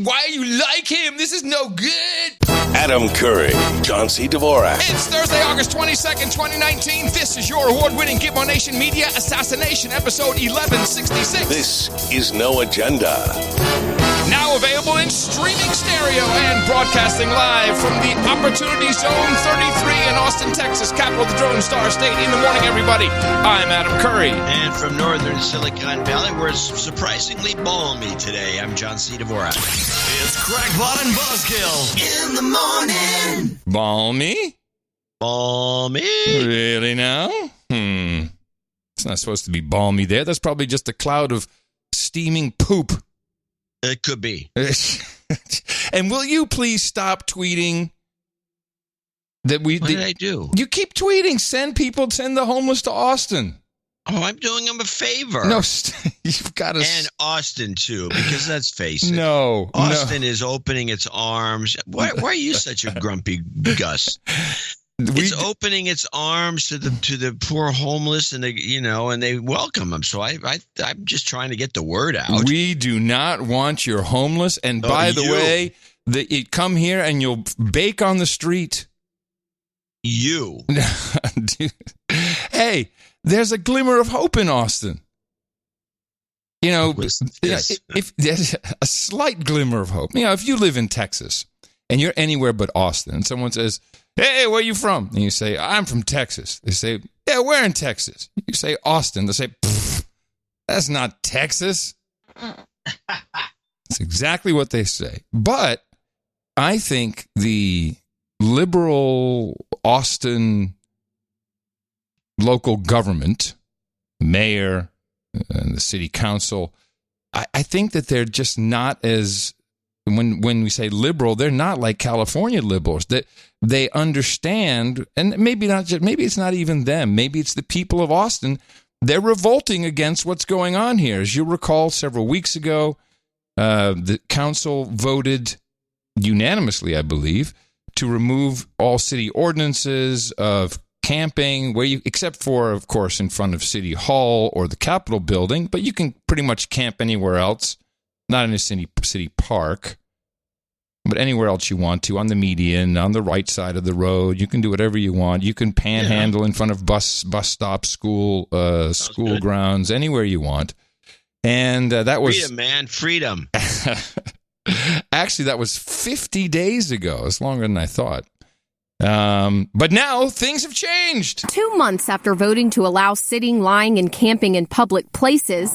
Why you like him? This is no good. Adam Curry, John C. Dvorak. It's Thursday, August 22nd, 2019. This is your award-winning Gitmo Nation Media Assassination, episode 1166. This is No Agenda. Now available in streaming stereo and broadcasting live from the Opportunity Zone 33 in Austin, Texas, capital of the Drone Star State. In the morning, everybody. I'm Adam Curry. And from northern Silicon Valley, where it's surprisingly balmy today, I'm John C. Dvorak. It's Crackpot and Buzzkill in the morning. Balmy? Balmy? Really now? It's not supposed to be balmy there. That's probably just a cloud of steaming poop. It could be. And will you please stop tweeting that What did I do? You keep tweeting. Send the homeless to Austin. Oh, I'm doing them a favor. No, you've got to. And Austin, too, because let's face it. No. Austin is opening its arms. Why are you such a grumpy Gus? It's opening its arms to the poor homeless, and they welcome them. So I'm just trying to get the word out. We do not want your homeless. And by the way, you come here and you'll bake on the street. You. Hey, there's a glimmer of hope in Austin. If there's a slight glimmer of hope. If you live in Texas and you're anywhere but Austin, and someone says, "Hey, where are you from?" And you say, "I'm from Texas." They say, "Yeah, where in Texas?" You say, "Austin." They say, "That's not Texas." That's exactly what they say. But I think the liberal Austin local government, mayor, and the city council, I think that they're just not as, when we say liberal, they're not like California liberals. That they understand, and maybe it's not even them. Maybe it's the people of Austin. They're revolting against what's going on here. As you recall, several weeks ago, the council voted unanimously, I believe, to remove all city ordinances of camping, except for, of course, in front of City Hall or the Capitol building, but you can pretty much camp anywhere else, not in a city park, but anywhere else you want to, on the median, on the right side of the road. You can do whatever you want. You can panhandle in front of bus stops, school grounds, anywhere you want. And that was freedom, man, freedom. Actually, that was 50 days ago. It's longer than I thought. But now things have changed. 2 months after voting to allow sitting, lying, and camping in public places,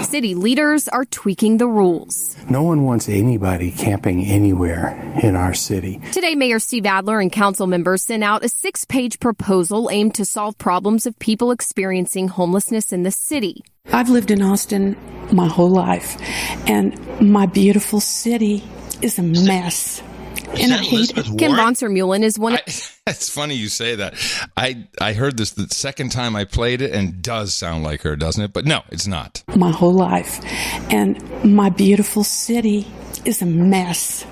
city leaders are tweaking the rules. No one wants anybody camping anywhere in our city. Today, Mayor Steve Adler and council members sent out a 6-page proposal aimed to solve problems of people experiencing homelessness in the city. I've lived in Austin my whole life, and my beautiful city is a mess. And I hate it. Kim Bonser-Mullen is one of... It's funny you say that. I heard this the second time I played it, and does sound like her, doesn't it? But no, it's not. My whole life. And my beautiful city is a mess.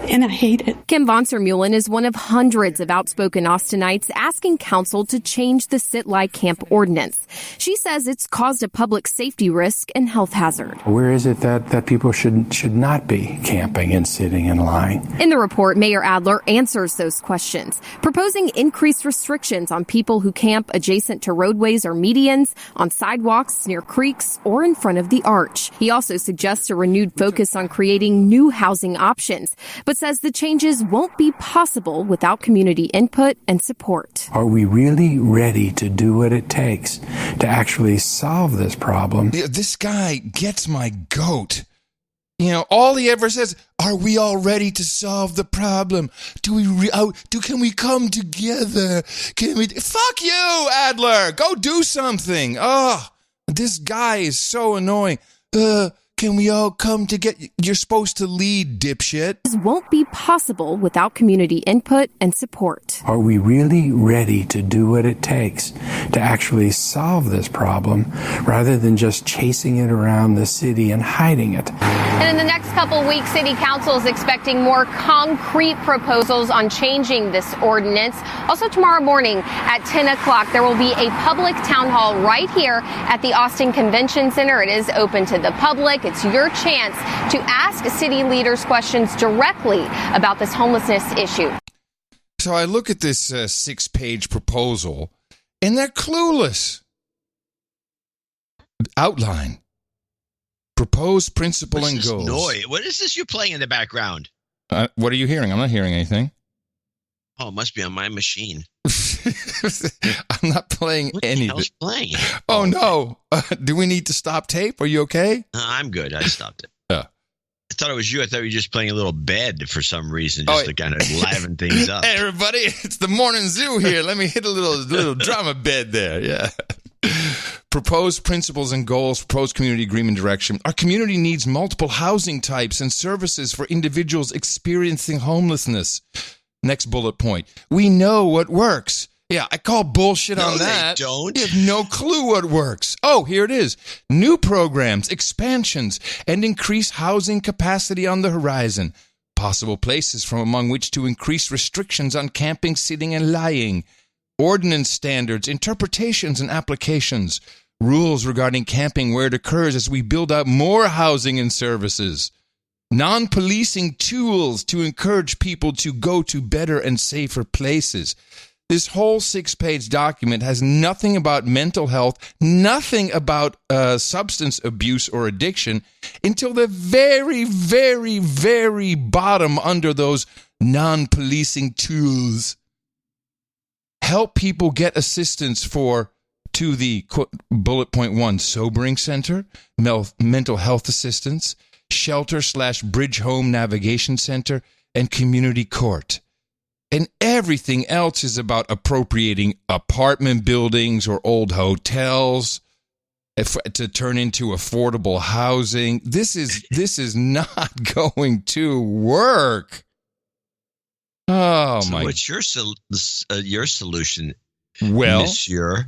And I hate it. Kim Bonser-Mullen is one of hundreds of outspoken Austinites asking council to change the sit-lie camp ordinance. She says it's caused a public safety risk and health hazard. Where is it that people should not be camping and sitting and lying? In the report, Mayor Adler answers those questions, proposing increased restrictions on people who camp adjacent to roadways or medians, on sidewalks, near creeks, or in front of the arch. He also suggests a renewed focus on creating new housing options, but says the changes won't be possible without community input and support. Are we really ready to do what it takes to actually solve this problem? This guy gets my goat. All he ever says, "Are we all ready to solve the problem? Can we come together? Can we?" Fuck you, Adler. Go do something. Oh, this guy is so annoying. Can we all come together? You're supposed to lead, dipshit. This won't be possible without community input and support. Are we really ready to do what it takes to actually solve this problem rather than just chasing it around the city and hiding it? And in the next couple weeks, City Council is expecting more concrete proposals on changing this ordinance. Also tomorrow morning at 10 o'clock, there will be a public town hall right here at the Austin Convention Center. It is open to the public. It's your chance to ask city leaders questions directly about this homelessness issue. So I look at this 6-page proposal, and they're clueless. Outline. Proposed principle and goals. Noise? What is this you're playing in the background? What are you hearing? I'm not hearing anything. Oh, it must be on my machine. I'm not playing anything. What the hell's playing? Oh, no. Do we need to stop tape? Are you okay? I'm good. I stopped it. Yeah. I thought it was you. I thought you were just playing a little bed for some reason, just to kind of liven things up. Hey, everybody. It's the morning zoo here. Let me hit a little drama bed there. Yeah. Proposed principles and goals, proposed community agreement direction. Our community needs multiple housing types and services for individuals experiencing homelessness. Next bullet point. We know what works. Yeah, I call bullshit on that. They don't. You have no clue what works. Oh, here it is. New programs, expansions, and increase housing capacity on the horizon. Possible places from among which to increase restrictions on camping, sitting, and lying. Ordinance standards, interpretations, and applications. Rules regarding camping where it occurs as we build out more housing and services. Non-policing tools to encourage people to go to better and safer places. This whole 6-page document has nothing about mental health, nothing about substance abuse or addiction, until the very, very, very bottom under those non-policing tools. Help people get assistance to the bullet point 1 sobering center, mental health assistance, shelter/bridge home navigation center, and community court. And everything else is about appropriating apartment buildings or old hotels to turn into affordable housing. This is not going to work. Oh, so my! What's your solution? Well, Monsieur?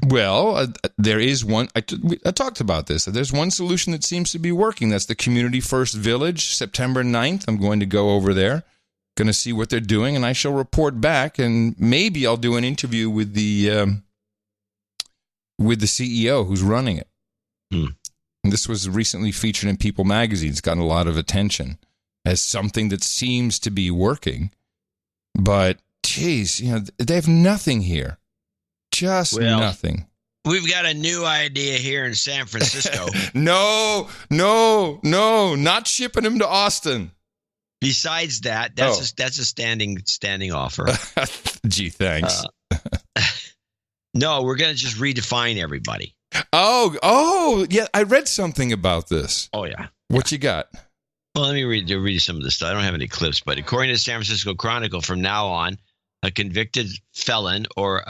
There is one. I talked about this. There's one solution that seems to be working. That's the Community First Village, September 9th. I'm going to go over there, going to see what they're doing, and I shall report back, and maybe I'll do an interview with the CEO who's running it. And this was recently featured in People magazine. It's gotten a lot of attention as something that seems to be working. But, geez, they have nothing here. Just nothing. We've got a new idea here in San Francisco. No, not shipping him to Austin. Besides that, that's a standing offer. Gee, thanks. No, we're going to just redefine everybody. Oh, yeah, I read something about this. Oh, yeah. What you got? Well, let me read some of this stuff. I don't have any clips, but according to the San Francisco Chronicle, from now on, a convicted felon or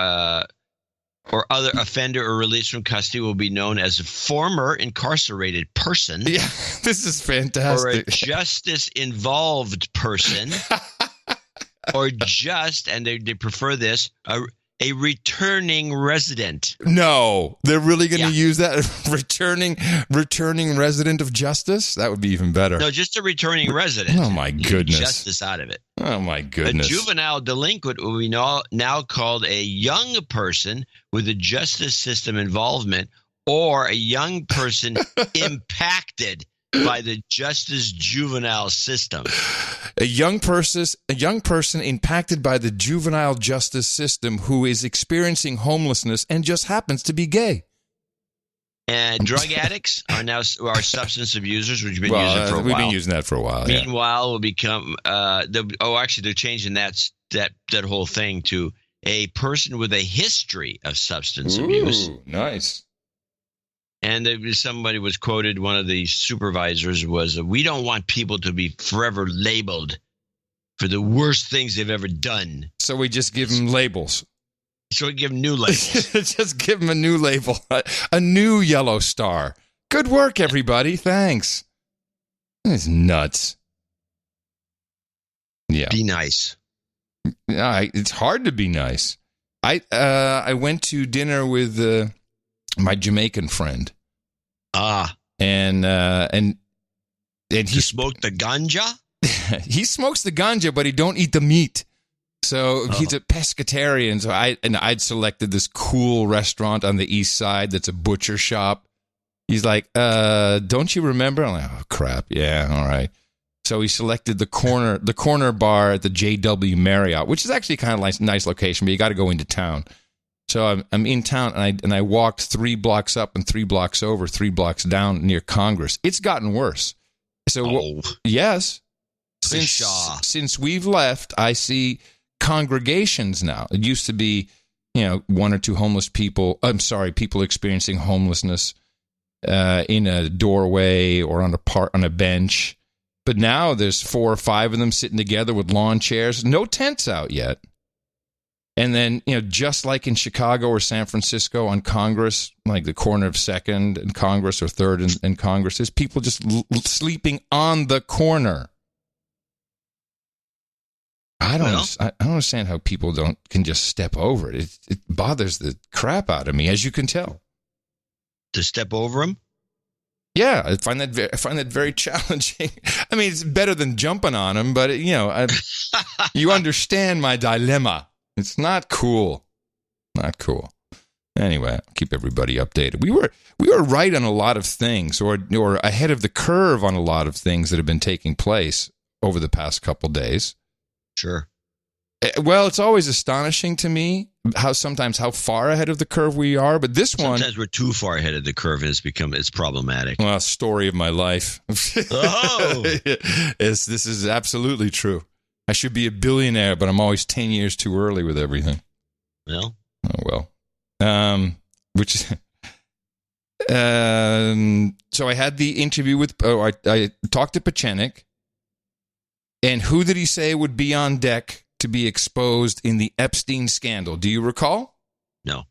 other offender or released from custody will be known as a former incarcerated person. Yeah, this is fantastic. Or a justice-involved person. Or and they prefer this, a returning resident. No, they're really going to use that? returning resident of justice? That would be even better. No, just a returning resident. Oh, my goodness. Justice out of it. Oh, my goodness. A juvenile delinquent will be now called a young person with a justice system involvement, or a young person impacted by the justice juvenile system. A young person impacted by the juvenile justice system who is experiencing homelessness and just happens to be gay. And drug addicts are substance abusers, which we've been using for a while. We've been using that for a while. Meanwhile, will become they're changing that whole thing to a person with a history of substance abuse. Nice. And somebody was quoted, one of the supervisors was, "We don't want people to be forever labeled for the worst things they've ever done." So we just give them labels. So we give them new labels. Just give them a new label, a new yellow star. Good work, everybody. Thanks. It's nuts. Yeah. Be nice. It's hard to be nice. I went to dinner with my Jamaican friend. And he smoked the ganja? He smokes the ganja, but he don't eat the meat. So he's a pescatarian. So I'd selected this cool restaurant on the east side that's a butcher shop. He's like, don't you remember? I'm like, oh, crap. Yeah, all right. So he selected the corner bar at the JW Marriott, which is actually kind of nice location, but you got to go into town. So I'm in town, and I walked 3 blocks up and 3 blocks over, 3 blocks down near Congress. It's gotten worse. So yes, since we've left, I see congregations now. It used to be, 1 or 2 homeless people. I'm sorry, people experiencing homelessness in a doorway or on a bench. But now there's 4 or 5 of them sitting together with lawn chairs. No tents out yet. And then, just like in Chicago or San Francisco on Congress, like the corner of 2nd and Congress or 3rd and Congress, there's people just sleeping on the corner. I don't understand how people can just step over it. It bothers the crap out of me, as you can tell. To step over them? Yeah, I find that very challenging. I mean, it's better than jumping on them, but you understand my dilemma. It's not cool. Not cool. Anyway, I'll keep everybody updated. We were right on a lot of things, or ahead of the curve on a lot of things that have been taking place over the past couple days. Sure. Well, it's always astonishing to me how far ahead of the curve we are, but sometimes we're too far ahead of the curve, and it's problematic. Well, story of my life. Oh, this is absolutely true. I should be a billionaire, but I'm always 10 years too early with everything. Well. Oh, well. So I had the interview I talked to Pachenik, and who did he say would be on deck to be exposed in the Epstein scandal? Do you recall? No.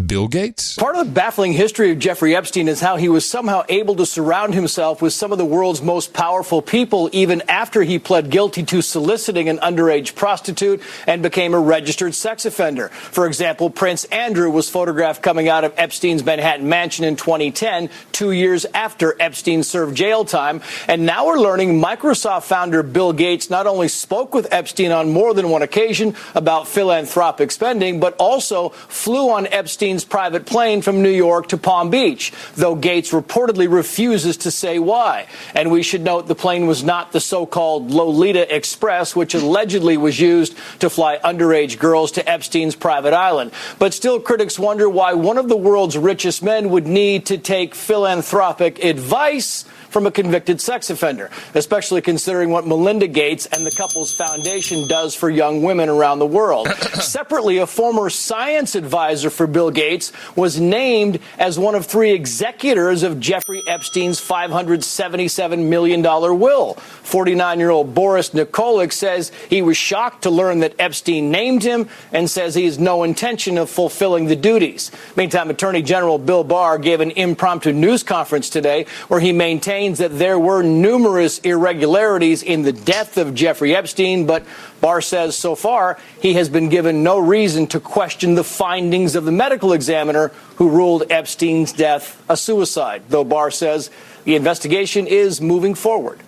Bill Gates? Part of the baffling history of Jeffrey Epstein is how he was somehow able to surround himself with some of the world's most powerful people even after he pled guilty to soliciting an underage prostitute and became a registered sex offender. For example, Prince Andrew was photographed coming out of Epstein's Manhattan mansion in 2010, 2 years after Epstein served jail time. And now we're learning Microsoft founder Bill Gates not only spoke with Epstein on more than one occasion about philanthropic spending, but also flew on Epstein's private plane from New York to Palm Beach, though Gates reportedly refuses to say why. And we should note the plane was not the so-called Lolita Express, which allegedly was used to fly underage girls to Epstein's private island. But still, critics wonder why one of the world's richest men would need to take philanthropic advice from a convicted sex offender, especially considering what Melinda Gates and the couple's foundation does for young women around the world. Separately, a former science advisor for Bill Gates was named as one of 3 executors of Jeffrey Epstein's $577 million will. 49-year-old Boris Nikolic says he was shocked to learn that Epstein named him and says he has no intention of fulfilling the duties. Meantime, Attorney General Bill Barr gave an impromptu news conference today where he maintained that there were numerous irregularities in the death of Jeffrey Epstein, but Barr says so far he has been given no reason to question the findings of the medical examiner who ruled Epstein's death a suicide, though Barr says the investigation is moving forward.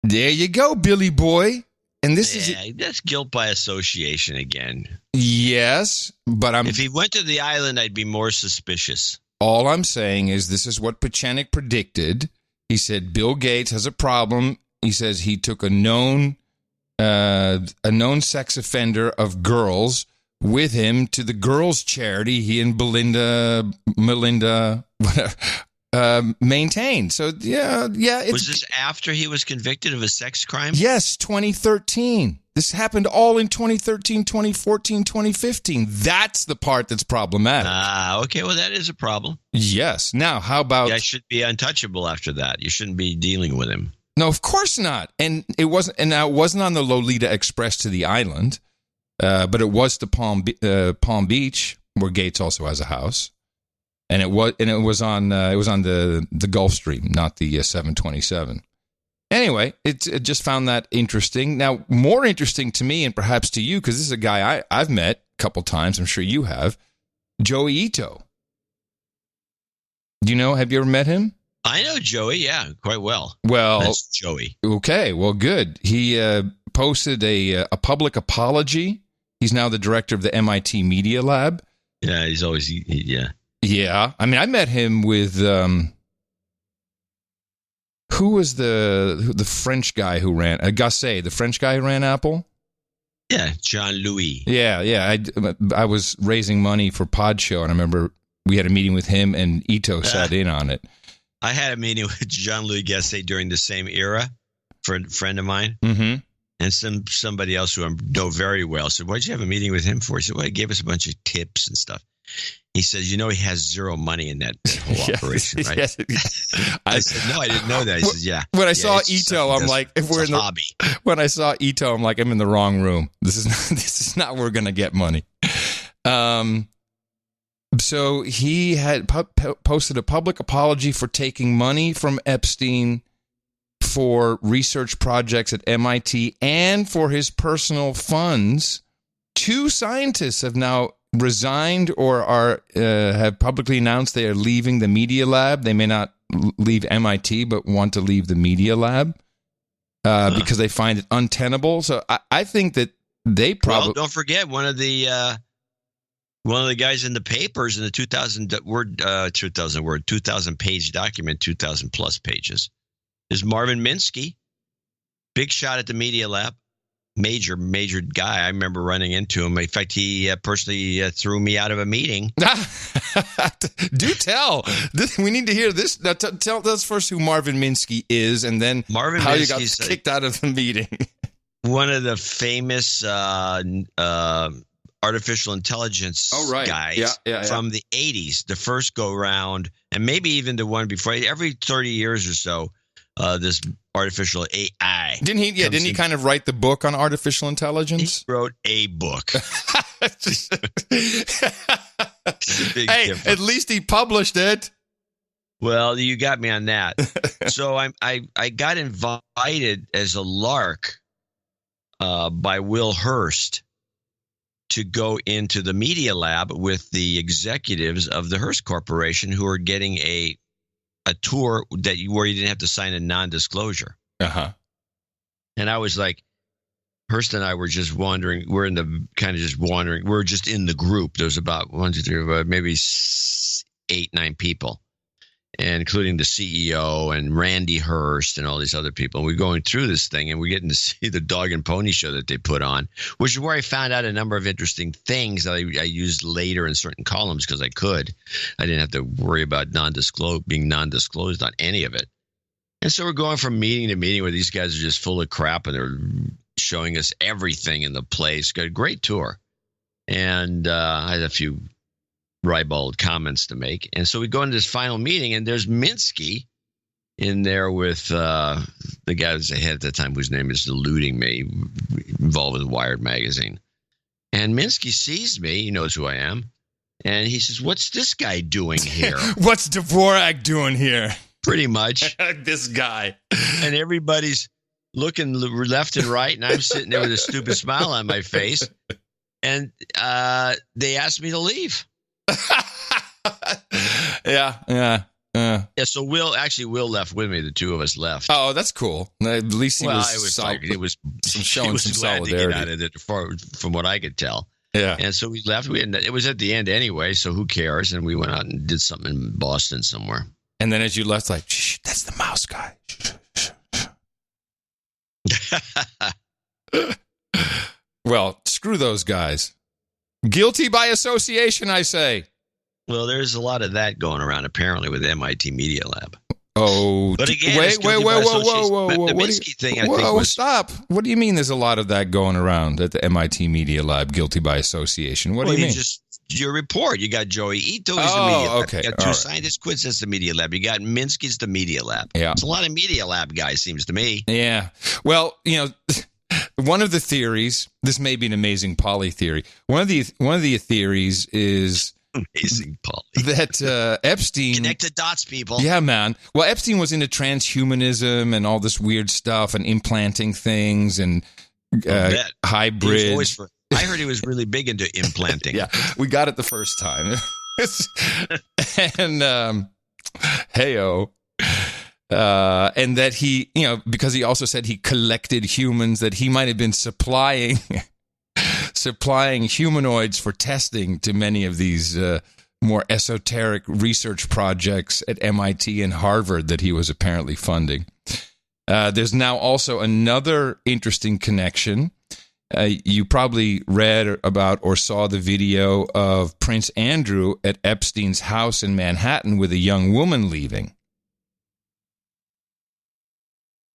There you go, Billy boy. And that's guilt by association again. Yes, but if he went to the island, I'd be more suspicious. All I'm saying is this is what Pachenik predicted. He said Bill Gates has a problem. He says he took a known sex offender of girls with him to the girls' charity he and Melinda maintained. So, yeah. Was this after he was convicted of a sex crime? Yes, 2013. This happened all in 2013, 2014, 2015. That's the part that's problematic. Okay. Well, that is a problem. Yes. Now, how about... I should be untouchable after that. You shouldn't be dealing with him. No, of course not. And it wasn't on the Lolita Express to the island, but it was to Palm Beach, where Gates also has a house. And it was on the Gulf Stream, not the 727. Anyway, it just found that interesting. Now, more interesting to me and perhaps to you, because this is a guy I've met a couple times. I'm sure you have. Joey Ito. Do you know? Have you ever met him? I know Joey, yeah, quite well. Well, that's Joey. Okay, well, good. He posted a public apology. He's now the director of the MIT Media Lab. Yeah, he's always, yeah. Yeah. I mean, I met him with, who was the French guy who ran, Gasset, the French guy who ran Apple? Yeah, Jean-Louis. Yeah. I was raising money for Pod Show, and I remember we had a meeting with him, and Ito sat in on it. I had a meeting with Jean-Louis Gasset during the same era for a friend of mine. Mm-hmm. And somebody else who I know very well said, "Why'd you have a meeting with him for?" He said, "Well, he gave us a bunch of tips and stuff." He says, "You know, he has zero money in that whole operation, right?" Yes. I said, "No, I didn't know that." He says, "Yeah." When I saw Ito, I'm like, if we're in the hobby. When I saw Ito, I'm like, I'm in the wrong room. This is not where we're gonna get money. So he had posted a public apology for taking money from Epstein for research projects at MIT and for his personal funds. 2 scientists have now resigned or have publicly announced they are leaving the Media Lab. They may not leave MIT, but want to leave the Media Lab because they find it untenable. So I think that they probably... Well, don't forget, one of the guys in the papers in the 2,000 page document, 2,000 plus pages, is Marvin Minsky. Big shot at the Media Lab. Major guy. I remember running into him. In fact, he personally threw me out of a meeting. Do tell. We need to hear this. Now, tell us first who Marvin Minsky is, and then Marvin how Minsky's you got kicked out of the meeting. One of the famous artificial intelligence guys from the 80s, the first go-round, and maybe even the one before. Every 30 years or so, this artificial AI. Didn't he kind of write the book on artificial intelligence? He wrote a book. Hey, at least he published it. Well, you got me on that. So I got invited as a lark by Will Hearst to go into the Media Lab with the executives of the Hearst Corporation who are getting a tour where you didn't have to sign a non-disclosure. Uh-huh. And I was like, Hearst and I were just wandering. We're in the kind of just wandering. We're just in the group. There's about 1, 2, 3, maybe 8, 9 people, and including the CEO and Randy Hearst and all these other people. And we're going through this thing, and we're getting to see the dog and pony show that they put on, which is where I found out a number of interesting things that I used later in certain columns because I could. I didn't have to worry about being non-disclosed on any of it. And so we're going from meeting to meeting where these guys are just full of crap, and they're showing us everything in the place. Got a great tour. And I had a few ribald comments to make. And so we go into this final meeting, and there's Minsky in there with the guy who's ahead at the time, whose name is eluding me, involved with Wired magazine. And Minsky sees me. He knows who I am. And he says, "What's this guy doing here?" What's Dvorak doing here? Pretty much. This guy. And everybody's looking left and right, and I'm sitting there with a stupid smile on my face. And they asked me to leave. Yeah. So Will left with me. The two of us left. Oh, that's cool. At least he it was showing some solidarity. To get out of it, from what I could tell. Yeah. And so we left. It was at the end anyway, so who cares? And we went out and did something in Boston somewhere. And then as you left, like, shh, that's the mouse guy. Well, screw those guys. Guilty by association, I say. Well, there's a lot of that going around apparently with MIT Media Lab. Oh, but again, whoa! The Minsky thing, I think, was... Stop! What do you mean? There's a lot of that going around at the MIT Media Lab, guilty by association. What do you mean? Your report. You got Joey Ito's the Media Lab. You got two scientists quits as the Media Lab. You got Minsky's the Media Lab. Yeah, it's a lot of Media Lab guys, seems to me. Yeah. Well, one of the theories. This may be an amazing poly theory. One of the theories is. Amazing, Paul. That Epstein... Connect the dots, people. Yeah, man. Well, Epstein was into transhumanism and all this weird stuff and implanting things and hybrids. I heard he was really big into implanting. Yeah, we got it the first time. And, hey-o. And that he, because he also said he collected humans, that he might have been supplying humanoids for testing to many of these more esoteric research projects at MIT and Harvard that he was apparently funding. There's now also another interesting connection. You probably read about or saw the video of Prince Andrew at Epstein's house in Manhattan with a young woman leaving.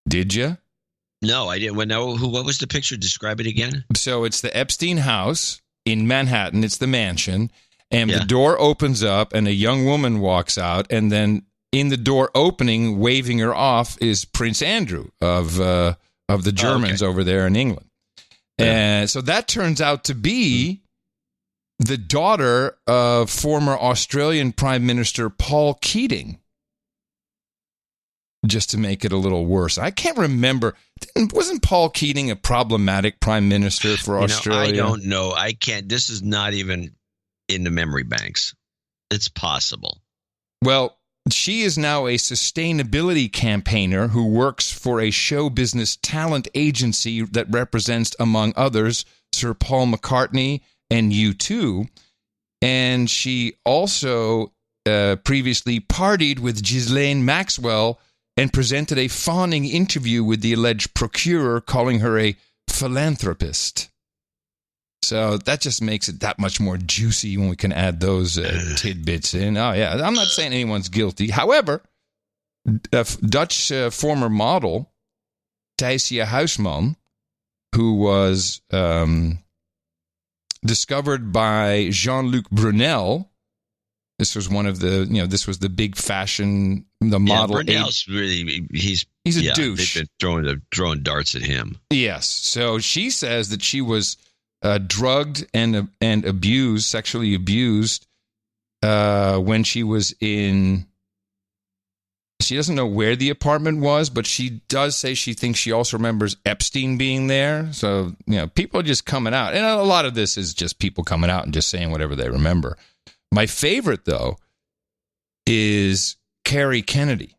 Did you? No, I didn't. What was the picture? Describe it again. So it's the Epstein house in Manhattan. It's the mansion. And the door opens up and a young woman walks out. And then in the door opening, waving her off, is Prince Andrew of the Germans over there in England. And so that turns out to be the daughter of former Australian Prime Minister Paul Keating. Just to make it a little worse. I can't remember. Wasn't Paul Keating a problematic prime minister for Australia? I don't know. I can't. This is not even in the memory banks. It's possible. Well, she is now a sustainability campaigner who works for a show business talent agency that represents, among others, Sir Paul McCartney and U2. And she also previously partied with Ghislaine Maxwell and presented a fawning interview with the alleged procurer, calling her a philanthropist. So that just makes it that much more juicy when we can add those tidbits in. Oh, yeah. I'm not saying anyone's guilty. However, Dutch former model Thijsje Huisman, who was discovered by Jean-Luc Brunel. This was one of the, this was the big fashion, the model. Brunel's really, he's a douche. They've been throwing darts at him. Yes. So she says that she was drugged and abused, sexually abused, when she was in. She doesn't know where the apartment was, but she does say she thinks she also remembers Epstein being there. So, people are just coming out. And a lot of this is just people coming out and just saying whatever they remember. My favorite, though, is Carrie Kennedy.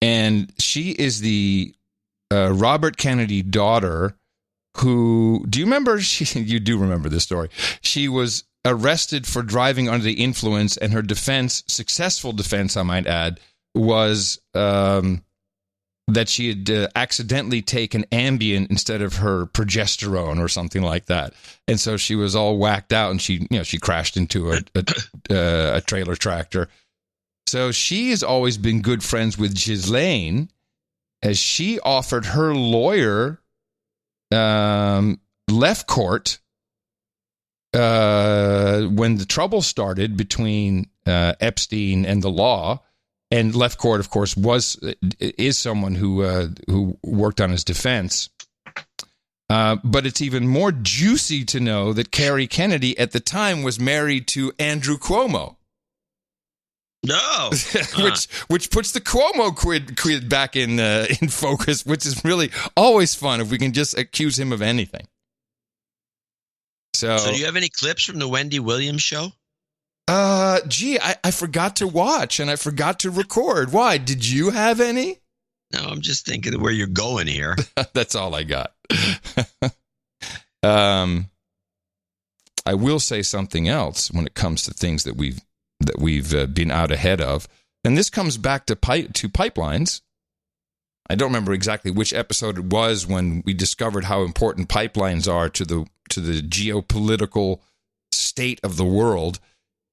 And she is the Robert Kennedy daughter who, do you remember? You do remember this story. She was arrested for driving under the influence, and her defense, successful defense, I might add, was that she had accidentally taken Ambien instead of her progesterone or something like that. And so she was all whacked out, and she crashed into a trailer tractor. So she has always been good friends with Ghislaine, as she offered her lawyer left court when the trouble started between Epstein and the law. And left court, of course, is someone who worked on his defense. But it's even more juicy to know that Carrie Kennedy at the time was married to Andrew Cuomo. No, which puts the Cuomo quid back in focus, which is really always fun if we can just accuse him of anything. So do you have any clips from the Wendy Williams show? I forgot to watch and I forgot to record. Why? Did you have any? No, I'm just thinking of where you're going here. That's all I got. I will say something else when it comes to things that we've been out ahead of, and this comes back to pipelines. I don't remember exactly which episode it was when we discovered how important pipelines are to the geopolitical state of the world.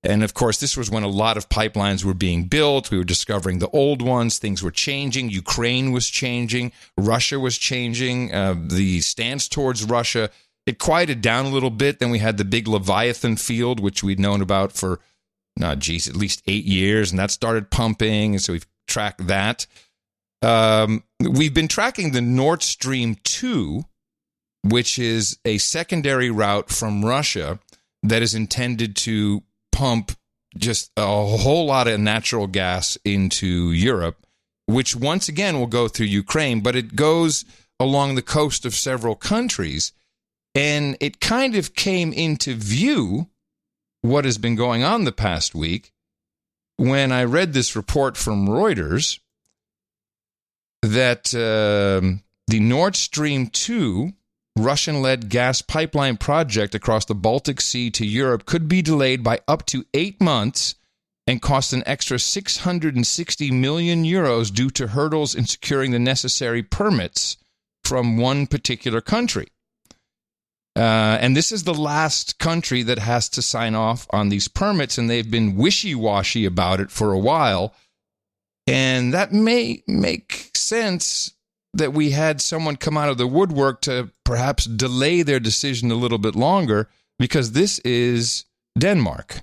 And, of course, this was when a lot of pipelines were being built. We were discovering the old ones. Things were changing. Ukraine was changing. Russia was changing. The stance towards Russia, it quieted down a little bit. Then we had the big Leviathan field, which we'd known about for, at least 8 years. And that started pumping. And so we've tracked that. We've been tracking the Nord Stream 2, which is a secondary route from Russia that is intended to pump just a whole lot of natural gas into Europe, which once again will go through Ukraine, but it goes along the coast of several countries. And it kind of came into view what has been going on the past week when I read this report from Reuters that the Nord Stream 2 Russian-led gas pipeline project across the Baltic Sea to Europe could be delayed by up to 8 months and cost an extra 660 million euros due to hurdles in securing the necessary permits from one particular country. And this is the last country that has to sign off on these permits, and they've been wishy-washy about it for a while. And that may make sense that we had someone come out of the woodwork to perhaps delay their decision a little bit longer, because this is Denmark.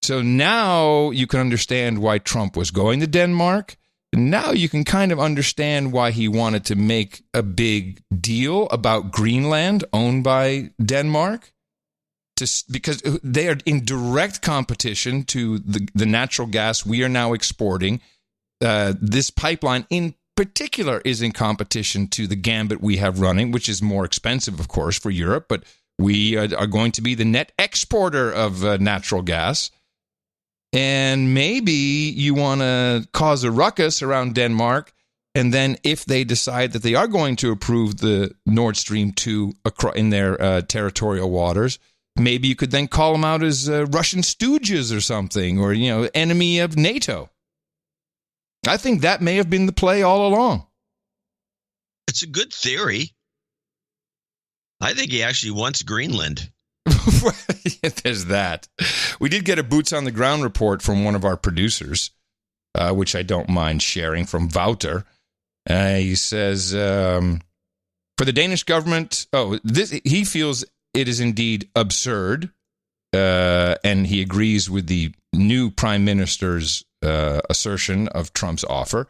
So now you can understand why Trump was going to Denmark. Now you can kind of understand why he wanted to make a big deal about Greenland owned by Denmark, because they are in direct competition to the natural gas we are now exporting. This pipeline in particular is in competition to the gambit we have running, which is more expensive, of course, for Europe, but we are going to be the net exporter of natural gas. And maybe you want to cause a ruckus around Denmark, and then if they decide that they are going to approve the Nord Stream 2 in their territorial waters, maybe you could then call them out as Russian stooges or something, or, enemy of NATO. I think that may have been the play all along. It's a good theory. I think he actually wants Greenland. There's that. We did get a boots on the ground report from one of our producers, which I don't mind sharing, from Wouter. He says, for the Danish government, he feels it is indeed absurd, and he agrees with the new prime minister's assertion of Trump's offer.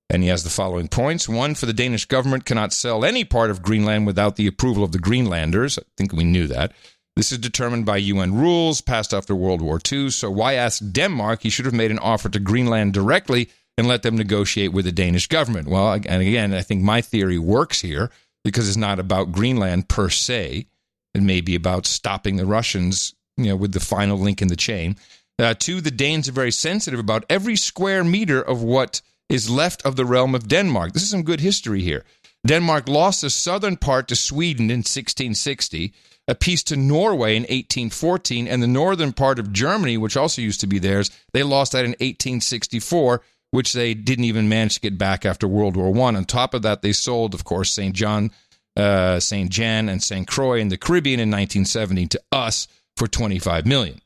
And he has the following points. 1, for the Danish government cannot sell any part of Greenland without the approval of the Greenlanders. I think we knew that. This is determined by UN rules passed after World War II, so why ask Denmark? He should have made an offer to Greenland directly and let them negotiate with the Danish government. Well, and again, I think my theory works here, because it's not about Greenland per se. It may be about stopping the Russians, with the final link in the chain. 2, the Danes are very sensitive about every square meter of what is left of the realm of Denmark. This is some good history here. Denmark lost the southern part to Sweden in 1660, a piece to Norway in 1814, and the northern part of Germany, which also used to be theirs, they lost that in 1864, which they didn't even manage to get back after World War I. On top of that, they sold, of course, St. John, St. Jan, and St. Croix in the Caribbean in 1970 to us for $25 million.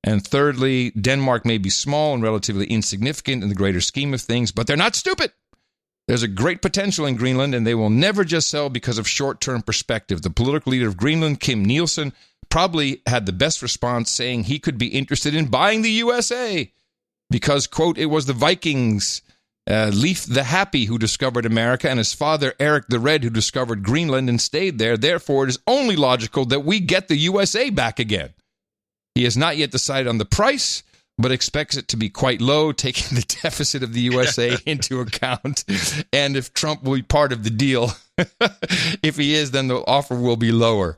And thirdly, Denmark may be small and relatively insignificant in the greater scheme of things, but they're not stupid. There's a great potential in Greenland, and they will never just sell because of short-term perspective. The political leader of Greenland, Kim Nielsen, probably had the best response, saying he could be interested in buying the USA because, quote, it was the Vikings, Leif the Happy, who discovered America, and his father, Eric the Red, who discovered Greenland and stayed there. Therefore, it is only logical that we get the USA back again. He has not yet decided on the price, but expects it to be quite low, taking the deficit of the USA into account. And if Trump will be part of the deal, if he is, then the offer will be lower.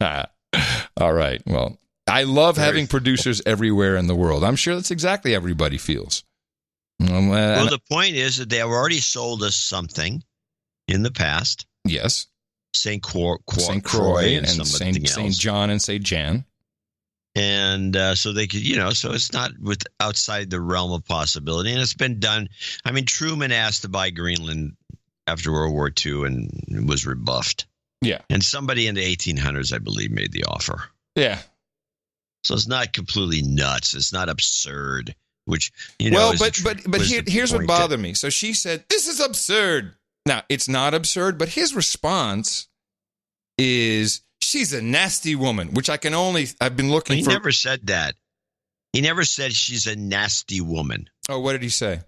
All right. Well, I love having producers everywhere in the world. I'm sure that's exactly how everybody feels. Well, the point is that they have already sold us something in the past. Yes. St. Croix and St. John and St. Jan. And so they could, so it's not outside the realm of possibility. And it's been done. I mean, Truman asked to buy Greenland after World War II and was rebuffed. Yeah. And somebody in the 1800s, I believe, made the offer. Yeah. So it's not completely nuts. It's not absurd, which, Well, but here's what bothered me. So she said, this is absurd. Now, it's not absurd, but his response is, she's a nasty woman, which I've been looking for. He never said that. He never said she's a nasty woman. Oh, what did he say?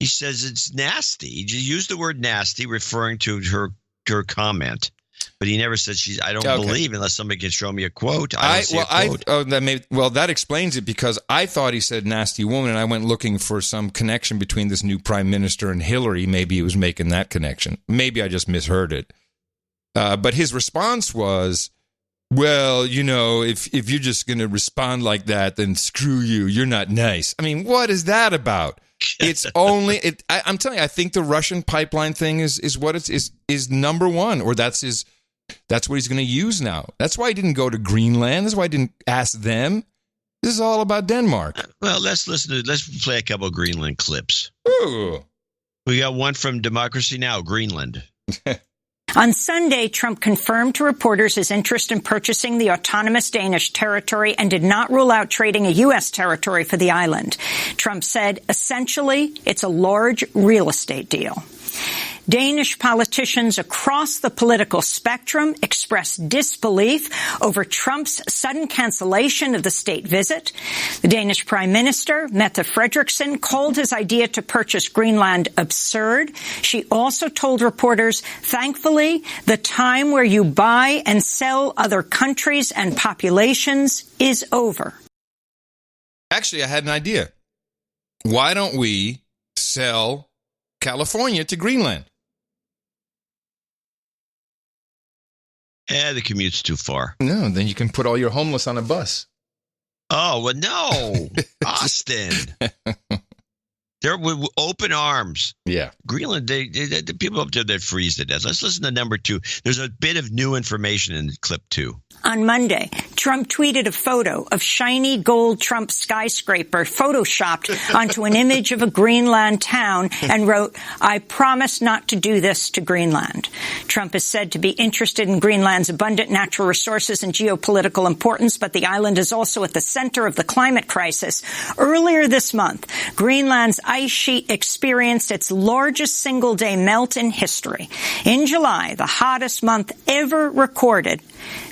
He says it's nasty. He used the word nasty, referring to her comment. But he never said I don't believe, unless somebody can show me a quote. That explains it, because I thought he said nasty woman, and I went looking for some connection between this new prime minister and Hillary. Maybe he was making that connection. Maybe I just misheard it. But his response was, well, if you're just going to respond like that, then screw you. You're not nice. I mean, what is that about? It's only I'm telling you, I think the Russian pipeline thing is what is number one, or that's what he's going to use now. That's why he didn't go to Greenland. That's why he didn't ask them. This is all about Denmark. Well, let's play a couple of Greenland clips. Ooh. We got one from Democracy Now! Greenland. On Sunday, Trump confirmed to reporters his interest in purchasing the autonomous Danish territory and did not rule out trading a U.S. territory for the island. Trump said, essentially, it's a large real estate deal. Danish politicians across the political spectrum expressed disbelief over Trump's sudden cancellation of the state visit. The Danish Prime Minister, Mette Frederiksen, called his idea to purchase Greenland absurd. She also told reporters, thankfully, the time where you buy and sell other countries and populations is over. Actually, I had an idea. Why don't we sell California to Greenland? The commute's too far. No, then you can put all your homeless on a bus. Oh, well, no. Austin. They're with open arms. Yeah. Greenland, the people up there, they freeze to death. Let's listen to number 2. There's a bit of new information in clip 2. On Monday, Trump tweeted a photo of shiny gold Trump skyscraper photoshopped onto an image of a Greenland town and wrote, I promise not to do this to Greenland. Trump is said to be interested in Greenland's abundant natural resources and geopolitical importance, but the island is also at the center of the climate crisis. Earlier this month, Greenland's ice sheet experienced its largest single-day melt in history. In July, the hottest month ever recorded,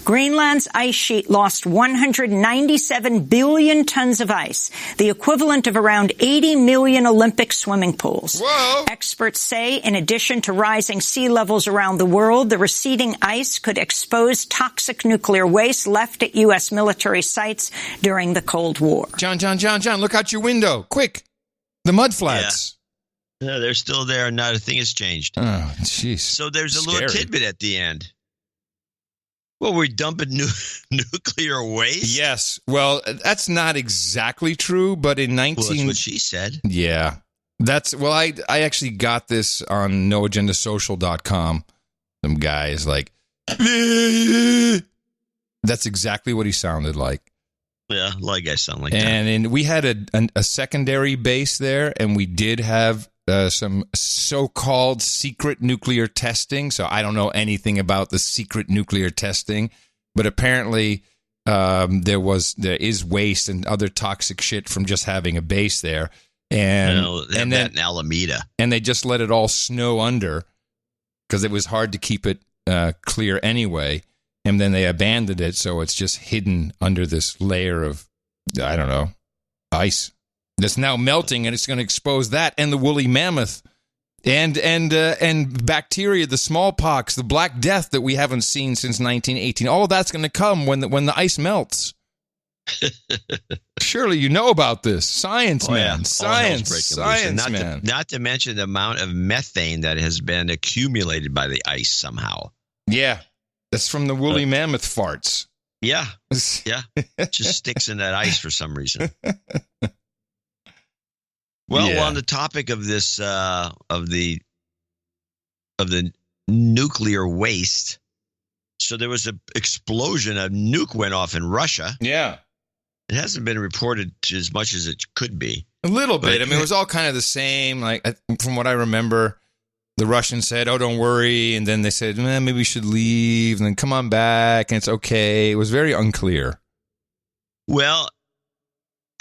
Greenland's ice sheet lost 197 billion tons of ice, the equivalent of around 80 million Olympic swimming pools. Whoa. Experts say, in addition to rising sea levels around the world, the receding ice could expose toxic nuclear waste left at U.S. military sites during the Cold War. John, look out your window. Quick. The mud flats. Yeah, they're still there. Not a thing has changed. Oh, jeez. So there's a little tidbit at the end. Well, we're dumping nuclear waste? Yes. Well, that's not exactly true, but in Well, that's what she said. Yeah. I actually got this on noagendasocial.com. Some guy is like, that's exactly what he sounded like. Yeah, a lot of guys sound like that. And we had a secondary base there, and we did have some so-called secret nuclear testing. So I don't know anything about the secret nuclear testing, but apparently there is waste and other toxic shit from just having a base there. And then in Alameda, and they just let it all snow under because it was hard to keep it clear anyway. And then they abandoned it, so it's just hidden under this layer of, I don't know, ice that's now melting, and it's going to expose that and the woolly mammoth and bacteria, the smallpox, the Black Death that we haven't seen since 1918. All of that's going to come when the ice melts. Surely you know about this. Science, man. Yeah. Science, man. Not to mention the amount of methane that has been accumulated by the ice somehow. Yeah. That's from the woolly mammoth farts. Yeah. Yeah. It just sticks in that ice for some reason. Well, on the topic of this, of the nuclear waste, so there was an explosion. A nuke went off in Russia. Yeah. It hasn't been reported as much as it could be. A little bit. I mean, it was all kind of the same. Like, from what I remember, the Russians said, oh, don't worry. And then they said, maybe we should leave. And then come on back. And it's okay. It was very unclear. Well,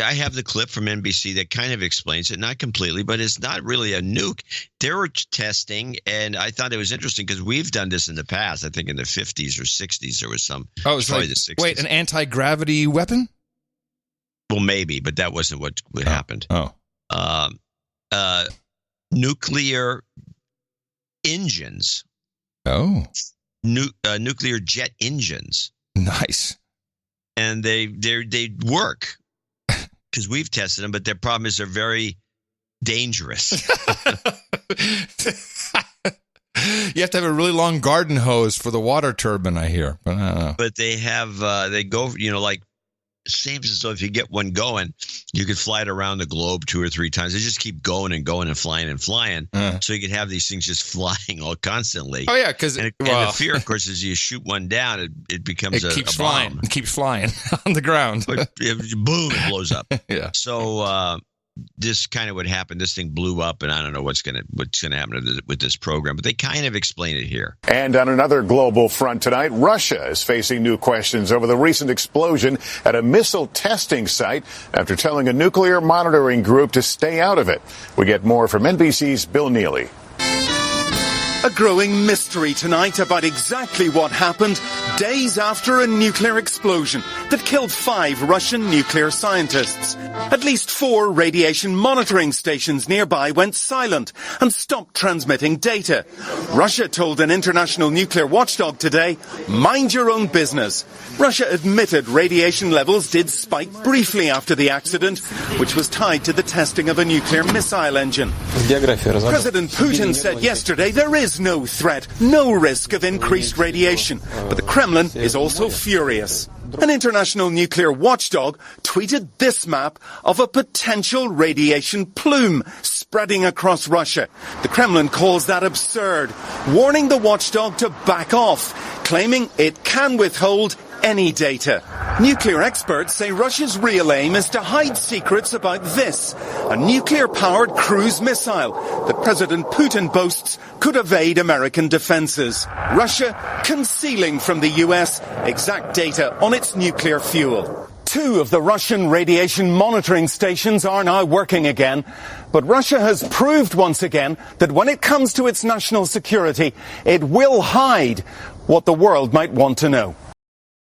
I have the clip from NBC that kind of explains it. Not completely, but it's not really a nuke. They were testing, and I thought it was interesting because we've done this in the past. I think in the 50s or 60s there was some. Oh, it was probably like, the 60s. Wait, an anti-gravity weapon? Well, maybe, but that wasn't what happened. Oh. Nuclear engines. Oh. Nuclear jet engines. Nice. And they work because we've tested them, but their problem is they're very dangerous. You have to have a really long garden hose for the water turbine, I hear. But I don't know. But they have they go, like seems as though if you get one going, you could fly it around the globe 2 or 3 times. They just keep going and going and flying. So you could have these things just flying all constantly. Oh, yeah, because and the fear, of course, is you shoot one down, it becomes a flying. bomb. It keeps flying on the ground. Boom, it blows up. Yeah. So this kind of what happened. This thing blew up, and I don't know what's going to happen with this program, but they kind of explain it here. And on another global front tonight, Russia is facing new questions over the recent explosion at a missile testing site after telling a nuclear monitoring group to stay out of it. We get more from NBC's Bill Neely. A growing mystery tonight about exactly what happened days after a nuclear explosion that killed 5 Russian nuclear scientists. At least 4 radiation monitoring stations nearby went silent and stopped transmitting data. Russia told an international nuclear watchdog today, mind your own business. Russia admitted radiation levels did spike briefly after the accident, which was tied to the testing of a nuclear missile engine. President Putin said yesterday there is no threat, no risk of increased radiation. But the Kremlin is also furious. An international nuclear watchdog tweeted this map of a potential radiation plume spreading across Russia. The Kremlin calls that absurd, warning the watchdog to back off, claiming it can withhold any data. Nuclear experts say Russia's real aim is to hide secrets about this, a nuclear-powered cruise missile that President Putin boasts could evade American defenses. Russia concealing from the US exact data on its nuclear fuel. 2 of the Russian radiation monitoring stations are now working again, but Russia has proved once again that when it comes to its national security, it will hide what the world might want to know.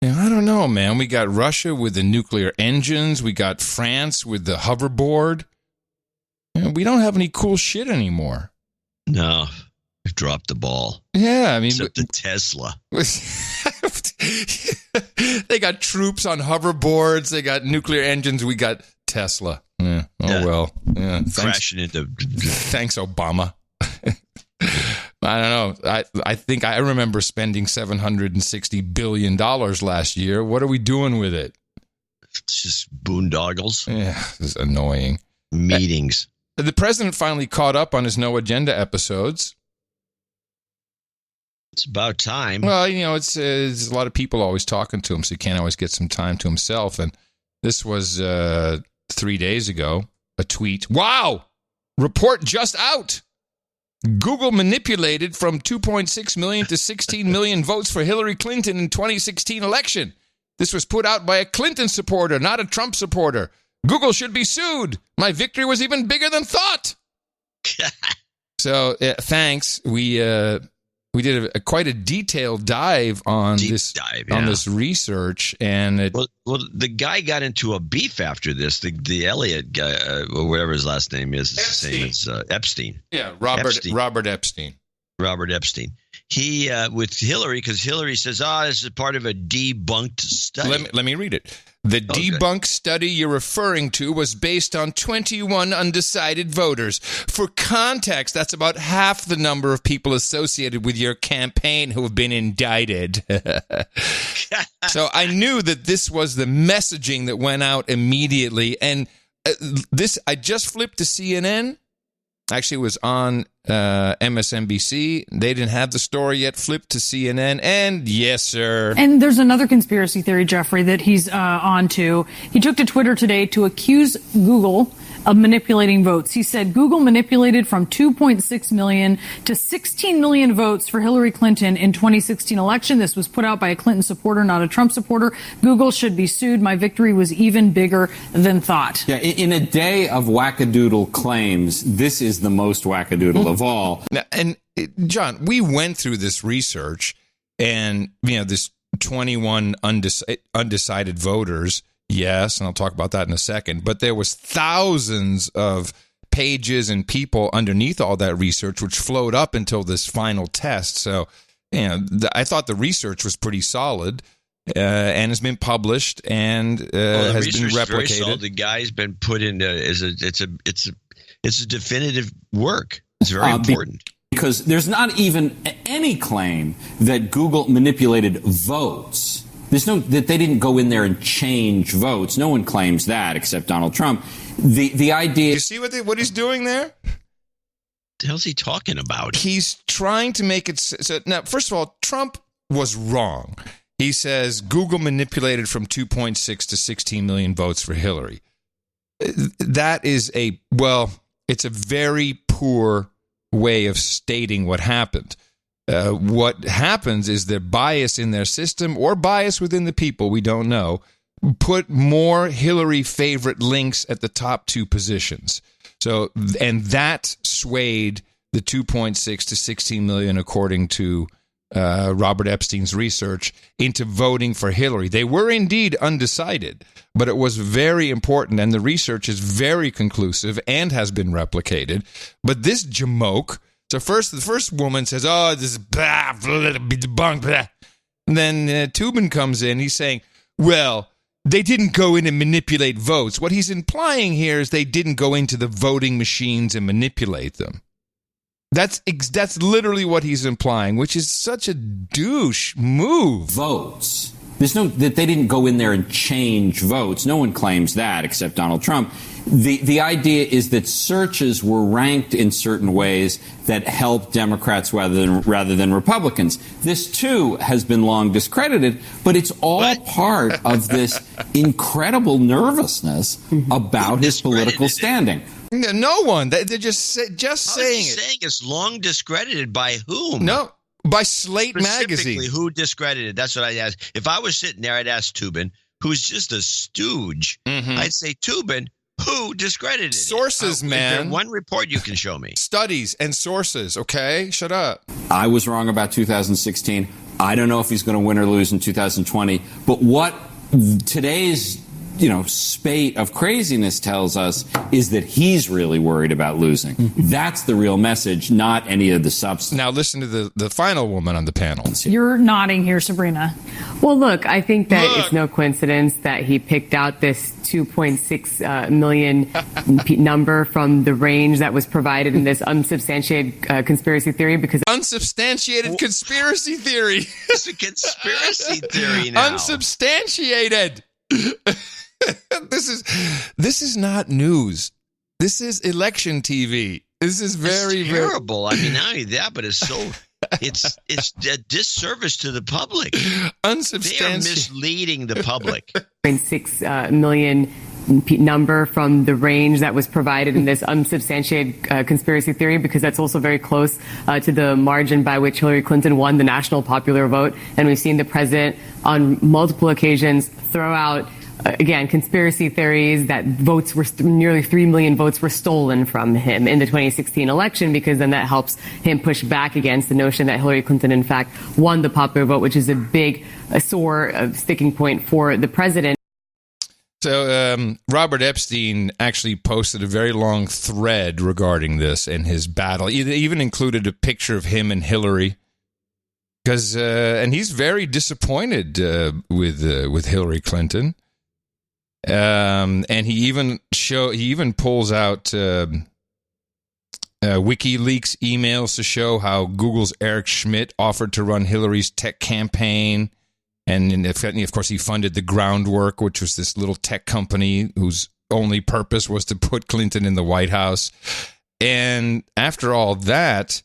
Yeah, I don't know, man. We got Russia with the nuclear engines. We got France with the hoverboard. We don't have any cool shit anymore. No, we've dropped the ball. Yeah, I mean, except the Tesla. They got troops on hoverboards. They got nuclear engines. We got Tesla. Yeah. Well. Yeah. Crashing into. Thanks, Obama. I don't know. I think I remember spending $760 billion last year. What are we doing with it? It's just boondoggles. Yeah, this is annoying. Meetings. The president finally caught up on his No Agenda episodes. It's about time. Well, you know, it's a lot of people always talking to him, so he can't always get some time to himself. And this was 3 days ago, a tweet. Wow! Report just out! Google manipulated from 2.6 million to 16 million votes for Hillary Clinton in 2016 election. This was put out by a Clinton supporter, not a Trump supporter. Google should be sued. My victory was even bigger than thought. So, thanks. We did quite a detailed dive on this research, and well, the guy got into a beef after this. The Elliot guy, or whatever his last name is, the same as Epstein. Yeah, Robert Epstein. Robert Epstein. He with Hillary, because Hillary says, this is part of a debunked study. Let me read it. The debunked study you're referring to was based on 21 undecided voters. For context, that's about half the number of people associated with your campaign who have been indicted. So I knew that this was the messaging that went out immediately. And I just flipped to CNN. Actually, it was on MSNBC. They didn't have the story yet. Flipped to CNN, and yes, sir. And there's another conspiracy theory, Jeffrey, that he's on to. He took to Twitter today to accuse Google of manipulating votes. He said Google manipulated from 2.6 million to 16 million votes for Hillary Clinton in 2016 election. This was put out by a Clinton supporter, not a Trump supporter. Google should be sued. My victory was even bigger than thought. Yeah, in a day of wackadoodle claims, this is the most wackadoodle of all. Now, and John, we went through this research, and this 21 undecided voters. Yes, and I'll talk about that in a second. But there was thousands of pages and people underneath all that research, which flowed up until this final test. So, I thought the research was pretty solid and has been published and has been replicated. The guy's been put into it's a definitive work. It's very important. Because there's not even any claim that Google manipulated votes. That they didn't go in there and change votes. No one claims that except Donald Trump. The idea. You see what he's doing there? The hell's he talking about? He's trying to make it so. Now, first of all, Trump was wrong. He says Google manipulated from 2.6 to 16 million votes for Hillary. That is it's a very poor way of stating what happened. What happens is their bias in their system or bias within the people, we don't know, put more Hillary favorite links at the top two positions. So, and that swayed the 2.6 to 16 million, according to Robert Epstein's research, into voting for Hillary. They were indeed undecided, but it was very important, and the research is very conclusive and has been replicated. But this jamoke, so the first woman says, "Oh, this is blah, blah, blah, blah." And then Toobin comes in. He's saying, "Well, they didn't go in and manipulate votes." What he's implying here is they didn't go into the voting machines and manipulate them. That's literally what he's implying, which is such a douche move. Votes. That they didn't go in there and change votes. No one claims that except Donald Trump. The idea is that searches were ranked in certain ways that helped Democrats rather than Republicans. This, too, has been long discredited, but it's all part of this incredible nervousness about his political standing. No one. They're just saying it. Saying it's long discredited by whom? No, by Slate magazine. Who discredited? That's what I asked. If I was sitting there, I'd ask Toobin, who's just a stooge. Mm-hmm. I'd say, Toobin, who discredited it? Sources, man. One report you can show me. Studies and sources, okay? Shut up. I was wrong about 2016. I don't know if he's going to win or lose in 2020. But what today's spate of craziness tells us is that he's really worried about losing. That's the real message, not any of the substance. Now listen to the final woman on the panel. You're nodding here, Sabrina. Well, look, I think that it's no coincidence that he picked out this 2.6 million number from the range that was provided in this unsubstantiated conspiracy theory. Because unsubstantiated conspiracy theory. It's a conspiracy theory now. Unsubstantiated. This is not news. This is election TV. This is very terrible. I mean, not only that, but it's a disservice to the public. Unsubstantiated. They are misleading the public. 0.6 million number from the range that was provided in this unsubstantiated conspiracy theory, because that's also very close to the margin by which Hillary Clinton won the national popular vote. And we've seen the president on multiple occasions throw out, again, conspiracy theories that nearly 3 million votes were stolen from him in the 2016 election, because then that helps him push back against the notion that Hillary Clinton, in fact, won the popular vote, which is a sore sticking point for the president. So Robert Epstein actually posted a very long thread regarding this and his battle. He even included a picture of him and Hillary, and he's very disappointed with Hillary Clinton. And he even pulls out WikiLeaks emails to show how Google's Eric Schmidt offered to run Hillary's tech campaign. And of course, he funded the Groundwork, which was this little tech company whose only purpose was to put Clinton in the White House. And after all that,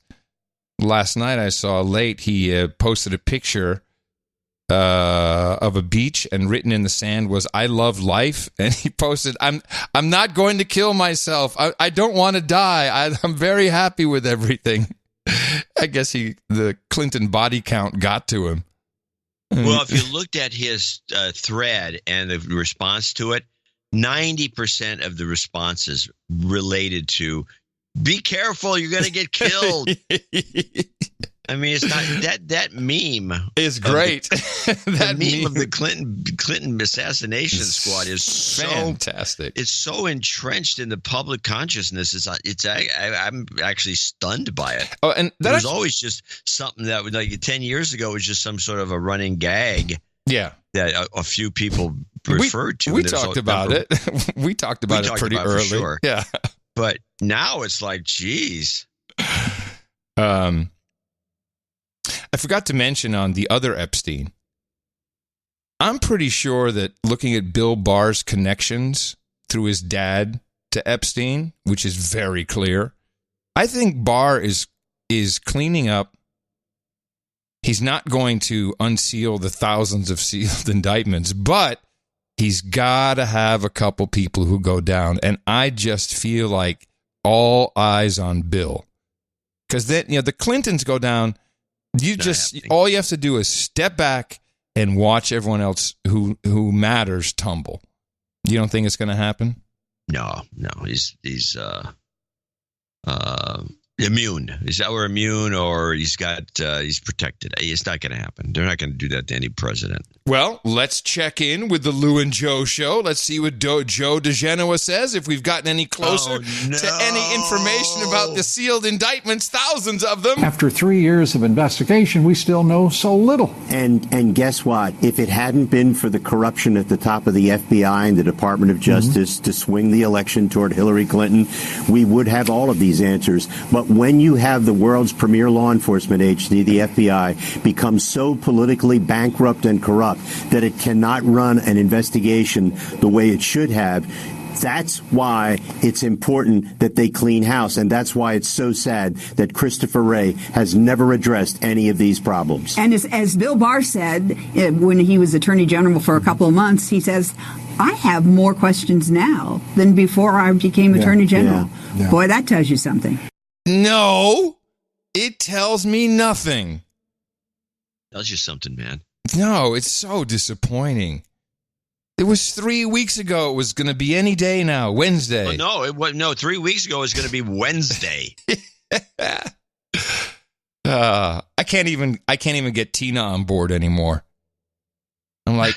last night I saw late, he posted a picture of a beach, and written in the sand was "I love life." And he posted, I'm not going to kill myself. I don't want to die. I'm very happy with everything." I guess the Clinton body count got to him. Well, if you looked at his thread and the response to it, 90% of the responses related to "be careful, you're going to get killed." I mean, it's not that meme is great. That meme of the Clinton assassination squad is fantastic. It's so entrenched in the public consciousness. I'm actually stunned by it. Oh, and that was always just something that was like 10 years ago was just some sort of a running gag. Yeah, that a few people referred to. We talked about it. We talked about it pretty early. For sure. Yeah, but now it's like, geez. I forgot to mention on the other Epstein, I'm pretty sure that looking at Bill Barr's connections through his dad to Epstein, which is very clear, I think Barr is cleaning up. He's not going to unseal the thousands of sealed indictments, but he's got to have a couple people who go down. And I just feel like all eyes on Bill. Because then, the Clintons go down. All you have to do is step back and watch everyone else who matters tumble. You don't think it's going to happen? No. He's immune. He's either immune or he's protected. It's not going to happen. They're not going to do that to any president. Well, let's check in with the Lou and Joe show. Let's see what Joe DeGenoa says, if we've gotten any closer to any information about the sealed indictments, thousands of them. After 3 years of investigation, we still know so little. And guess what? If it hadn't been for the corruption at the top of the FBI and the Department of Justice to swing the election toward Hillary Clinton, we would have all of these answers. But when you have the world's premier law enforcement agency, the FBI, become so politically bankrupt and corrupt that it cannot run an investigation the way it should have, that's why it's important that they clean house. And that's why it's so sad that Christopher Wray has never addressed any of these problems. And as Bill Barr said when he was Attorney General for a couple of months, he says, I have more questions now than before I became Attorney General. Yeah. Boy, that tells you something. No, it tells me nothing. Tells you something, man. No, it's so disappointing. It was 3 weeks ago. It was going to be any day now, Wednesday. No, 3 weeks ago it was going to be Wednesday. I can't even get Tina on board anymore. I'm like,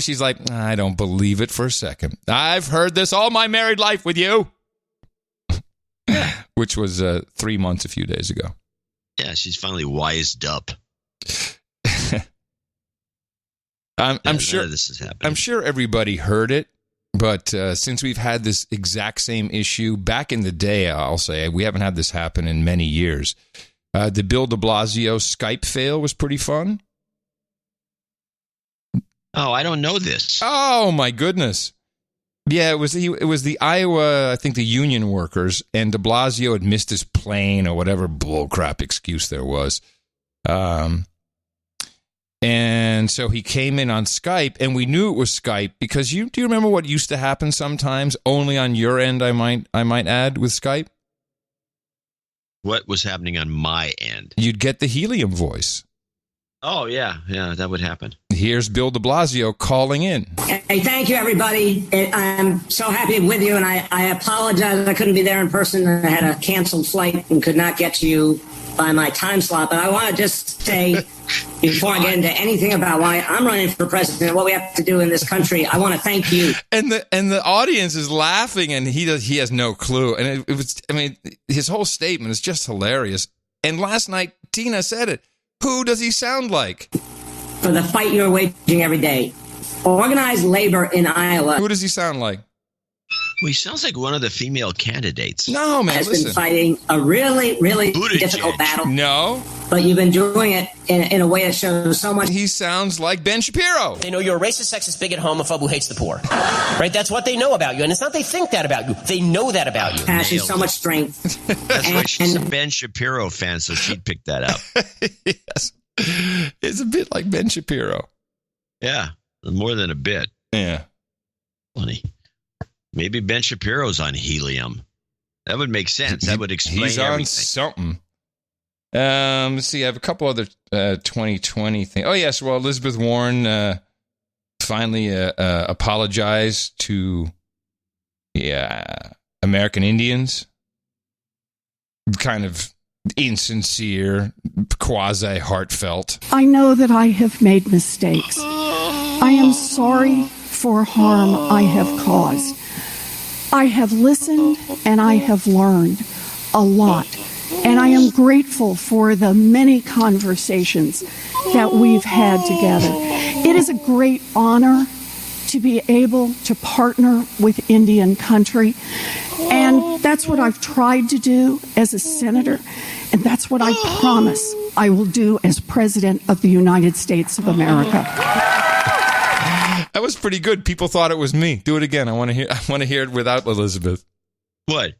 she's like, I don't believe it for a second. I've heard this all my married life with you. Which was 3 months a few days ago. Yeah, she's finally wised up. I'm sure this is happening. I'm sure everybody heard it, but since we've had this exact same issue back in the day, I'll say we haven't had this happen in many years. The Bill de Blasio Skype fail was pretty fun. Oh, I don't know this. Oh my goodness. Yeah, it was the Iowa, I think the union workers, and de Blasio had missed his plane or whatever bullcrap excuse there was. And so he came in on Skype, and we knew it was Skype because do you remember what used to happen sometimes, only on your end, I might add, with Skype? What was happening on my end? You'd get the helium voice. Oh, yeah, that would happen. Here's Bill de Blasio calling in. Hey, thank you, everybody. I'm so happy with you, and I apologize. I couldn't be there in person. I had a canceled flight and could not get to you by my time slot. But I want to just say, before I get into anything about why I'm running for president, what we have to do in this country, I want to thank you. And the audience is laughing, and he has no clue. And it was, his whole statement is just hilarious. And last night, Tina said it. Who does he sound like? For the fight you're waging every day. Organized labor in Iowa. Who does he sound like? Well, he sounds like one of the female candidates. No, man, has been fighting a really, really difficult battle. No. But you've been doing it in a way that shows so much. He sounds like Ben Shapiro. They know you're a racist, sexist, bigot, homophobe who hates the poor. Right? That's what they know about you. And it's not they think that about you. They know that about you. Passion, so much strength. That's why she's a Ben Shapiro fan, so she'd pick that up. Yes. It's a bit like Ben Shapiro. Yeah, more than a bit. Yeah. Funny. Maybe Ben Shapiro's on helium. That would make sense. That would explain He's on everything. something. Let's see. I have a couple other 2020 things. Oh, yes. Well, Elizabeth Warren finally apologized to American Indians. Kind of insincere, quasi-heartfelt. I know that I have made mistakes. I am sorry for harm I have caused. I have listened and I have learned a lot. And I am grateful for the many conversations that we've had together. It is a great honor to be able to partner with Indian country. And that's what I've tried to do as a senator. And that's what I promise I will do as President of the United States of America. That was pretty good. People thought it was me. Do it again. I want to hear it without Elizabeth. What?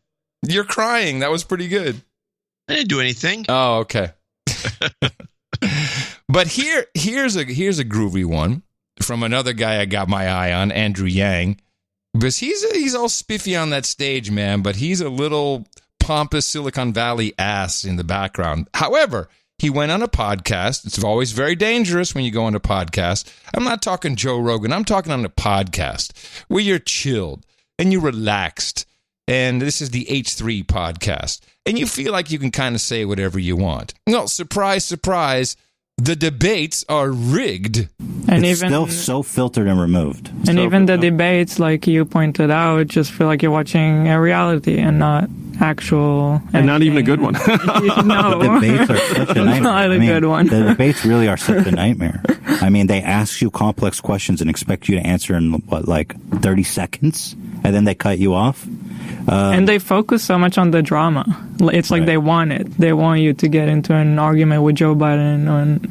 You're crying. That was pretty good. I didn't do anything. Oh, okay. But here's a groovy one from another guy I got my eye on, Andrew Yang, because he's all spiffy on that stage, man. But he's a little pompous Silicon Valley ass in the background. However, he went on a podcast. It's always very dangerous when you go on a podcast. I'm not talking Joe Rogan. I'm talking on a podcast where you're chilled and you're relaxed. And this is the H3 podcast. And you feel like you can kind of say whatever you want. No, surprise, surprise. The debates are rigged. And it's still so filtered and removed. And even the debates, like you pointed out, just feel like you're watching a reality and not actual. And not even a good one. No. The debates are such a nightmare. Not a good one. The debates really are such a nightmare. I mean, they ask you complex questions and expect you to answer in, 30 seconds? And then they cut you off? And they focus so much on the drama. It's like they want it. They want you to get into an argument with Joe Biden.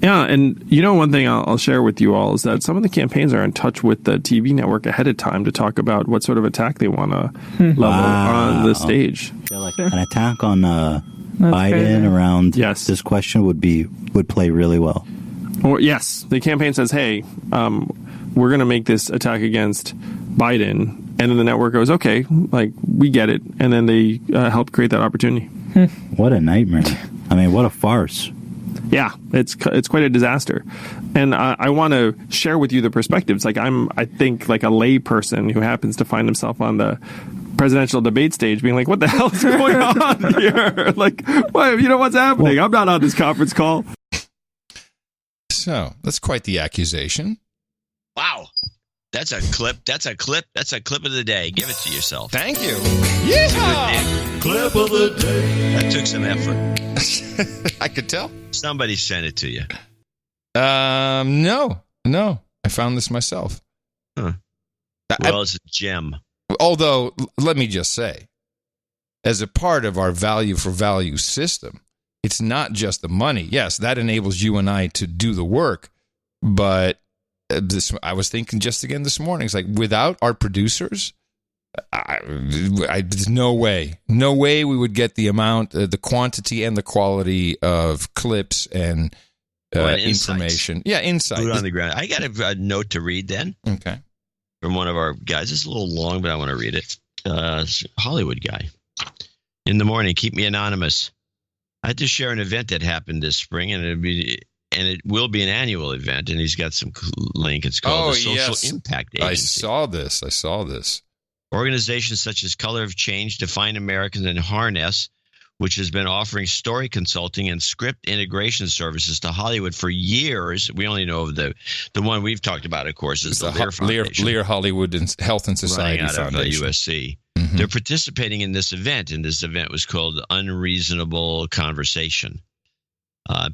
Yeah, and one thing I'll share with you all is that some of the campaigns are in touch with the TV network ahead of time to talk about what sort of attack they want to level on the stage. Yeah, like an attack on Biden crazy. Around this question would play really well. Or yes, the campaign says, "Hey, we're going to make this attack against Biden." And then the network goes, okay, we get it. And then they help create that opportunity. What a nightmare. I mean, what a farce. Yeah, it's quite a disaster. And I want to share with you the perspectives. I think a lay person who happens to find himself on the presidential debate stage being like, what the hell is going on here? What's happening? I'm not on this conference call. So that's quite the accusation. Wow. That's a clip. That's a clip of the day. Give it to yourself. Thank you. Yeah. Clip of the day. That took some effort. I could tell. Somebody sent it to you. No. I found this myself. Huh. Well, it's a gem. Although, let me just say, as a part of our value for value system, it's not just the money. Yes, that enables you and I to do the work, but I was thinking just again this morning, it's like without our producers, there's no way we would get the amount, the quantity and the quality of clips and information. Yeah, insight. Food on the ground. I got a note to read then. Okay. From one of our guys. It's a little long, but I want to read it. It's a Hollywood guy. In the morning, keep me anonymous. I had to share an event that happened this spring, and it will be an annual event, and he's got some link. It's called the Social Impact Agency. I saw this. Organizations such as Color of Change, Define Americans, and Harness, which has been offering story consulting and script integration services to Hollywood for years. We only know of the one we've talked about, of course, is the Lear Foundation. Lear Hollywood Health and Society running out Foundation. Of USC. Mm-hmm. They're participating in this event, and this event was called Unreasonable Conversation.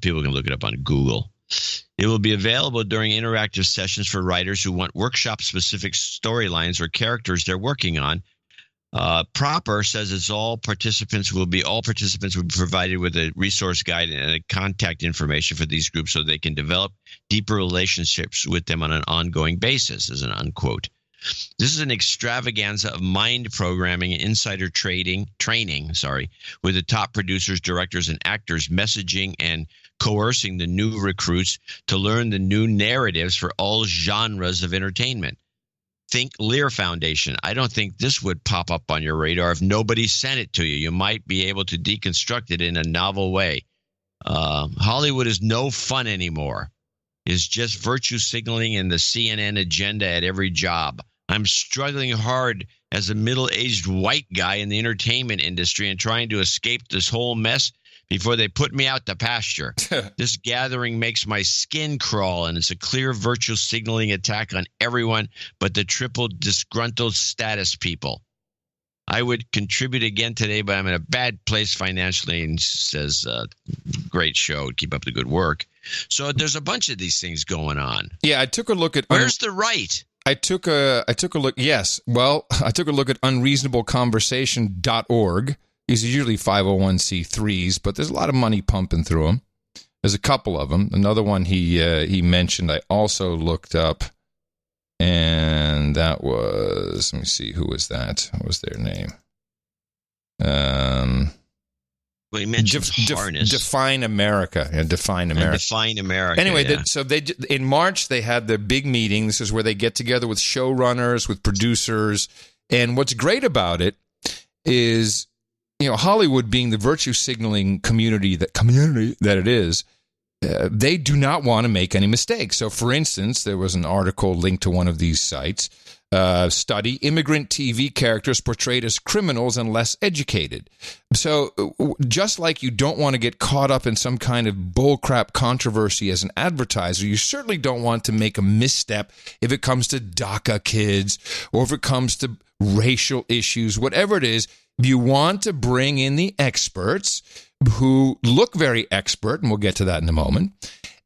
People can look it up on Google. It will be available during interactive sessions for writers who want workshop-specific storylines or characters they're working on. Proper says all participants will be provided with a resource guide and a contact information for these groups so they can develop deeper relationships with them on an ongoing basis, as an unquote. This is an extravaganza of mind programming and insider training, with the top producers, directors, and actors messaging and coercing the new recruits to learn the new narratives for all genres of entertainment. Think Lear Foundation. I don't think this would pop up on your radar if nobody sent it to you. You might be able to deconstruct it in a novel way. Hollywood is no fun anymore. It's just virtue signaling and the CNN agenda at every job. I'm struggling hard as a middle-aged white guy in the entertainment industry and trying to escape this whole mess before they put me out to pasture. This gathering makes my skin crawl, and it's a clear virtue signaling attack on everyone but the triple disgruntled status people. I would contribute again today, but I'm in a bad place financially, and says, great show. Keep up the good work. So there's a bunch of these things going on. Yeah, I took a look at... Where's the right? I took a look. Yes. Well, I took a look at unreasonableconversation.org. These are usually 501c3s, but there's a lot of money pumping through them. There's a couple of them. Another one he mentioned, I also looked up. And that was, let me see, who was that? What was their name? Well, he mentioned harness. Define America. Yeah, Define America. And Define America. Anyway, yeah. so in March, they had their big meeting. This is where they get together with showrunners, with producers. And what's great about it is, Hollywood being the virtue signaling community that it is, they do not want to make any mistakes. So, for instance, there was an article linked to one of these sites. Study, immigrant TV characters portrayed as criminals and less educated. So just like you don't want to get caught up in some kind of bullcrap controversy as an advertiser, you certainly don't want to make a misstep if it comes to DACA kids or if it comes to racial issues, whatever it is. You want to bring in the experts who look very expert, and we'll get to that in a moment.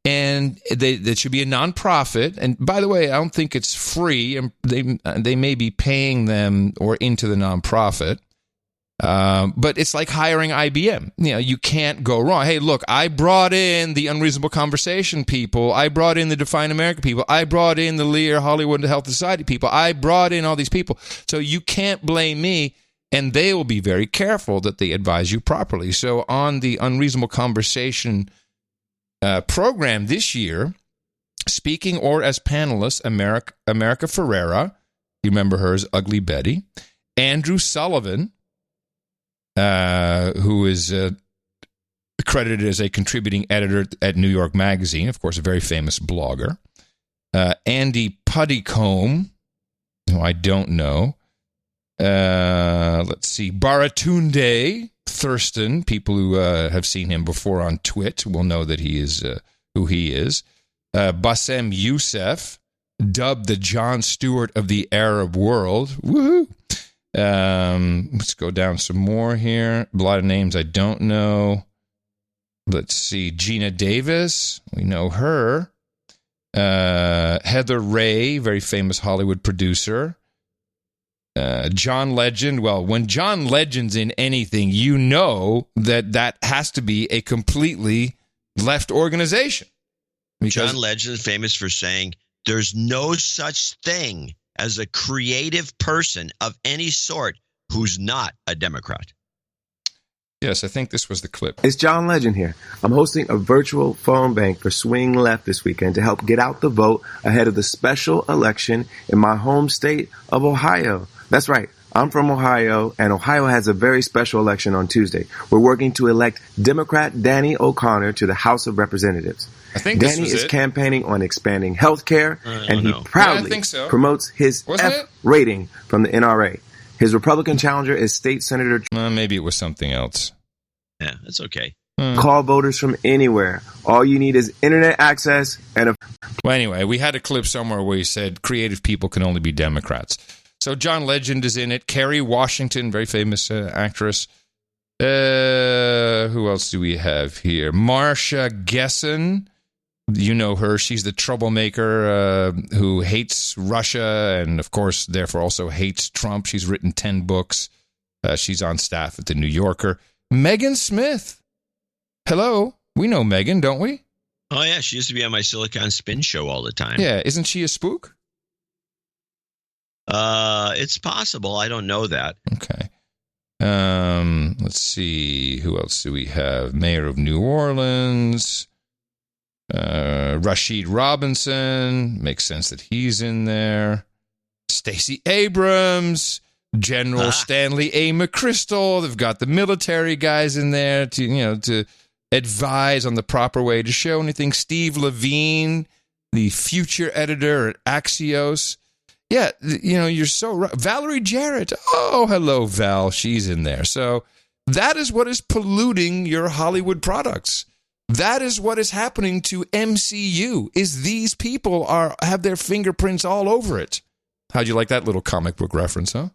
And they should be a nonprofit. And by the way, I don't think it's free. And they may be paying them or into the nonprofit. But it's like hiring IBM. You can't go wrong. Hey, look, I brought in the Unreasonable Conversation people. I brought in the Define America people. I brought in the Lear Hollywood Health Society people. I brought in all these people. So you can't blame me. And they will be very careful that they advise you properly. So on the Unreasonable Conversation program this year, speaking or as panelists, America Ferrera, you remember her as Ugly Betty, Andrew Sullivan, who is credited as a contributing editor at New York Magazine, of course, a very famous blogger, Andy Puddicombe, who I don't know, let's see, Baratunde Thurston, people who have seen him before on Twit will know that he is who he is. Bassem Youssef, dubbed the Jon Stewart of the Arab world. Woohoo! Let's go down some more here. A lot of names I don't know. Let's see. Gina Davis, we know her. Heather Ray, very famous Hollywood producer. John Legend. Well, when John Legend's in anything, you know that has to be a completely left organization. John Legend is famous for saying there's no such thing as a creative person of any sort who's not a Democrat. Yes, I think this was the clip. It's John Legend here. I'm hosting a virtual phone bank for Swing Left this weekend to help get out the vote ahead of the special election in my home state of Ohio. That's right. I'm from Ohio, and Ohio has a very special election on Tuesday. We're working to elect Democrat Danny O'Connor to the House of Representatives. I think Danny is campaigning on expanding health care, and he proudly promotes his rating from the NRA. His Republican challenger is State Senator... maybe it was something else. Yeah, that's okay. Call voters from anywhere. All you need is internet access and a... Well, anyway, we had a clip somewhere where he said creative people can only be Democrats. So John Legend is in it. Kerry Washington, very famous actress. Who else do we have here? Marcia Gessen. You know her. She's the troublemaker who hates Russia and, of course, therefore also hates Trump. She's written 10 books. She's on staff at The New Yorker. Megan Smith. Hello. We know Megan, don't we? Oh, yeah. She used to be on my Silicon Spin show all the time. Yeah. Isn't she a spook? It's possible. I don't know that. Okay. Let's see. Who else do we have? Mayor of New Orleans. Rashid Robinson. Makes sense that he's in there. Stacey Abrams. General Stanley A. McChrystal. They've got the military guys in there to advise on the proper way to show anything. Steve Levine, the future editor at Axios. Yeah, you're so right. Valerie Jarrett. Oh, hello, Val. She's in there. So that is what is polluting your Hollywood products. That is what is happening to MCU, is these people have their fingerprints all over it. How'd you like that little comic book reference, huh?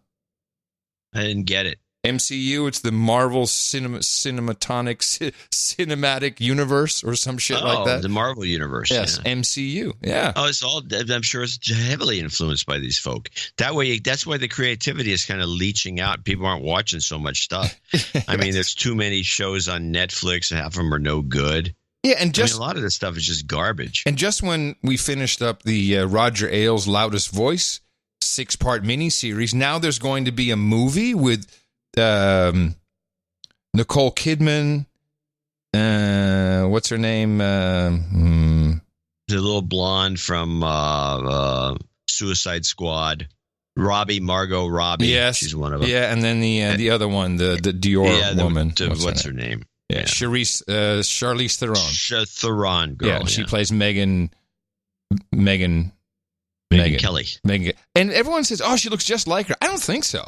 I didn't get it. MCU, it's the Marvel cinematic universe or some shit like that. The Marvel universe. Yes, yeah. MCU. Yeah. Oh, it's all. I'm sure it's heavily influenced by these folk. That's why the creativity is kind of leaching out. People aren't watching so much stuff. I mean, there's too many shows on Netflix, and half of them are no good. Yeah, and just a lot of this stuff is just garbage. And just when we finished up the Roger Ailes' Loudest Voice 6-part miniseries, now there's going to be a movie with Nicole Kidman. What's her name? The little blonde from Suicide Squad. Margot Robbie. Yes. She's one of them. Yeah, and then the other one, the Dior woman. What's her name? Yeah, Charlize Theron. Theron girl. Yeah, she plays Megan Kelly. And everyone says, "Oh, she looks just like her." I don't think so.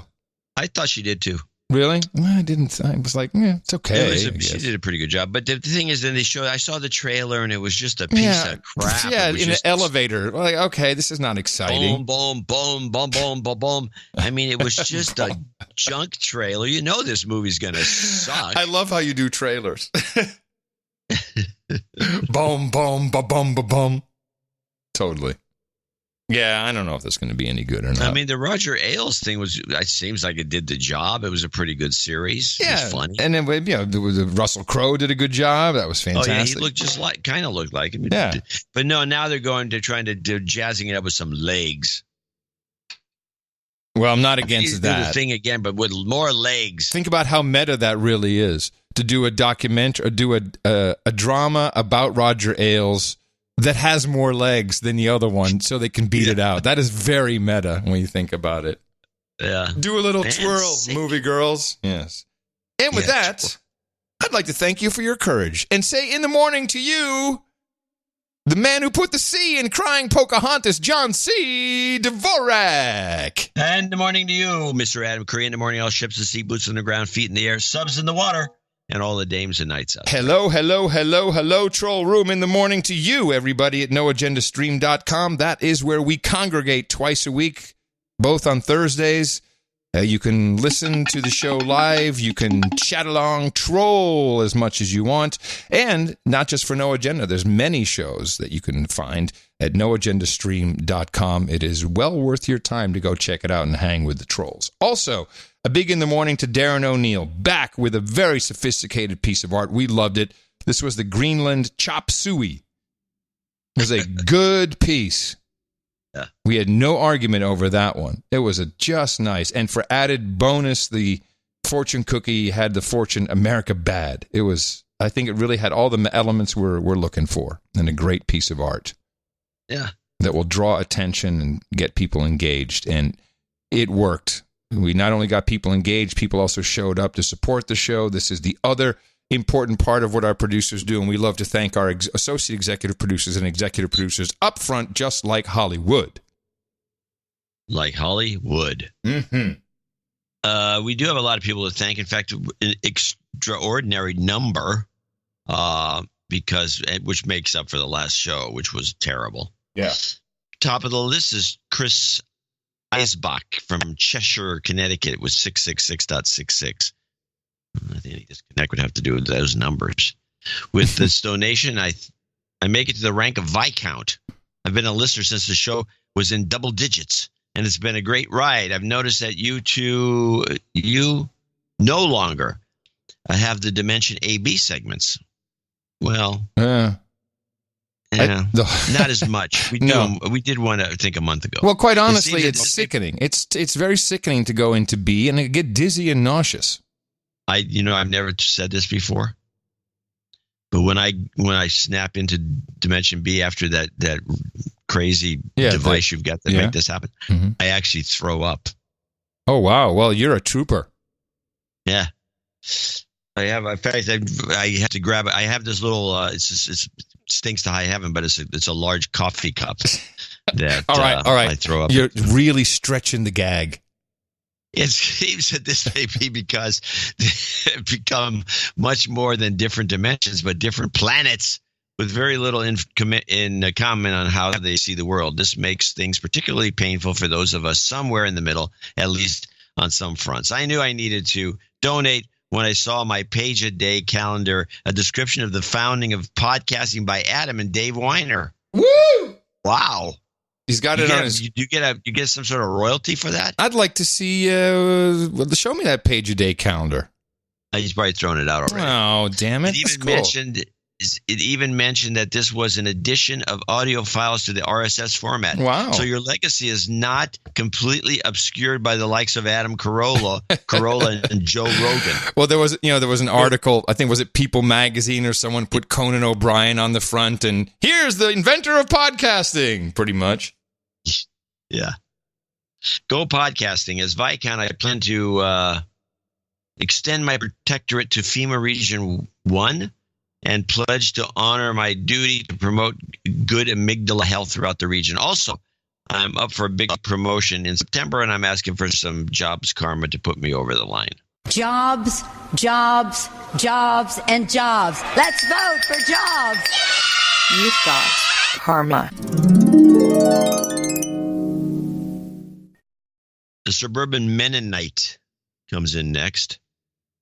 I thought she did too. Really? Well, I didn't. I was like, yeah, it's okay. She did a pretty good job. But the thing is, then I saw the trailer, and it was just a piece of crap. Yeah, in an elevator. Like, okay, this is not exciting. Boom, boom, boom, boom, boom, boom. I mean, it was just a junk trailer. You know this movie's going to suck. I love how you do trailers. Boom, boom, ba boom, ba boom. Totally. Yeah, I don't know if that's going to be any good or not. I mean, the Roger Ailes thing it seems like it did the job. It was a pretty good series. Yeah, it was funny. And then, there was Russell Crowe did a good job. That was fantastic. Oh, yeah, he looked kind of looked like him. Yeah. But no, now they're trying to do jazzing it up with some legs. Well, I'm not against that. Do the thing again, but with more legs. Think about how meta that really is. To do a documentary or do a drama about Roger Ailes that has more legs than the other one so they can beat it out. That is very meta when you think about it. Yeah. Do a little twirl, movie girls. Yes. And with that, I'd like to thank you for your courage and say in the morning to you, the man who put the C in crying Pocahontas, John C. Dvorak. And in the morning to you, Mr. Adam Curry. In the morning, all ships at sea, boots on the ground, feet in the air, subs in the water. And all the dames and knights out. Hello, hello, hello, hello, Troll Room in the morning to you, everybody at noagendastream.com. That is where we congregate twice a week, both on Thursdays. You can listen to the show live. You can chat along, troll as much as you want. And not just for No Agenda. There's many shows that you can find at noagendastream.com. It is well worth your time to go check it out and hang with the trolls. Also, a big in the morning to Darren O'Neill, back with a very sophisticated piece of art. We loved it. This was the Greenland Chop Suey. It was a good piece. Yeah. We had no argument over that one. It was just nice. And for added bonus, the fortune cookie had the Fortune America Bad. I think it really had all the elements we're looking for, and a great piece of art. Yeah. That will draw attention and get people engaged. And it worked. We not only got people engaged, people also showed up to support the show. This is the other important part of what our producers do, and we love to thank our associate executive producers and executive producers up front, just like Hollywood. Like Hollywood. Mm-hmm. We do have a lot of people to thank. In fact, an extraordinary number, which makes up for the last show, which was terrible. Yeah. Top of the list is Chris Eisbach from Cheshire, Connecticut, with 666.66. I think any disconnect would have to do with those numbers. With this donation, I make it to the rank of Viscount. I've been a listener since the show was in double digits, and it's been a great ride. I've noticed that you no longer have the Dimension AB segments. Well, not as much. We did one, I think, a month ago. Well, quite honestly, it's sickening. It's very sickening to go into B, and I get dizzy and nauseous. I've never said this before, but when I snap into Dimension B after that crazy device you've got that make this happen, I actually throw up. Oh wow! Well, you're a trooper. Yeah, I have. In fact, I have to grab it. I have this little. It stinks to high heaven, but it's a large coffee cup that all right. I throw up. You're really stretching the gag. It seems that this may be because they've become much more than different dimensions, but different planets with very little in common on how they see the world. This makes things particularly painful for those of us somewhere in the middle, at least on some fronts. I knew I needed to donate when I saw my page-a-day calendar, a description of the founding of podcasting by Adam and Dave Weiner. Woo! Wow. He's got it on his. You get some sort of royalty for that? I'd like to see. Show me that page-a-day calendar. He's probably thrown it out already. Oh, damn it! He even mentioned it even mentioned that this was an addition of audio files to the RSS format. Wow. So your legacy is not completely obscured by the likes of Adam Carolla and Joe Rogan. Well, there was an article, I think, was it People Magazine or someone put Conan O'Brien on the front and here's the inventor of podcasting, pretty much. Yeah. Go podcasting. As Viscount, I plan to extend my protectorate to FEMA Region 1 and pledge to honor my duty to promote good amygdala health throughout the region. Also, I'm up for a big promotion in September, and I'm asking for some jobs karma to put me over the line. Jobs, jobs, jobs, and jobs. Let's vote for jobs. You've got karma. The Suburban Mennonite comes in next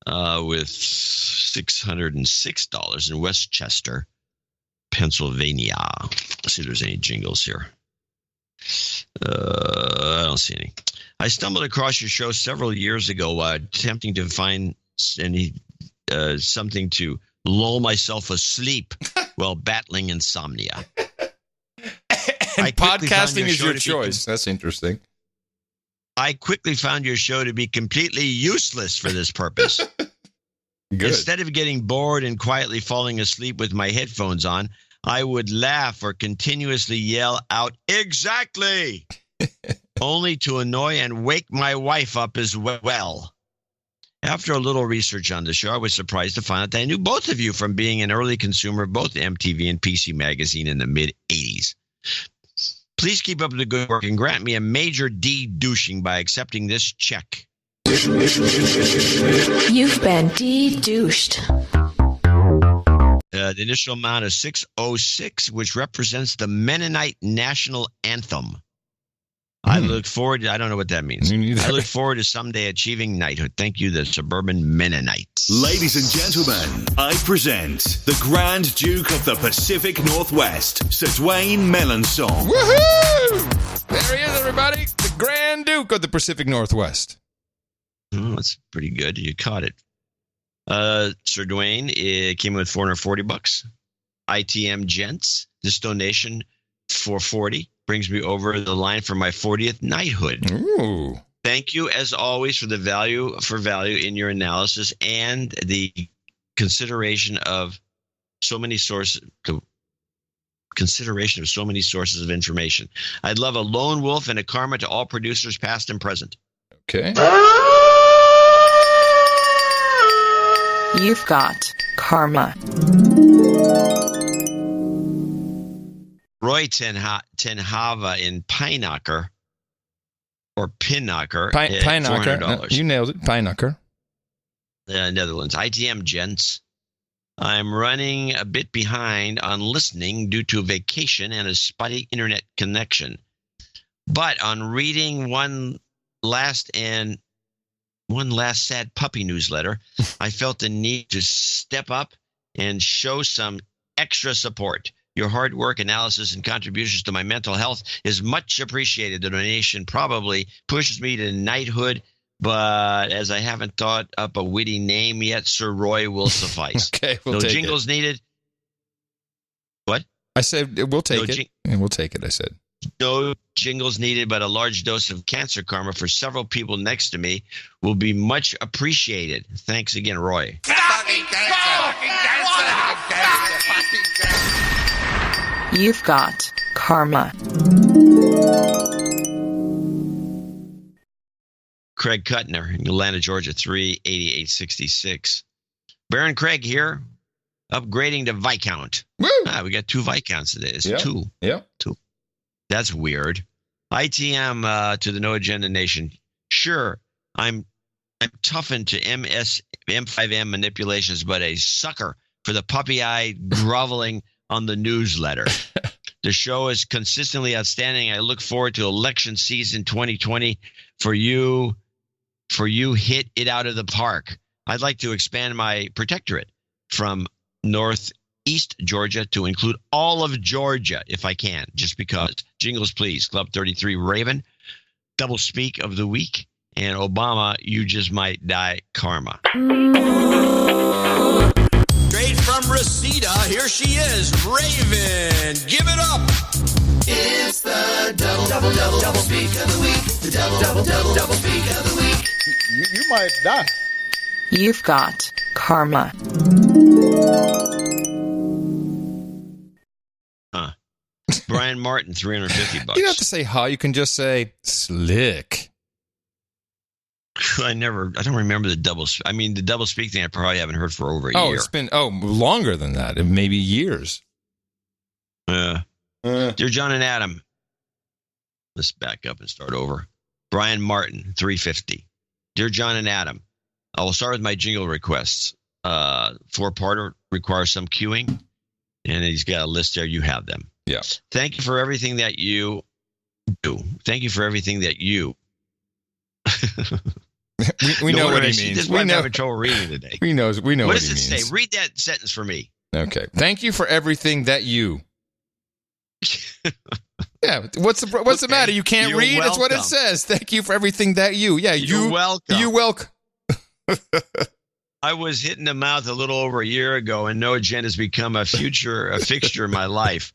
with $606 in Westchester, Pennsylvania. Let's see if there's any jingles here. I don't see any. I stumbled across your show several years ago attempting to find something to lull myself asleep while battling insomnia. And podcasting is your choice. That's interesting. I quickly found your show to be completely useless for this purpose. Good. Instead of getting bored and quietly falling asleep with my headphones on, I would laugh or continuously yell out, "Exactly!" only to annoy and wake my wife up as well. After a little research on the show, I was surprised to find out that I knew both of you from being an early consumer of both MTV and PC Magazine in the mid-'80s. Please keep up the good work and grant me a major de-douching by accepting this check. You've been de-douched. The initial amount is 606, which represents the Mennonite national anthem. I look forward to, I don't know what that means. I look forward to someday achieving knighthood. Thank you, the Suburban Mennonites. Ladies and gentlemen, I present the Grand Duke of the Pacific Northwest, Sir Dwayne Melanson. Woohoo! There he is, everybody. The Grand Duke of the Pacific Northwest. Oh, that's pretty good. You caught it. Sir Dwayne, it came in with $440. ITM Gents, this donation for $40 brings me over the line for my 40th knighthood. Ooh. Thank you, as always, for the value in your analysis and the consideration of so many sources. Consideration of so many sources of information. I'd love a lone wolf and a karma to all producers, past and present. Okay. You've got karma. Roy Tenhava in Pineknooker, or Pinnaker, $400. You nailed it. Pineknooker. Netherlands. ITM Gents. I'm running a bit behind on listening due to vacation and a spotty internet connection. But on reading one last sad puppy newsletter, I felt the need to step up and show some extra support. Your hard work, analysis, and contributions to my mental health is much appreciated. The donation probably pushes me to knighthood, but as I haven't thought up a witty name yet, Sir Roy will suffice. Okay, we'll no take jingles needed. What? I said we'll take it. And we'll take it, I said. No jingles needed, but a large dose of cancer karma for several people next to me will be much appreciated. Thanks again, Roy. You've got karma. Craig Kuttner in Atlanta, Georgia, 38866. Baron Craig here, upgrading to Viscount. Woo! We got 2 Viscounts today. It's yep. 2. Yep. 2. That's weird. ITM to the No Agenda Nation. Sure, I'm toughened to M5M manipulations, but a sucker for the puppy-eyed groveling on the newsletter. The show is consistently outstanding. I look forward to election season 2020 for you hit it out of the park. I'd like to expand my protectorate from northeast Georgia to include all of Georgia if I can, just because. Jingles, please. Club 33 Raven, double speak of the week, and Obama, you just might die karma. Straight from from Reseda, here she is, Raven. Give it up. It's the double speak of the week. The double speak of the week. You might die. You've got karma. Brian Martin, $350. You don't have to say ha. You can just say slick. I don't remember the double. I mean, the double speak thing I probably haven't heard for over a year. It's been longer than that, maybe years. Dear John and Adam, let's back up and start over. Brian Martin, $350. Dear John and Adam, I will start with my jingle requests. 4-parter requires some queuing, and he's got a list there. You have them. Yeah. Thank you for everything that you do. Thank you for everything that you. we know what he means. This is why I'm having trouble reading today. We know what he means. What does it say? Read that sentence for me. Okay. Thank you for everything that you. Yeah. What's the matter? You can't You're read? welcome. That's what it says. Thank you for everything that you. Yeah. You're welcome. You're welcome. I was hit in the mouth a little over a year ago, and No Agenda has become a fixture in my life.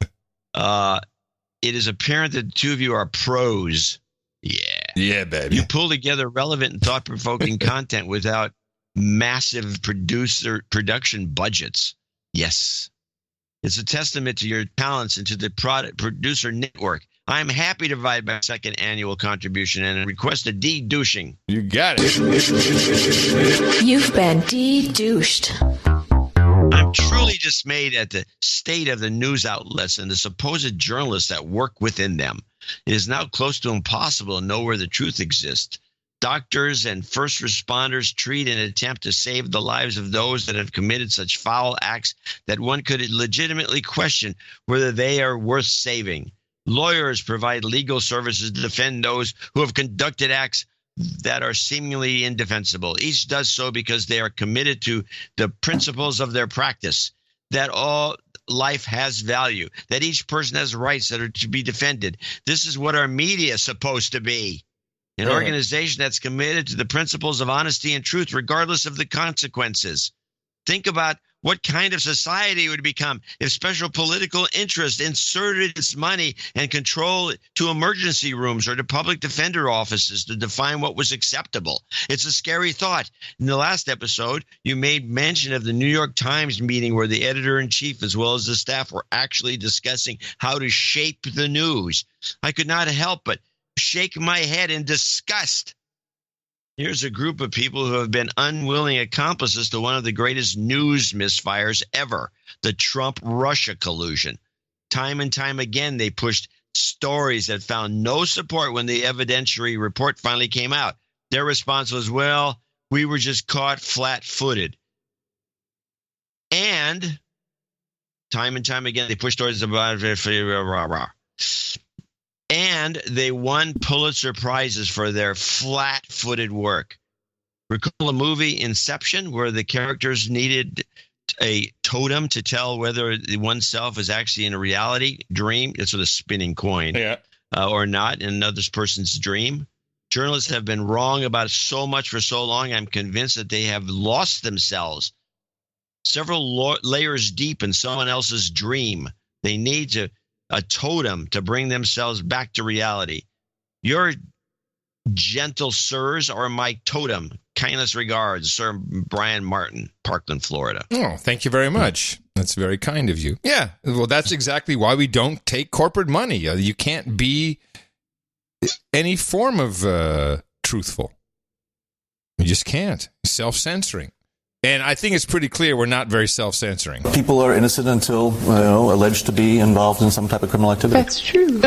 It is apparent that the two of you are pros. Yeah, baby. You pull together relevant and thought-provoking content without massive production budgets. Yes. It's a testament to your talents and to the producer network. I'm happy to provide my second annual contribution and request a de-douching. You got it. You've been de-douched. I'm truly dismayed at the state of the news outlets and the supposed journalists that work within them. It is now close to impossible to know where the truth exists. Doctors and first responders treat and attempt to save the lives of those that have committed such foul acts that one could legitimately question whether they are worth saving. Lawyers provide legal services to defend those who have conducted acts that are seemingly indefensible. Each does so because they are committed to the principles of their practice, that all life has value, that each person has rights that are to be defended. This is what our media is supposed to be. An organization that's committed to the principles of honesty and truth, regardless of the consequences. Think about what kind of society it would become if special political interest inserted its money and control to emergency rooms or to public defender offices to define what was acceptable. It's a scary thought. In the last episode, you made mention of the New York Times meeting where the editor-in-chief as well as the staff were actually discussing how to shape the news. I could not help but shake my head in disgust. Here's a group of people who have been unwilling accomplices to one of the greatest news misfires ever, the Trump-Russia collusion. Time and time again, they pushed stories that found no support when the evidentiary report finally came out. Their response was, well, we were just caught flat-footed. And time and time again, they pushed stories about and they won Pulitzer Prizes for their flat-footed work. Recall the movie Inception, where the characters needed a totem to tell whether oneself is actually in a reality dream. It's with a spinning coin, or not in another person's dream. Journalists have been wrong about so much for so long. I'm convinced that they have lost themselves several layers deep in someone else's dream. They need a totem to bring themselves back to reality. Your gentle sirs are my totem. Kindest regards, Sir Brian Martin, Parkland, Florida. Oh, thank you very much. That's very kind of you. Yeah, well, that's exactly why we don't take corporate money. You can't be any form of truthful. You just can't. Self-censoring. And I think it's pretty clear we're not very self-censoring. People are innocent until, alleged to be involved in some type of criminal activity. That's true.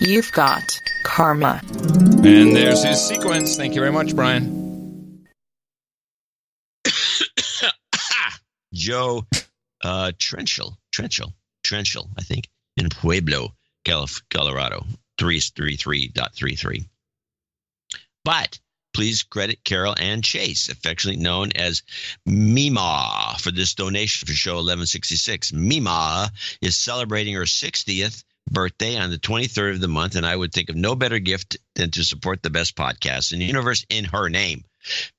You've got karma. And there's his sequence. Thank you very much, Brian. Joe Trenchel, I think, in Pueblo, Colorado, 333.33. But please credit Carol Ann Chase, affectionately known as Mima, for this donation for show 1166. Mima is celebrating her 60th birthday on the 23rd of the month, and I would think of no better gift than to support the best podcast in the universe in her name.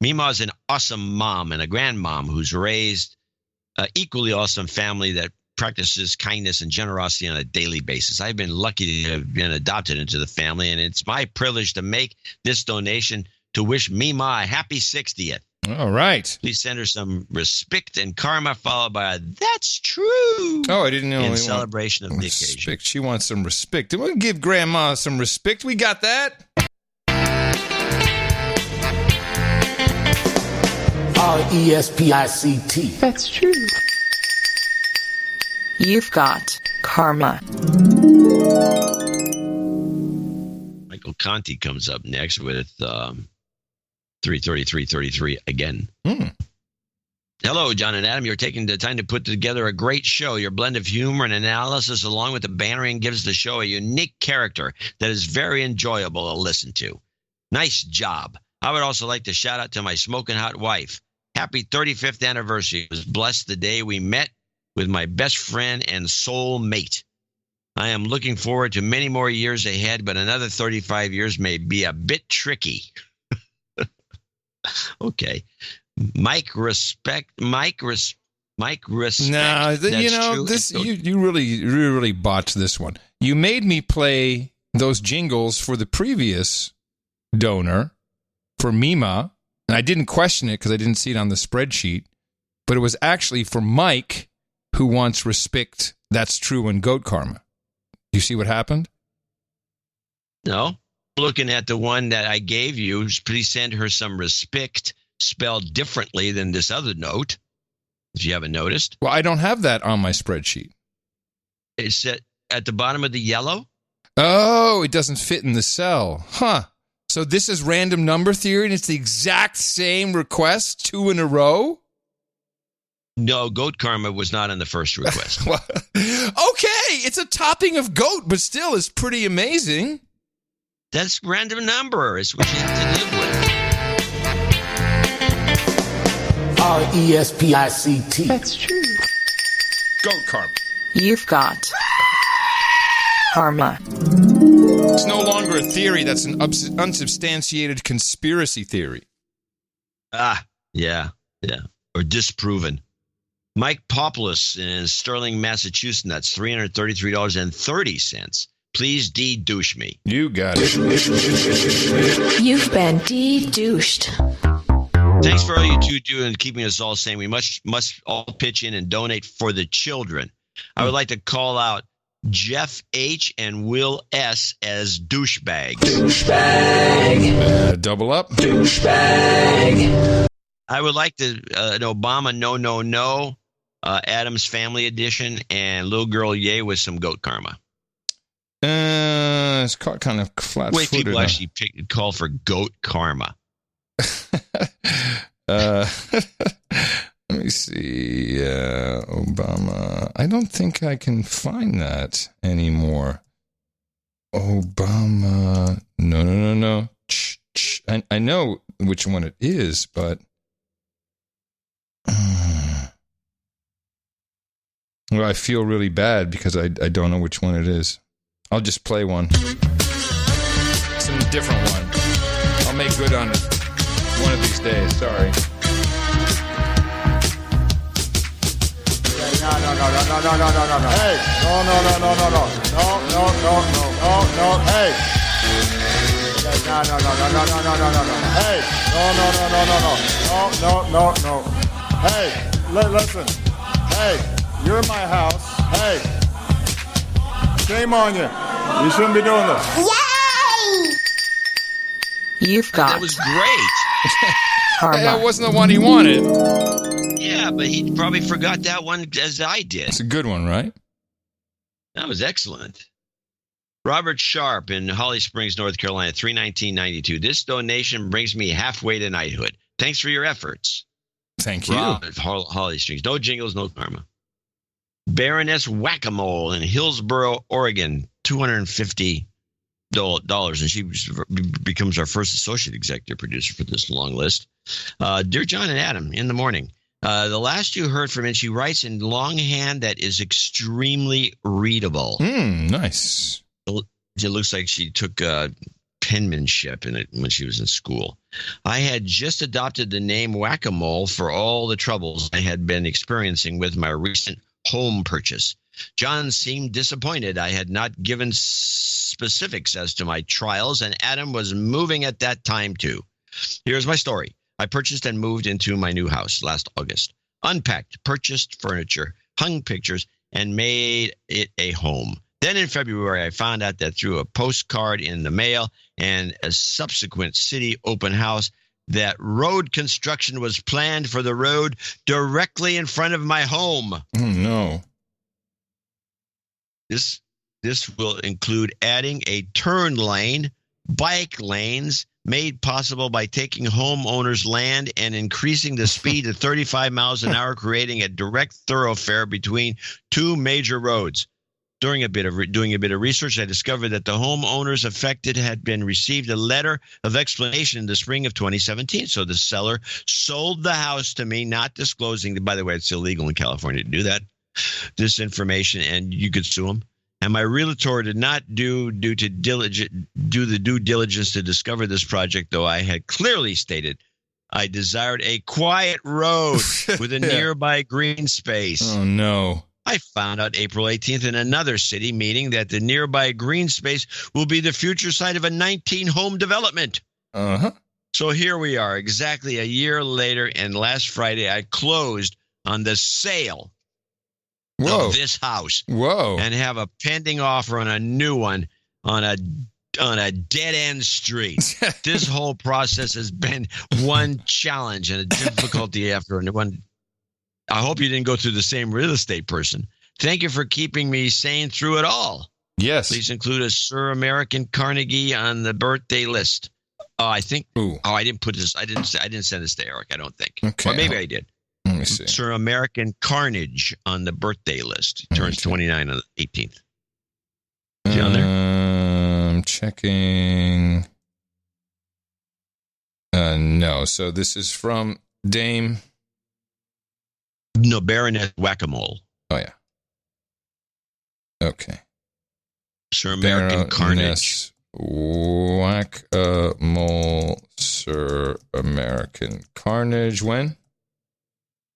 Mima is an awesome mom and a grandmom who's raised an equally awesome family that practices kindness and generosity on a daily basis. I've been lucky to have been adopted into the family, and it's my privilege to make this donation to wish Mima a happy 60th. All right. Please send her some respect and karma, followed by a "That's true." Oh, I didn't know. In celebration of the occasion. She wants some respect. We'll give Grandma some respect. We got that. RESPICT. That's true. You've got karma. Michael Conti comes up next with 333 again. Hello, John and Adam. You're taking the time to put together a great show. Your blend of humor and analysis along with the bantering gives the show a unique character that is very enjoyable to listen to. Nice job. I would also like to shout out to my smoking hot wife. Happy 35th anniversary. It was blessed the day we met with my best friend and soul mate. I am looking forward to many more years ahead, but another 35 years may be a bit tricky. Okay. Mike respect. No, you really botched this one. You made me play those jingles for the previous donor for Mima, and I didn't question it because I didn't see it on the spreadsheet, but it was actually for Mike, who wants respect. That's true in goat karma. You see what happened? No. Looking at the one that I gave you, please send her some respect, spelled differently than this other note, if you haven't noticed. Well, I don't have that on my spreadsheet. It's at the bottom of the yellow? Oh, it doesn't fit in the cell. Huh. So this is random number theory, and it's the exact same request 2 in a row? No, goat karma was not on the first request. Okay, it's a topping of goat, but still it's pretty amazing. That's random number. It's what you have to live with. RESPICT. That's true. Goat karma. You've got karma. It's no longer a theory. That's an unsubstantiated conspiracy theory. Yeah. Or disproven. Mike Populus in Sterling, Massachusetts. That's $333.30. Please de-douche me. You got it. You've been de-douched. Thanks for all you two do and keeping us all sane. We must all pitch in and donate for the children. I would like to call out Jeff H. and Will S. as douchebags. Douchebag. Double up. Douchebag. I would like to an Obama no, Adam's Family Edition, and Little Girl Yay with some goat karma. It's kind of flat-footed. Wait, people actually call for goat karma. Let me see. Obama. I don't think I can find that anymore. Obama. No. I know which one it is, but well, I feel really bad because I don't know which one it is. I'll just play one. Some different one. I'll make good on it one of these days. Sorry. No. Hey, no. Hey. No. Hey, listen. Hey, you're in my house. Hey. Shame on you. You shouldn't be doing this. Yay! You've got That was great. karma. That wasn't the one he wanted. Yeah, but he probably forgot that one as I did. It's a good one, right? That was excellent. Robert Sharp in Holly Springs, North Carolina, $319.92. This donation brings me halfway to knighthood. Thanks for your efforts. Thank you. Holly Springs. No jingles, no karma. Baroness Whack-A-Mole in Hillsboro, Oregon, $250. And she becomes our first associate executive producer for this long list. Dear John and Adam, in the morning. The last you heard from him, she writes in longhand that is extremely readable. Nice. It looks like she took penmanship in it when she was in school. I had just adopted the name Whack-A-Mole for all the troubles I had been experiencing with my recent home purchase. John seemed disappointed I had not given specifics as to my trials, and Adam was moving at that time too. Here's my story. I purchased and moved into my new house last August. Unpacked, purchased furniture, hung pictures, and made it a home. Then in February, I found out that through a postcard in the mail and a subsequent city open house, that road construction was planned for the road directly in front of my home. Oh, no. This will include adding a turn lane, bike lanes, made possible by taking homeowners' land and increasing the speed to 35 miles an hour, creating a direct thoroughfare between two major roads. Doing a bit of research, I discovered that the homeowners affected had been received a letter of explanation in the spring of 2017. So the seller sold the house to me, not disclosing. By the way, it's illegal in California to do that. This information, and you could sue them. And my realtor did not do the due diligence to discover this project, though I had clearly stated I desired a quiet road with a nearby green space. Oh, no. I found out April 18th in another city meeting that the nearby green space will be the future site of a 19-home development. Uh-huh. So here we are, exactly a year later, and last Friday I closed on the sale of this house. Whoa. And have a pending offer on a new one on a dead-end street. This whole process has been one challenge and a difficulty after one. I hope you didn't go through the same real estate person. Thank you for keeping me sane through it all. Yes. Please include a Sir American Carnegie on the birthday list. I think. Ooh. Oh, I didn't put this. I didn't send this to Eric. I don't think. Okay. Or maybe I did. Let me see. Sir American Carnage on the birthday list. He turns 29 on the 18th. Is he on there? I'm checking. No. So this is from Dame. No, Baroness Whack-A-Mole. Oh, yeah. Okay. Sir American Carnage. Whack-A-Mole, Sir American Carnage. When?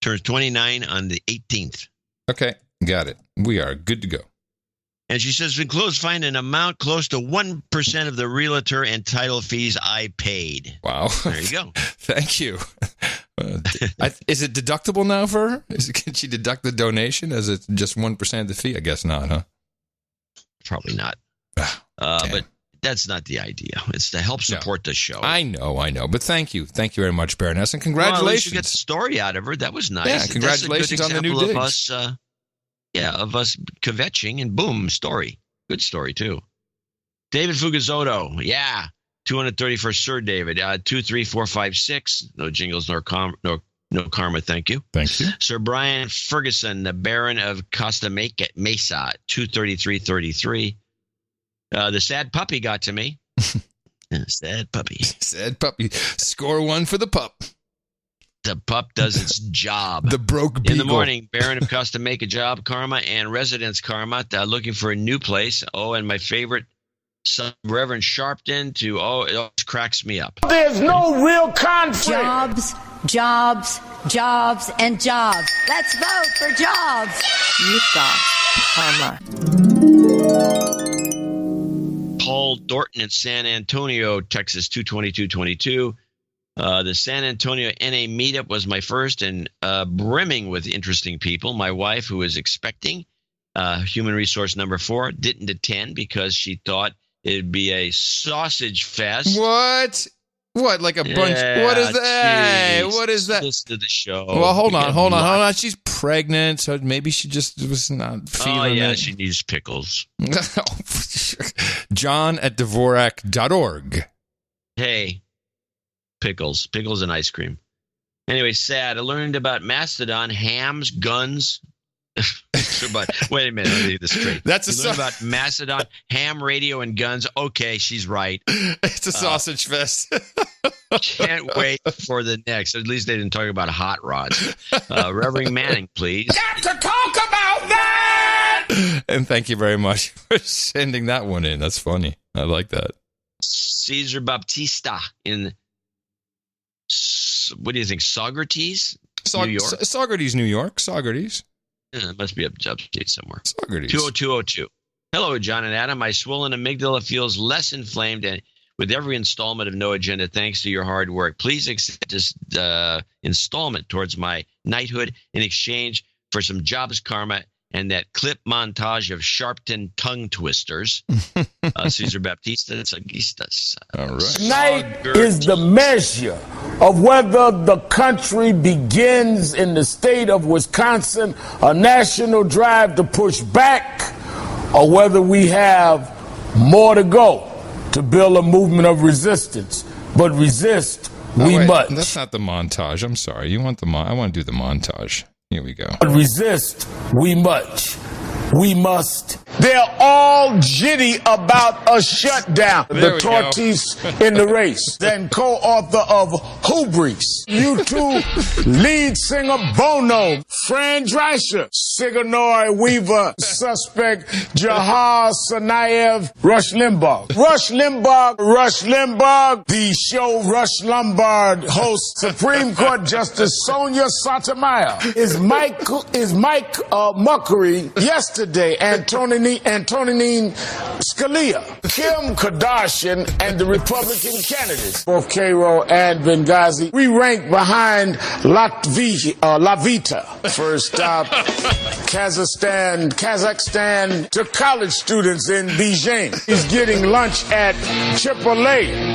Turns 29 on the 18th. Okay, got it. We are good to go. And she says, we close find an amount close to 1% of the realtor and title fees I paid. Wow. There you go. Thank you. Is it deductible now for her? Can she deduct the donation as it's just 1% of the fee? I guess not, huh? Probably not. But that's not the idea. It's to help support the show. I know. But thank you. Thank you very much, Baroness. And congratulations. Well, at least you get the story out of her. That was nice. Yeah, congratulations on the new digs. Of us kvetching, and boom, story. Good story, too. David Fugazotto. Yeah. 231st Sir David. 23456. No jingles, no karma. Thank you. Thank you. Sir Brian Ferguson, the Baron of Costa Mesa. 23333. The sad puppy got to me. Sad puppy. Sad puppy. Score one for the pup. The pup does its job. The broke beagle. In the morning, Baron of Costa Make a Job Karma and Residence Karma, looking for a new place. Oh, and my favorite, son, Reverend Sharpton, it always cracks me up. There's no real conflict. Jobs, and jobs. Let's vote for jobs. You've got karma. Paul Dorton in San Antonio, Texas, 22222. The San Antonio NA meetup was my first and brimming with interesting people. My wife, who was expecting human resource number 4, didn't attend because she thought it'd be a sausage fest. What? Like a bunch? What is that? What is that? Listen to the show. Well, hold on. She's pregnant, so maybe she just was not feeling it. She needs pickles. John at Dvorak.org. Hey. Pickles and ice cream. Anyway, sad. I learned about Mastodon, hams, guns. Wait a minute, let me get this straight. Learned about Mastodon, ham, radio, and guns. Okay, she's right. It's a sausage fest. Can't wait for the next. At least they didn't talk about hot rods. Reverend Manning, please. Got to talk about that! And thank you very much for sending that one in. That's funny. I like that. Caesar Baptista in, what do you think, Saugerties, New York? Saugerties, New York. Saugerties. It must be upstate somewhere. Saugerties. 20202. Hello, John and Adam. My swollen amygdala feels less inflamed and with every installment of No Agenda, thanks to your hard work. Please accept this installment towards my knighthood in exchange for some jobs karma and that clip montage of Sharpton tongue twisters. Caesar Baptista. All right. Tonight is the measure of whether the country begins in the state of Wisconsin a national drive to push back, or whether we have more to go to build a movement of resistance. But resist, we must. That's not the montage. I'm sorry. You want I want to do the montage. Here we go. But resist, we must. We must. They're all jitty about a shutdown. There The tortoise in the race. Then co-author of Hubris. U2 lead singer Bono. Fran Drescher. Sigourney Weaver. Suspect Jahar Tsarnaev. Rush Limbaugh. Rush Limbaugh. The show Rush Lombard hosts Supreme Court Justice Sonia Sotomayor. Is Mike Muckery yesterday. Antonin Scalia, Kim Kardashian, and the Republican candidates, both Cairo and Benghazi. We rank behind Lavita. First stop, Kazakhstan to college students in Beijing. He's getting lunch at Chipotle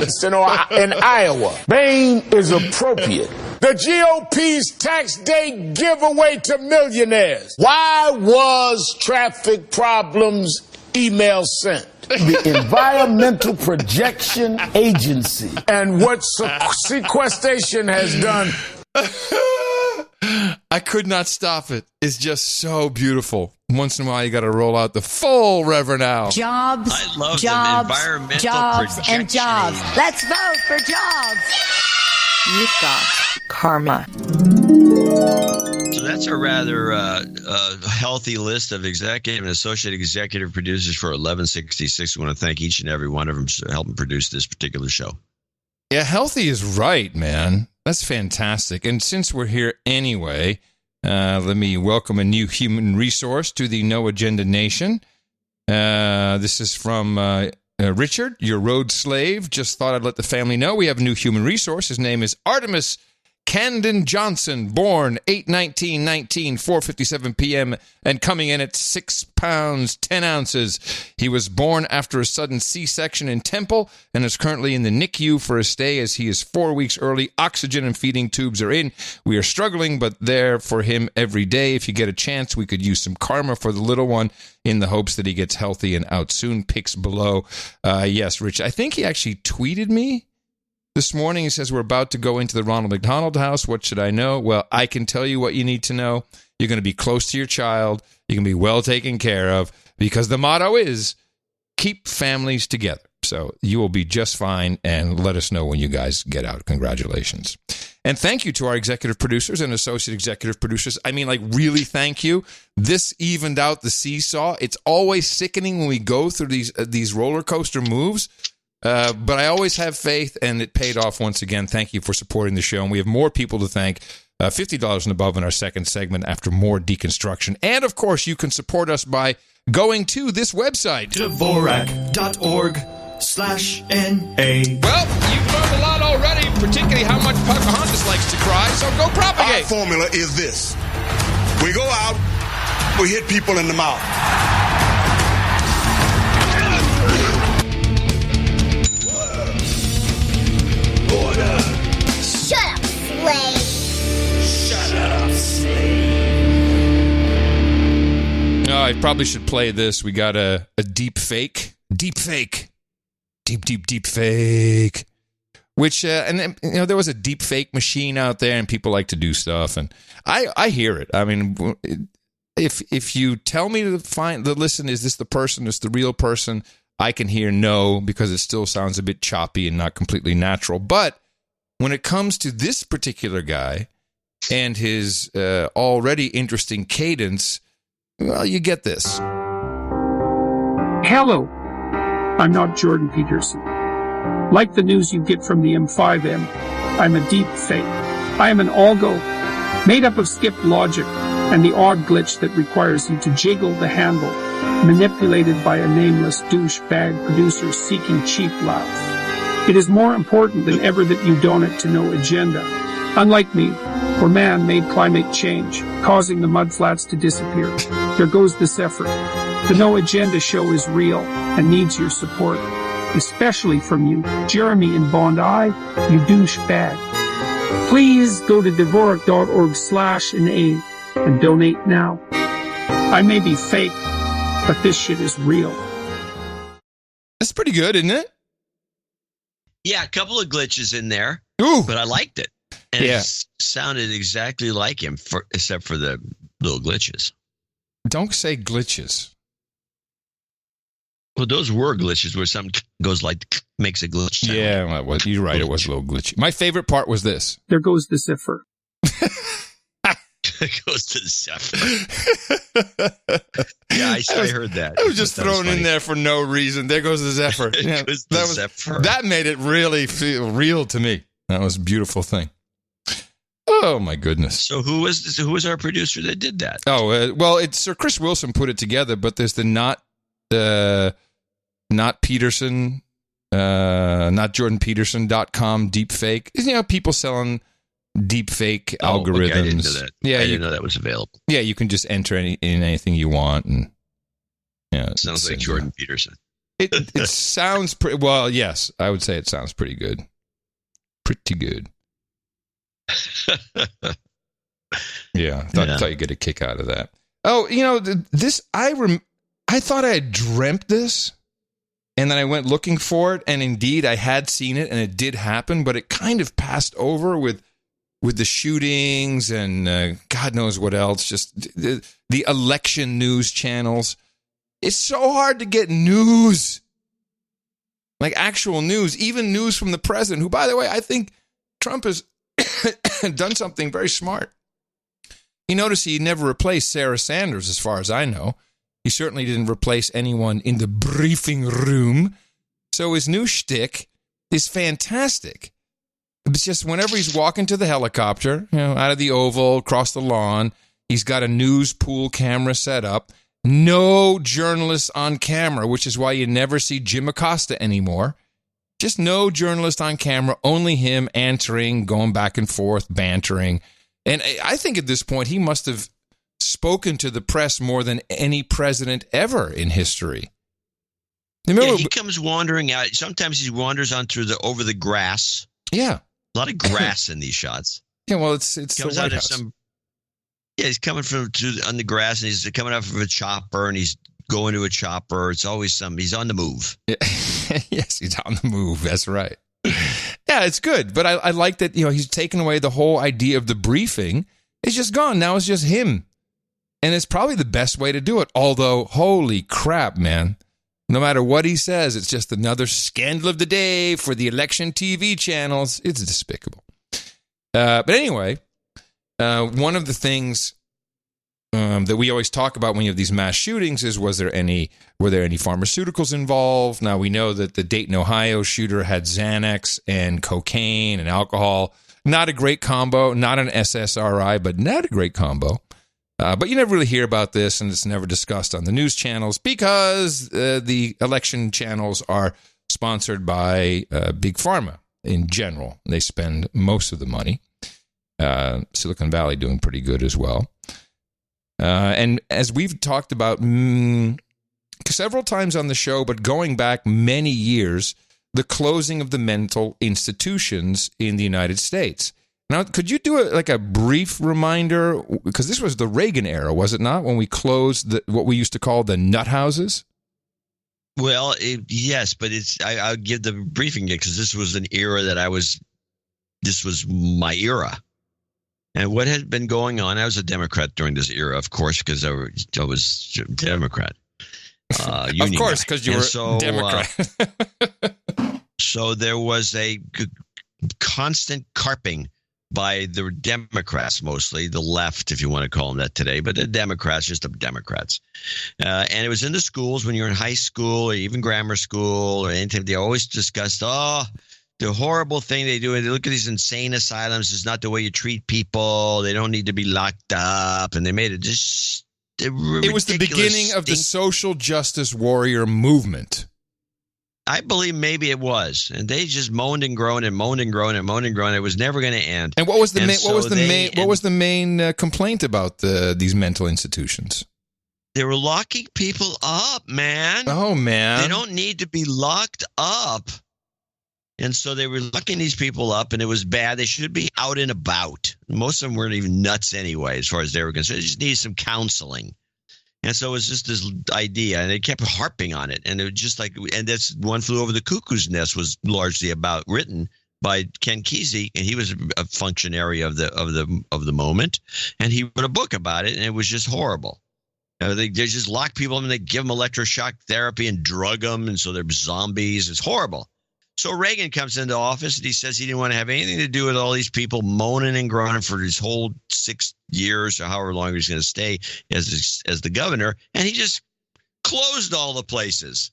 in Iowa. Bain is appropriate. The GOP's tax day giveaway to millionaires. Why was traffic problems email sent? The Environmental Projection Agency. And what sequestration has done. I could not stop it. It's just so beautiful. Once in a while, you got to roll out the full Reverend Al. Jobs, I love jobs, the environmental jobs, projection and jobs. agency. Let's vote for jobs. You've got karma. So that's a rather healthy list of executive and associate executive producers for 1166. We want to thank each and every one of them for helping produce this particular show. Yeah, healthy is right, man. That's fantastic. And since we're here anyway, let me welcome a new human resource to the No Agenda Nation. This is from Richard, your road slave. Just thought I'd let the family know we have a new human resource. His name is Artemis Camden Johnson, born 8/19/19, 4:57 p.m., and coming in at 6 pounds, 10 ounces. He was born after a sudden C-section in Temple and is currently in the NICU for a stay as he is 4 weeks early. Oxygen and feeding tubes are in. We are struggling, but there for him every day. If you get a chance, we could use some karma for the little one in the hopes that he gets healthy and out soon. Pics below. Yes, Rich, I think he actually tweeted me this morning. He says, we're about to go into the Ronald McDonald house. What should I know? Well, I can tell you what you need to know. You're going to be close to your child. You can be well taken care of because the motto is keep families together. So you will be just fine, and let us know when you guys get out. Congratulations. And thank you to our executive producers and associate executive producers. I mean, like, really thank you. This evened out the seesaw. It's always sickening when we go through these roller coaster moves. But I always have faith, and it paid off once again. Thank you for supporting the show. And we have more people to thank, $50 and above in our second segment after more deconstruction. And, of course, you can support us by going to this website. Dvorak.org/NA. Well, you've learned a lot already, particularly how much Pocahontas likes to cry, so go propagate. Our formula is this. We go out, we hit people in the mouth. Shut up, slave. Shut up, slave. Oh, I probably should play this. We got a deep fake. Deep fake. Deep fake. Which, and then, you know, there was a deep fake machine out there, and people like to do stuff, and I hear it. I mean, if you tell me to listen, is this the person? Is the real person? I can hear no, because it still sounds a bit choppy and not completely natural. But when it comes to this particular guy and his already interesting cadence, well, you get this. Hello, I'm not Jordan Peterson. Like the news you get from the M5M, I'm a deep fake. I am an algo made up of skipped logic and the odd glitch that requires you to jiggle the handle, manipulated by a nameless douchebag producer seeking cheap laughs. It is more important than ever that you donate to no agenda. Unlike me, where man made climate change, causing the mudflats to disappear, there goes this effort. The No Agenda show is real and needs your support, especially from you, Jeremy in Bondi, you douchebag. Please go to Dvorak.org/NA and donate now. I may be fake, but this shit is real. That's pretty good, isn't it? Yeah, a couple of glitches in there. Ooh. But I liked it. And Yeah. it sounded exactly like him, except for the little glitches. Don't say glitches. Well, those were glitches where something goes like, makes a glitch sound. Yeah, well, you're right. It was a little glitchy. My favorite part was this. There goes the cipher. It goes to the Zephyr. Yeah, I heard that. I was just thrown in there for no reason. There goes the Zephyr. Yeah, Zephyr. That made it really feel real to me. That was a beautiful thing. Oh, my goodness. So who was our producer that did that? Oh, well, it's Sir Chris Wilson put it together, but there's the not Peterson, not JordanPeterson.com deep fake. You know, people selling deep fake algorithms. Okay, I didn't know that. Yeah, I didn't know that was available. Yeah, you can just enter in anything you want, and yeah, Sounds like Jordan Peterson. It sounds pretty well. Yes, I would say it sounds pretty good. Pretty good. Yeah, thought you'd get a kick out of that. Oh, you know, this I thought I had dreamt this, and then I went looking for it, and indeed I had seen it, and it did happen, but it kind of passed over with the shootings and God knows what else. Just the election news channels. It's so hard to get news, like actual news, even news from the president, who, by the way, I think Trump has done something very smart. You notice he never replaced Sarah Sanders, as far as I know. He certainly didn't replace anyone in the briefing room. So his new shtick is fantastic. It's just whenever he's walking to the helicopter, out of the Oval, across the lawn, he's got a news pool camera set up. No journalists on camera, which is why you never see Jim Acosta anymore. Just no journalist on camera, only him answering, going back and forth, bantering. And I think at this point, he must have spoken to the press more than any president ever in history. Remember, he comes wandering out. Sometimes he wanders on over the grass. Yeah. A lot of grass in these shots. Yeah, well, it's the White House. He's coming on the grass, and he's coming off of a chopper, and he's going to a chopper. It's always he's on the move. Yes, he's on the move. That's right. Yeah, it's good. But I like that, he's taken away the whole idea of the briefing. It's just gone. Now it's just him. And it's probably the best way to do it. Although, holy crap, man. No matter what he says, it's just another scandal of the day for the election TV channels. It's despicable. But anyway, one of the things that we always talk about when you have these mass shootings is, were there any pharmaceuticals involved? Now, we know that the Dayton, Ohio shooter had Xanax and cocaine and alcohol. Not a great combo, not an SSRI, but not a great combo. But you never really hear about this, and it's never discussed on the news channels because the election channels are sponsored by Big Pharma in general. They spend most of the money. Silicon Valley doing pretty good as well. And as we've talked about several times on the show, but going back many years, the closing of the mental institutions in the United States. Now, could you do a brief reminder? Because this was the Reagan era, was it not? When we closed what we used to call the nut houses? Well, yes, but I'll give the briefing because this was an era this was my era. And what had been going on, I was a Democrat during this era, of course, because I was a Democrat. Of course, because you were Democrat. So there was a constant carping by the Democrats, mostly the left, if you want to call them that today, but the Democrats, just the Democrats. And it was in the schools when you're in high school or even grammar school or anything. They always discussed, the horrible thing they do. They look at these insane asylums. It's not the way you treat people. They don't need to be locked up. And they made it just It was the beginning of the social justice warrior movement. I believe maybe it was, and they just moaned and groaned and moaned and groaned and moaned and groaned. It was never going to end. And what was the main complaint about these mental institutions? They were locking people up, man. Oh man, they don't need to be locked up, and so they were locking these people up, and it was bad. They should be out and about. Most of them weren't even nuts anyway, as far as they were concerned. They just needed some counseling. And so it was just this idea, and they kept harping on it. And it was just like, and that's One Flew Over the Cuckoo's Nest was largely written by Ken Kesey, and he was a functionary of the moment, and he wrote a book about it, and it was just horrible. They just lock people up and they give them electroshock therapy and drug them, and so they're zombies. It's horrible. So Reagan comes into office and he says he didn't want to have anything to do with all these people moaning and groaning for his whole 6 years or however long he's going to stay as the governor. And he just closed all the places.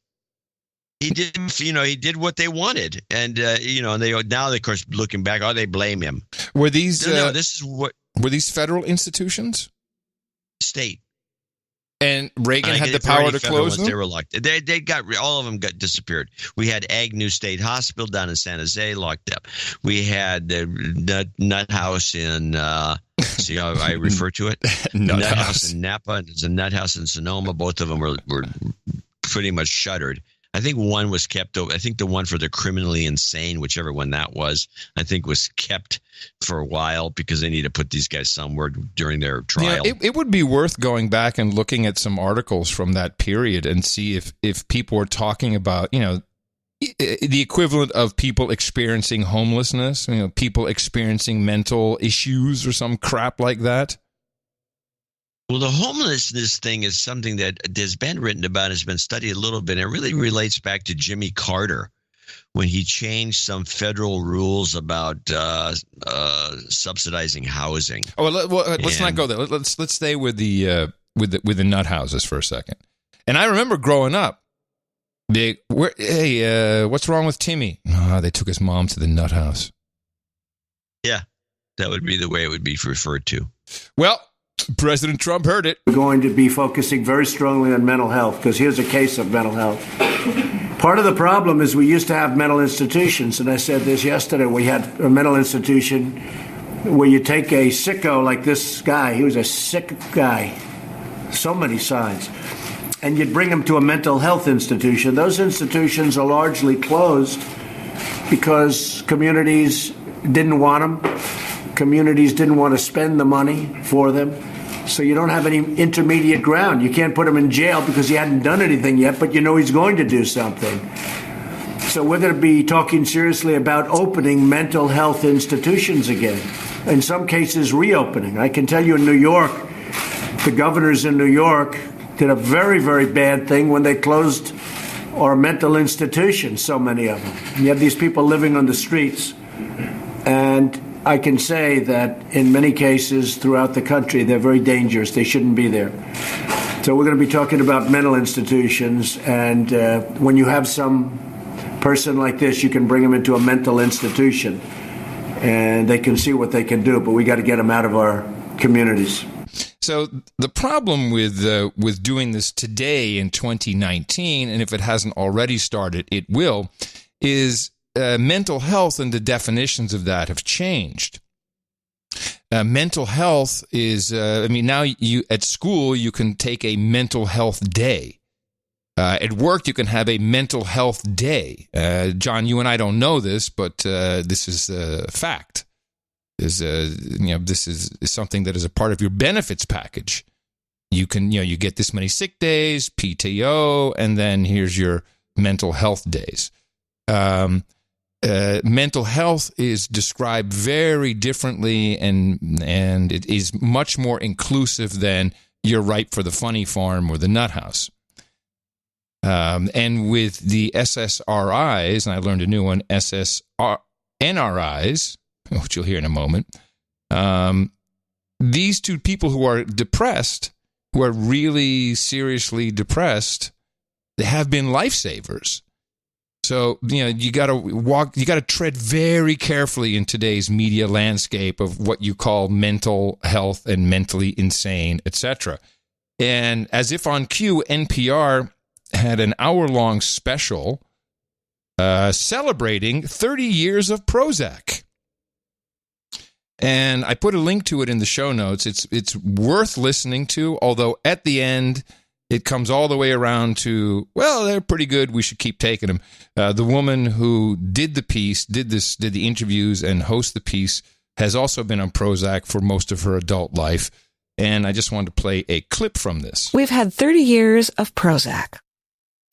He did what they wanted. And, and they now, of course, looking back, they blame him. Were these, were these federal institutions? State. And Reagan had the power to close them? They were locked. They got all of them disappeared. We had Agnew State Hospital down in San Jose locked up. We had the Nut House in see how I refer to it? Nut House in Napa, and there's a Nut House in Sonoma. Both of them were pretty much shuttered. I think one was kept. I think the one for the criminally insane, whichever one that was, I think was kept for a while because they need to put these guys somewhere during their trial. It would be worth going back and looking at some articles from that period and see if people were talking about, the equivalent of people experiencing homelessness, people experiencing mental issues or some crap like that. Well, the homelessness thing is something that has been written about, has been studied a little bit. It really relates back to Jimmy Carter when he changed some federal rules about subsidizing housing. Oh, let's not go there. Let's stay with the nut houses for a second. And I remember growing up, what's wrong with Timmy? Oh, they took his mom to the nut house. Yeah, that would be the way it would be referred to. Well, President Trump heard it. We're going to be focusing very strongly on mental health because here's a case of mental health. Part of the problem is we used to have mental institutions, and I said this yesterday. We had a mental institution where you take a sicko like this guy. He was a sick guy, so many signs, and you'd bring him to a mental health institution. Those institutions are largely closed because communities didn't want them. Communities didn't want to spend the money for them. So you don't have any intermediate ground. You can't put him in jail because he hadn't done anything yet, but he's going to do something. So we're going to be talking seriously about opening mental health institutions again. In some cases, reopening. I can tell you in New York, the governors in New York did a very, very bad thing when they closed our mental institutions, so many of them. You have these people living on the streets, and I can say that in many cases throughout the country, they're very dangerous. They shouldn't be there. So we're going to be talking about mental institutions. And when you have some person like this, you can bring them into a mental institution and they can see what they can do. But we got to get them out of our communities. So the problem with doing this today in 2019, and if it hasn't already started, it will, is mental health and the definitions of that have changed. Mental health is, now you at school, you can take a mental health day. At work, you can have a mental health day. John, you and I don't know this, but this is a fact. This is something that is a part of your benefits package. You can, you get this many sick days, PTO, and then here's your mental health days. Mental health is described very differently, and it is much more inclusive than you're right for the funny farm or the nut house. And with the SSRIs, and I learned a new one, NRIs, which you'll hear in a moment, These two people who are depressed, who are really seriously depressed, they have been lifesavers. So, you got to tread very carefully in today's media landscape of what you call mental health and mentally insane, etc. And as if on cue, NPR had an hour-long special celebrating 30 years of Prozac. And I put a link to it in the show notes. It's worth listening to, although at the end, it comes all the way around to, well, they're pretty good. We should keep taking them. The woman who did the piece, did the interviews and host the piece, has also been on Prozac for most of her adult life. And I just wanted to play a clip from this. We've had 30 years of Prozac.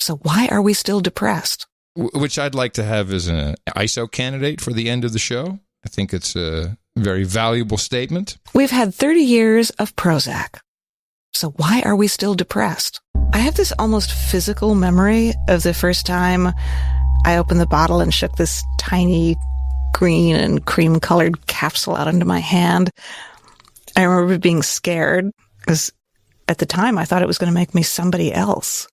So why are we still depressed? Which I'd like to have as an ISO candidate for the end of the show. I think it's a very valuable statement. We've had 30 years of Prozac. So why are we still depressed? I have this almost physical memory of the first time I opened the bottle and shook this tiny green and cream-colored capsule out into my hand. I remember being scared because at the time I thought it was going to make me somebody else.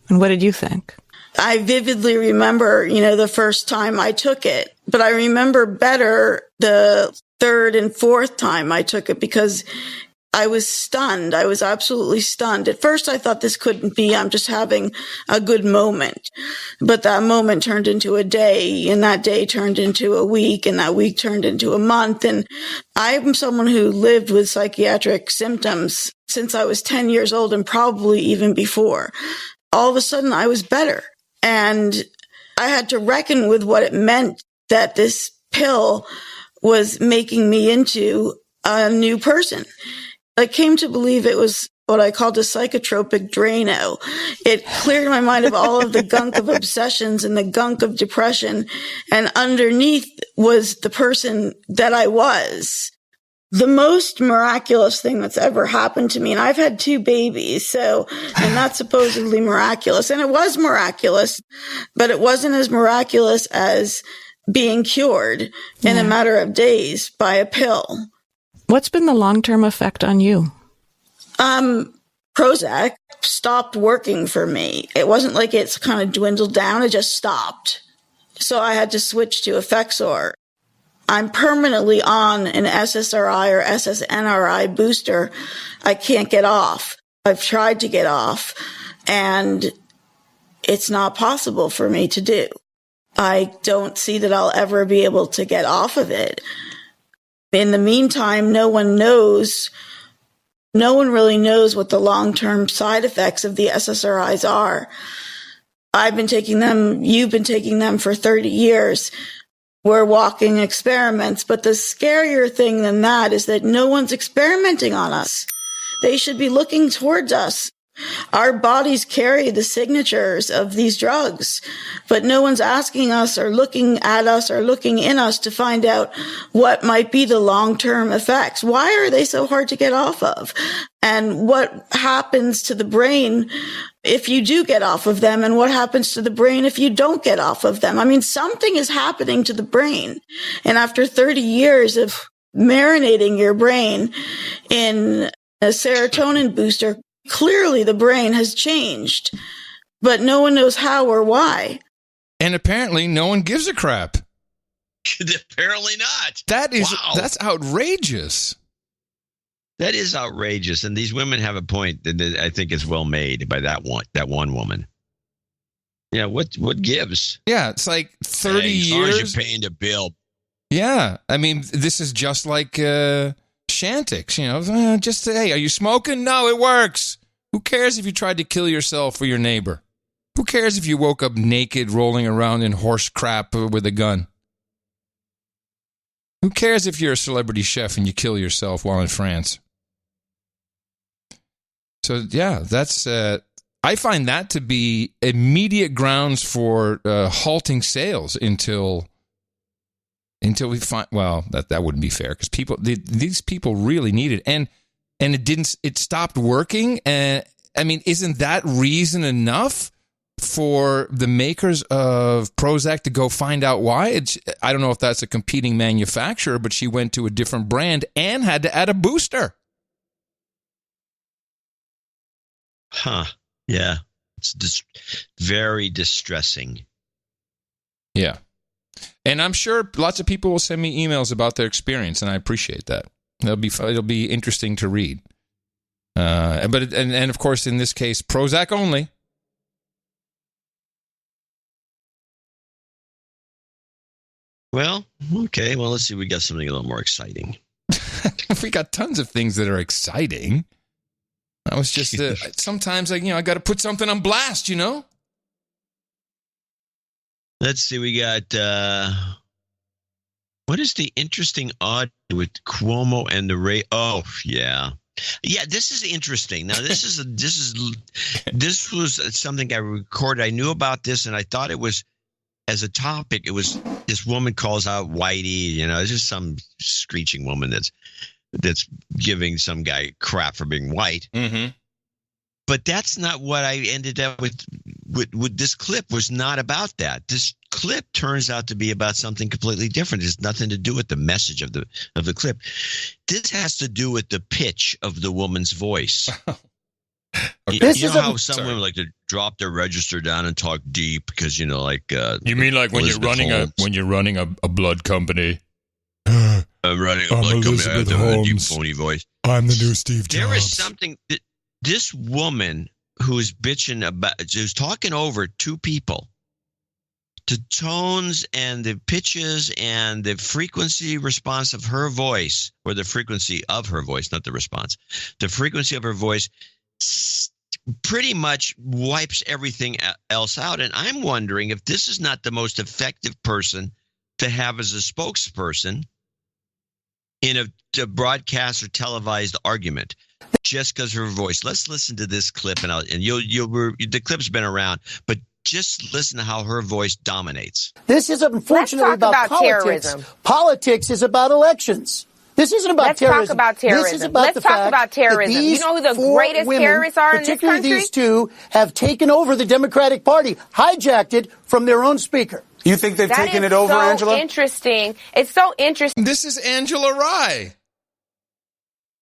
And what did you think? I vividly remember, the first time I took it, but I remember better the third and fourth time I took it because I was stunned. I was absolutely stunned. At first, I thought this couldn't be. I'm just having a good moment. But that moment turned into a day, and that day turned into a week, and that week turned into a month. And I'm someone who lived with psychiatric symptoms since I was 10 years old and probably even before. All of a sudden, I was better. And I had to reckon with what it meant that this pill was making me into a new person. I came to believe it was what I called a psychotropic Drano. It cleared my mind of all of the gunk of obsessions and the gunk of depression. And underneath was the person that I was. The most miraculous thing that's ever happened to me, and I've had 2 babies, and that's supposedly miraculous. And it was miraculous, but it wasn't as miraculous as being cured in a matter of days by a pill. What's been the long-term effect on you? Prozac stopped working for me. It wasn't like it's kind of dwindled down. It just stopped. So I had to switch to Effexor. I'm permanently on an SSRI or SSNRI booster. I can't get off. I've tried to get off, and it's not possible for me to do. I don't see that I'll ever be able to get off of it. In the meantime, no one really knows what the long-term side effects of the SSRIs are. I've been taking them, you've been taking them for 30 years. We're walking experiments, but the scarier thing than that is that no one's experimenting on us. They should be looking towards us. Our bodies carry the signatures of these drugs, but no one's asking us or looking at us or looking in us to find out what might be the long-term effects. Why are they so hard to get off of? And what happens to the brain if you do get off of them, and what happens to the brain if you don't get off of them? I mean, something is happening to the brain. And after 30 years of marinating your brain in a serotonin booster, clearly the brain has changed, but no one knows how or why. And apparently no one gives a crap. Apparently not. That's outrageous. That is outrageous. And these women have a point that I think is well made by that one woman. Yeah, what gives? Yeah, it's like 30 years. As long as you're paying the bill. Yeah, I mean, this is just like Chantix, hey, are you smoking? No, it works. Who cares if you tried to kill yourself or your neighbor? Who cares if you woke up naked rolling around in horse crap with a gun? Who cares if you're a celebrity chef and you kill yourself while in France? So, yeah, that's I find that to be immediate grounds for halting sales until we find, well, that wouldn't be fair because these people really need it. And it stopped working. And I mean, isn't that reason enough for the makers of Prozac to go find out why. I don't know if that's a competing manufacturer, but she went to a different brand and had to add a booster. Huh. Yeah. It's very distressing. Yeah. And I'm sure lots of people will send me emails about their experience, and I appreciate that. It'll be interesting to read. But of course, in this case, Prozac only. Well, okay. Well, let's see. We got something a little more exciting. We got tons of things that are exciting. I was just sometimes, I got to put something on blast, Let's see. We got what is the interesting audio with Cuomo and the Ray? Oh, yeah. Yeah, this is interesting. Now, this was something I recorded. I knew about this, and I thought it was, as a topic, it was this woman calls out Whitey. It's just some screeching woman that's giving some guy crap for being white. Mm-hmm. But that's not what I ended up with this clip. Was not about that. This clip turns out to be about something completely different. It has nothing to do with the message of the clip. This has to do with the pitch of the woman's voice. Okay. You know how some women like to drop their register down and talk deep because you mean like when you're running a blood company. I'm running a blood company. I have to have a deep phony voice. I'm the new Steve Jobs. There is something. This woman who is bitching about, who's talking over two people, the tones and the pitches and the frequency response of her voice, or the frequency of her voice, not the response, the frequency of her voice pretty much wipes everything else out. And I'm wondering if this is not the most effective person to have as a spokesperson in a broadcast or televised argument, just because her voice. Let's listen to this clip, and the clip's been around, but just listen to how her voice dominates. This is unfortunately about politics. Terrorism. Politics is about elections. This isn't about terrorism. Let's talk about terrorism. This is about Let's the talk fact about terrorism. That these you know who the four greatest women, terrorists are in this country? Particularly these two, have taken over the Democratic Party, hijacked it from their own speaker. You think they've taken it over, Angela? Interesting. It's so interesting. This is Angela Rye.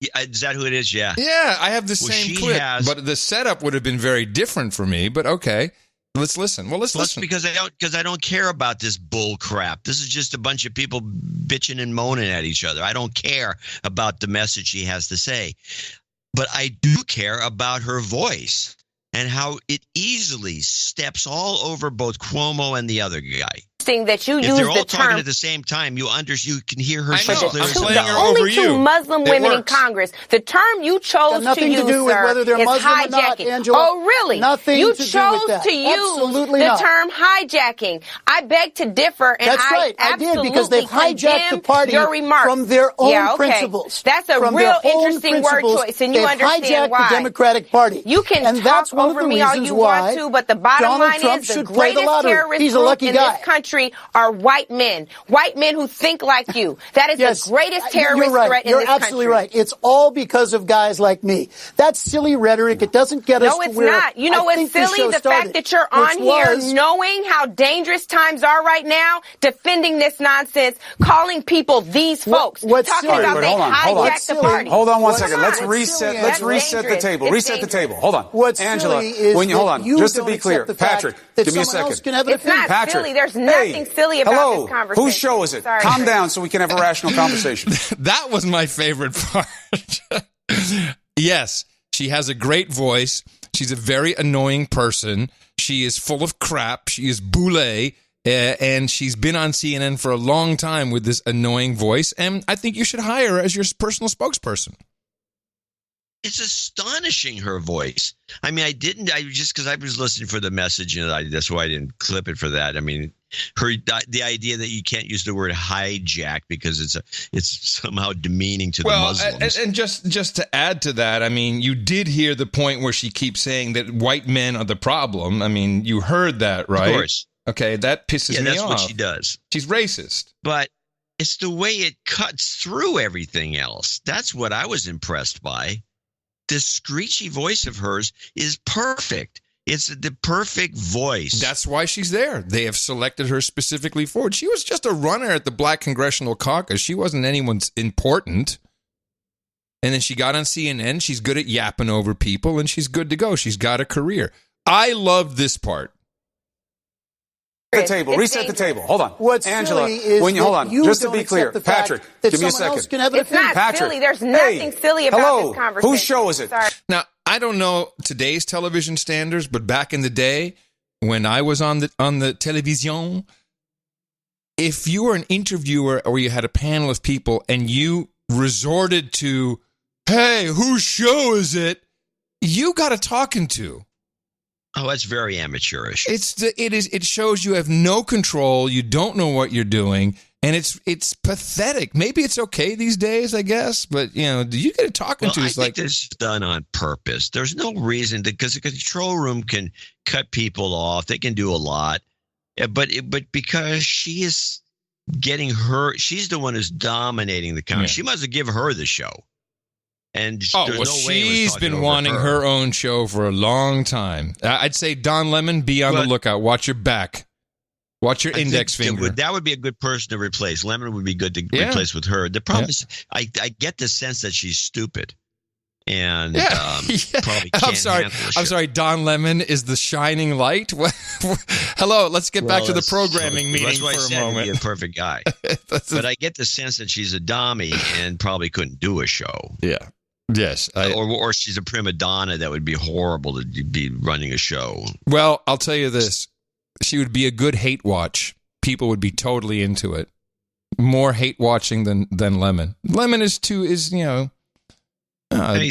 Yeah, is that who it is? Yeah. Yeah, I have the same clip, but the setup would have been very different for me, but okay. Let's listen. Well, let's listen. Because I don't care about this bull crap. This is just a bunch of people bitching and moaning at each other. I don't care about the message she has to say. But I do care about her voice and how it easily steps all over both Cuomo and the other guy. That you if use they're all the talking term at the same time, you can hear her. The only two Muslim women in Congress. The term you chose to use, whether they're is Muslim hijacking. or not, Angela. Oh, really? Nothing you to chose do with that. to use Absolutely the not. term hijacking. I beg to differ, and That's right. I did, because they've hijacked the party your remarks. from their own principles. That's a real interesting word choice, and you understand why. The Democratic Party. You can and talk that's one over of the me all reasons you why want to, but the bottom Donald line Trump is the should play the greatest lottery. terrorist He's a group lucky in guy. this country are white men who think like you. That is the greatest terrorist threat in this country. You're absolutely right. It's all because of guys like me. That's silly rhetoric. It doesn't get us to where No, it's not. You know what's silly? The fact that you're on here knowing how dangerous times are right now, defending this nonsense, calling people these folks, talking about they hijacked the party. Hold on one second. Let's reset the table. Reset the table. Hold on. What's Angela, silly is hold on. Just to be clear, Patrick, give me a second. It's not silly. There's nothing silly about this conversation. Whose show is it? Sorry, Calm down so we can have a rational conversation. That was my favorite part. Yes, she has a great voice. She's a very annoying person. She is full of crap. She is boule. And she's been on CNN for a long time with this annoying voice. And I think you should hire her as your personal spokesperson. It's astonishing, her voice. I mean, just because I was listening for the message, that's why I didn't clip it for that. I mean, the idea that you can't use the word hijack because it's somehow demeaning to the Muslims. And just to add to that, I mean, you did hear the point where she keeps saying that white men are the problem. I mean, you heard that, right? Of course. Okay, that pisses me off. Yeah, that's what she does. She's racist. But it's the way it cuts through everything else. That's what I was impressed by. This screechy voice of hers is perfect. It's the perfect voice. That's why she's there. They have selected her specifically for it. She was just a runner at the Black Congressional Caucus. She wasn't anyone's important. And then she got on CNN. She's good at yapping over people, and she's good to go. She's got a career. I love this part. The table. Reset the table. Hold on. What's Angela, silly is when you hold on, you just to don't be clear, accept the fact Patrick, that give me a someone else second. can have an It's not Patrick, silly. There's nothing silly about hello, this conversation. whose show is it? Sorry. Now, I don't know today's television standards, but back in the day when I was on the television, if you were an interviewer or you had a panel of people and you resorted to, hey, whose show is it? You got a talking to. Oh, that's very amateurish. It shows you have no control. You don't know what you're doing, and it's pathetic. Maybe it's okay these days, I guess, but you get a talking to. I think this is done on purpose. There's no reason because the control room can cut people off. They can do a lot, but because she is getting she's the one who's dominating the conversation. She must have given her the show. And she's been wanting her own show for a long time. I'd say Don Lemon, be on the lookout. Watch your back. Watch your index finger. That would be a good person to replace. Lemon would be good to replace with her. The problem is I get the sense that she's stupid. And probably can't handle the show. I'm sorry. Don Lemon is the shining light. Hello, let's get back to the programming meeting for a moment. He'd be a perfect guy. But I get the sense that she's a dummy and probably couldn't do a show. Yeah. Yes. Or she's a prima donna that would be horrible to be running a show. Well, I'll tell you this. She would be a good hate watch. People would be totally into it. More hate watching than Lemon. Lemon is he's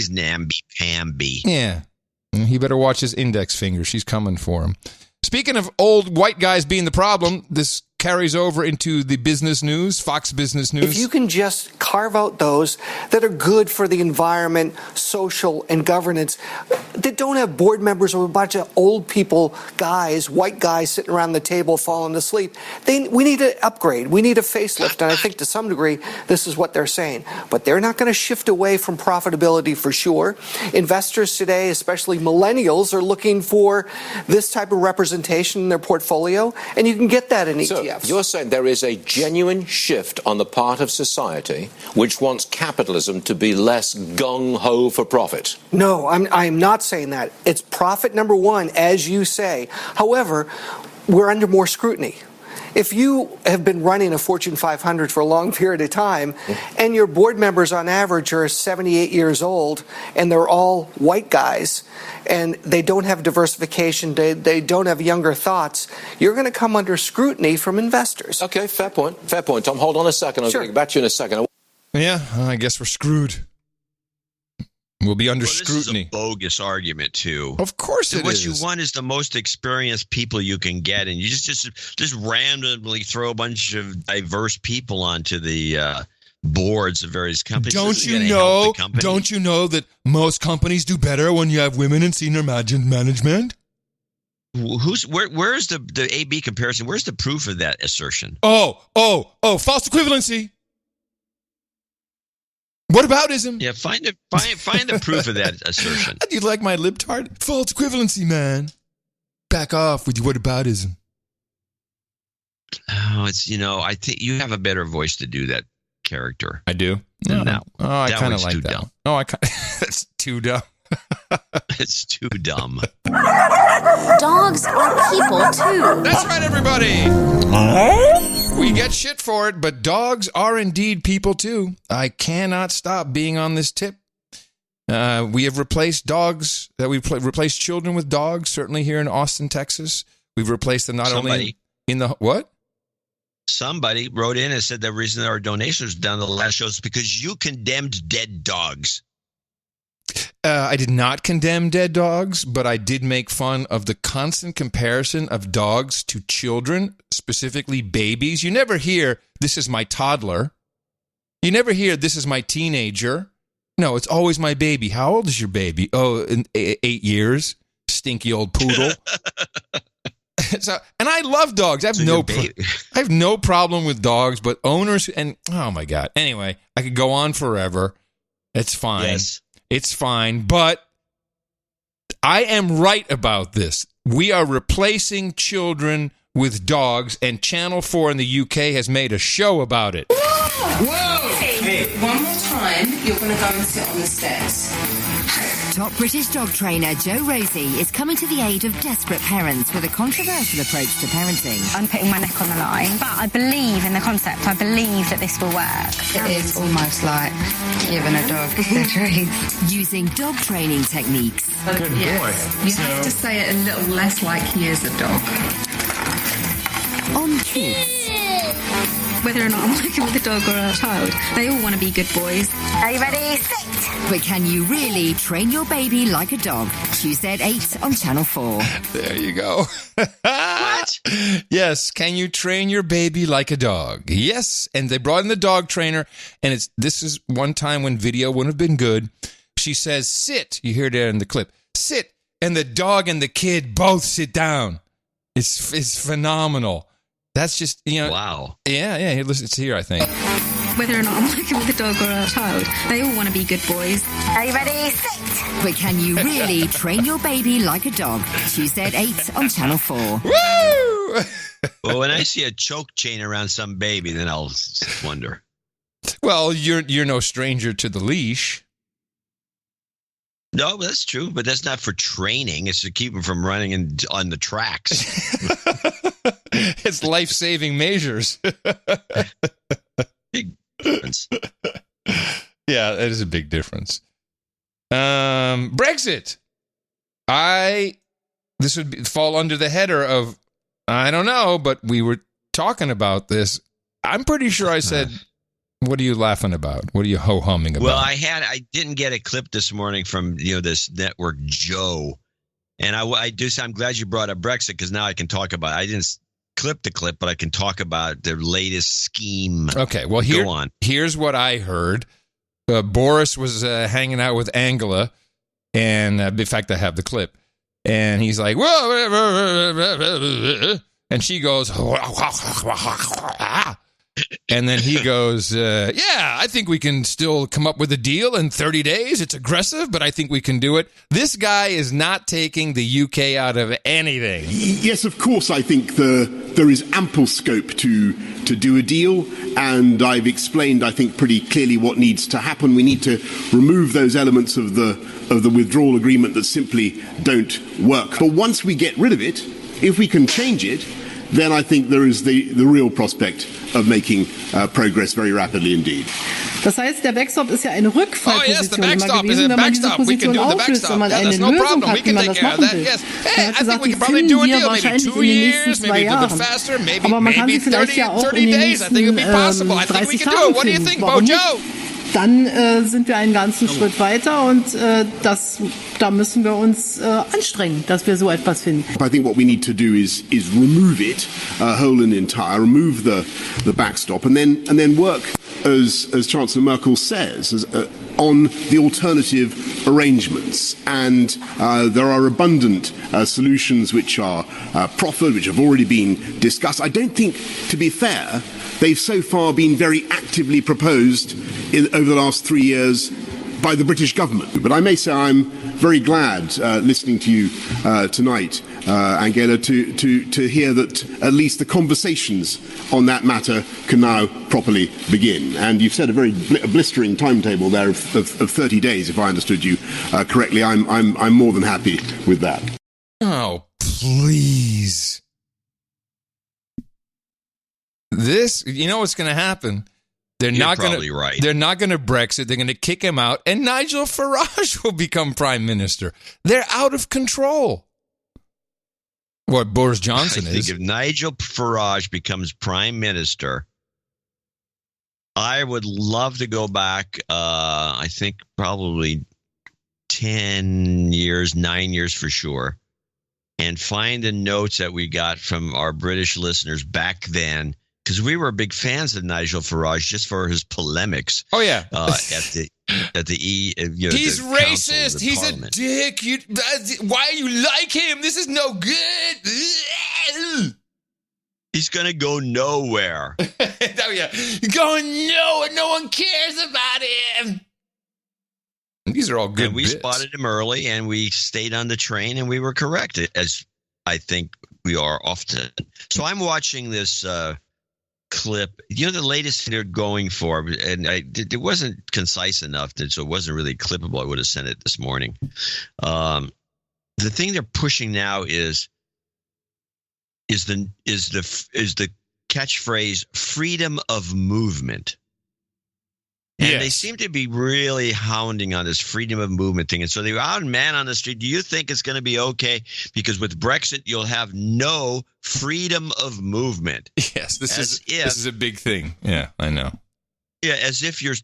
namby-pamby. Yeah. He better watch his index finger. She's coming for him. Speaking of old white guys being the problem, this carries over into the business news, Fox Business News. If you can just carve out those that are good for the environment, social, and governance, that don't have board members or a bunch of old people, guys, white guys sitting around the table falling asleep, we need to upgrade. We need a facelift. And I think to some degree, this is what they're saying. But they're not going to shift away from profitability for sure. Investors today, especially millennials, are looking for this type of representation in their portfolio, and you can get that in ETFs. You're saying there is a genuine shift on the part of society which wants capitalism to be less gung-ho for profit? No, I'm not saying that. It's profit number one, as you say. However, we're under more scrutiny. If you have been running a Fortune 500 for a long period of time, and your board members on average are 78 years old, and they're all white guys, and they don't have diversification, they don't have younger thoughts, you're going to come under scrutiny from investors. Okay, fair point. Fair point, Tom. Hold on a second. I'll get back to you in a second. Yeah, I guess we're screwed. We'll be under scrutiny. This is a bogus argument, too. Of course it is. What you want is the most experienced people you can get, and you just randomly throw a bunch of diverse people onto the boards of various companies. Don't you know that most companies do better when you have women in senior management? Where's the AB comparison? Where's the proof of that assertion? Oh, false equivalency. What aboutism? Yeah, find the proof of that assertion. Do you like my libtard? False equivalency, man. Back off with your whataboutism. Oh, I think you have a better voice to do that character. I do? No. Oh, I kind of like that. Dumb. Oh, that's too dumb. It's too dumb. Dogs are people, too. That's right, everybody. We get shit for it, but dogs are indeed people, too. I cannot stop being on this tip. We have replaced dogs, we've replaced children with dogs, certainly here in Austin, Texas. We've replaced them only in the, what? Somebody wrote in and said the reason our donations down the last show is because you condemned dead dogs. I did not condemn dead dogs, but I did make fun of the constant comparison of dogs to children, specifically babies. You never hear, this is my toddler. You never hear, this is my teenager. No, it's always my baby. How old is your baby? Oh, 8 years. Stinky old poodle. And I love dogs. I have no problem with dogs, but owners and oh my God. Anyway, I could go on forever. It's fine. Yes. It's fine, but I am right about this. We are replacing children with dogs, and Channel 4 in the UK has made a show about it. Whoa! Hey, one more time, you're going to go and sit on the steps. Top British dog trainer Joe Rosie is coming to the aid of desperate parents with a controversial approach to parenting. I'm putting my neck on the line, but I believe in the concept. I believe that this will work. It is almost like giving a dog their treats. Using dog training techniques. Good boy. You have to say it a little less like he is a dog. On kids. Whether or not I'm working with a dog or a child, they all want to be good boys. Are you ready? Sit! But can you really train your baby like a dog? Tuesday at 8 on Channel 4. There you go. What? Yes, can you train your baby like a dog? Yes, and they brought in the dog trainer, and this is one time when video wouldn't have been good. She says, sit. You hear that in the clip. Sit, and the dog and the kid both sit down. It's phenomenal. That's just, Wow. Yeah, it's here, I think. Whether or not I'm working with a dog or a child, they all want to be good boys. Are you ready? Sit! But can you really train your baby like a dog? Tuesday at 8 on Channel 4. Woo! Well, when I see a choke chain around some baby, then I'll wonder. Well, you're no stranger to the leash. No, that's true, but that's not for training. It's to keep them from running on the tracks. It's life-saving measures. Big difference. Yeah, that is a big difference. Brexit. This would fall under the header of, I don't know, but we were talking about this. I'm pretty sure I said, what are you laughing about? What are you ho-humming about? Well, I didn't get a clip this morning from this network Joe, and I'm glad you brought up Brexit because now I can talk about it. I didn't clip the clip, but I can talk about their latest scheme. Okay, well here's what I heard. Boris was hanging out with Angela, and in fact I have the clip, and he's like, whoa, and she goes, and then he goes, yeah, I think we can still come up with a deal in 30 days. It's aggressive, but I think we can do it. This guy is not taking the UK out of anything. Yes, of course, I think there is ample scope to do a deal, and I've explained, I think, pretty clearly what needs to happen. We need to remove those elements of the withdrawal agreement that simply don't work. But once we get rid of it, if we can change it, then I think there is the real prospect of making progress very rapidly indeed. Das heißt, der Backstop ist ja eine Rückfallposition immer gewesen. Wenn man diese Position auflöst, wenn man eine Lösung hat, wie man das machen will. Man hat gesagt, die finden wir wahrscheinlich in den nächsten 2 Jahren. Aber man kann sie vielleicht ja auch in den nächsten 30 Tagen finden. Warum nicht? Dann sind wir einen ganzen Schritt weiter und da müssen wir uns anstrengen, dass wir so etwas finden. I think what we need to do is remove it whole and entire, remove the backstop, and then work as Chancellor Merkel says on the alternative arrangements. And there are abundant solutions which are proffered, which have already been discussed. I don't think, to be fair, they've so far been very actively proposed over the last 3 years by the British government. But I may say I'm very glad listening to you tonight, Angela, to hear that at least the conversations on that matter can now properly begin. And you've said a very blistering timetable there of 30 days, if I understood you correctly. I'm more than happy with that. Oh, please. This, you know what's going to happen? They're not going to. Right. They're not going to Brexit. They're going to kick him out, and Nigel Farage will become prime minister. They're out of control. What Boris Johnson is. I think if Nigel Farage becomes prime minister, I would love to go back. I think probably 10 years, 9 years for sure, and find the notes that we got from our British listeners back then. Because we were big fans of Nigel Farage just for his polemics. Oh yeah, he's racist. He's Parliament. A dick. Why you like him? This is no good. He's gonna go nowhere. Oh yeah, going nowhere. No one cares about him. These are all good And we bits. spotted him early, and we stayed on the train, and we were correct, as I think we are often. So I'm watching this clip. The latest thing they're going for, and it wasn't concise enough, so it wasn't really clippable. I would have sent it this morning. The thing they're pushing now is the catchphrase "freedom of movement." And they seem to be really hounding on this freedom of movement thing. And so they're out and man on the street. Do you think it's going to be okay? Because with Brexit, you'll have no freedom of movement. Yes, this is a big thing. Yeah, I know. Yeah, as if you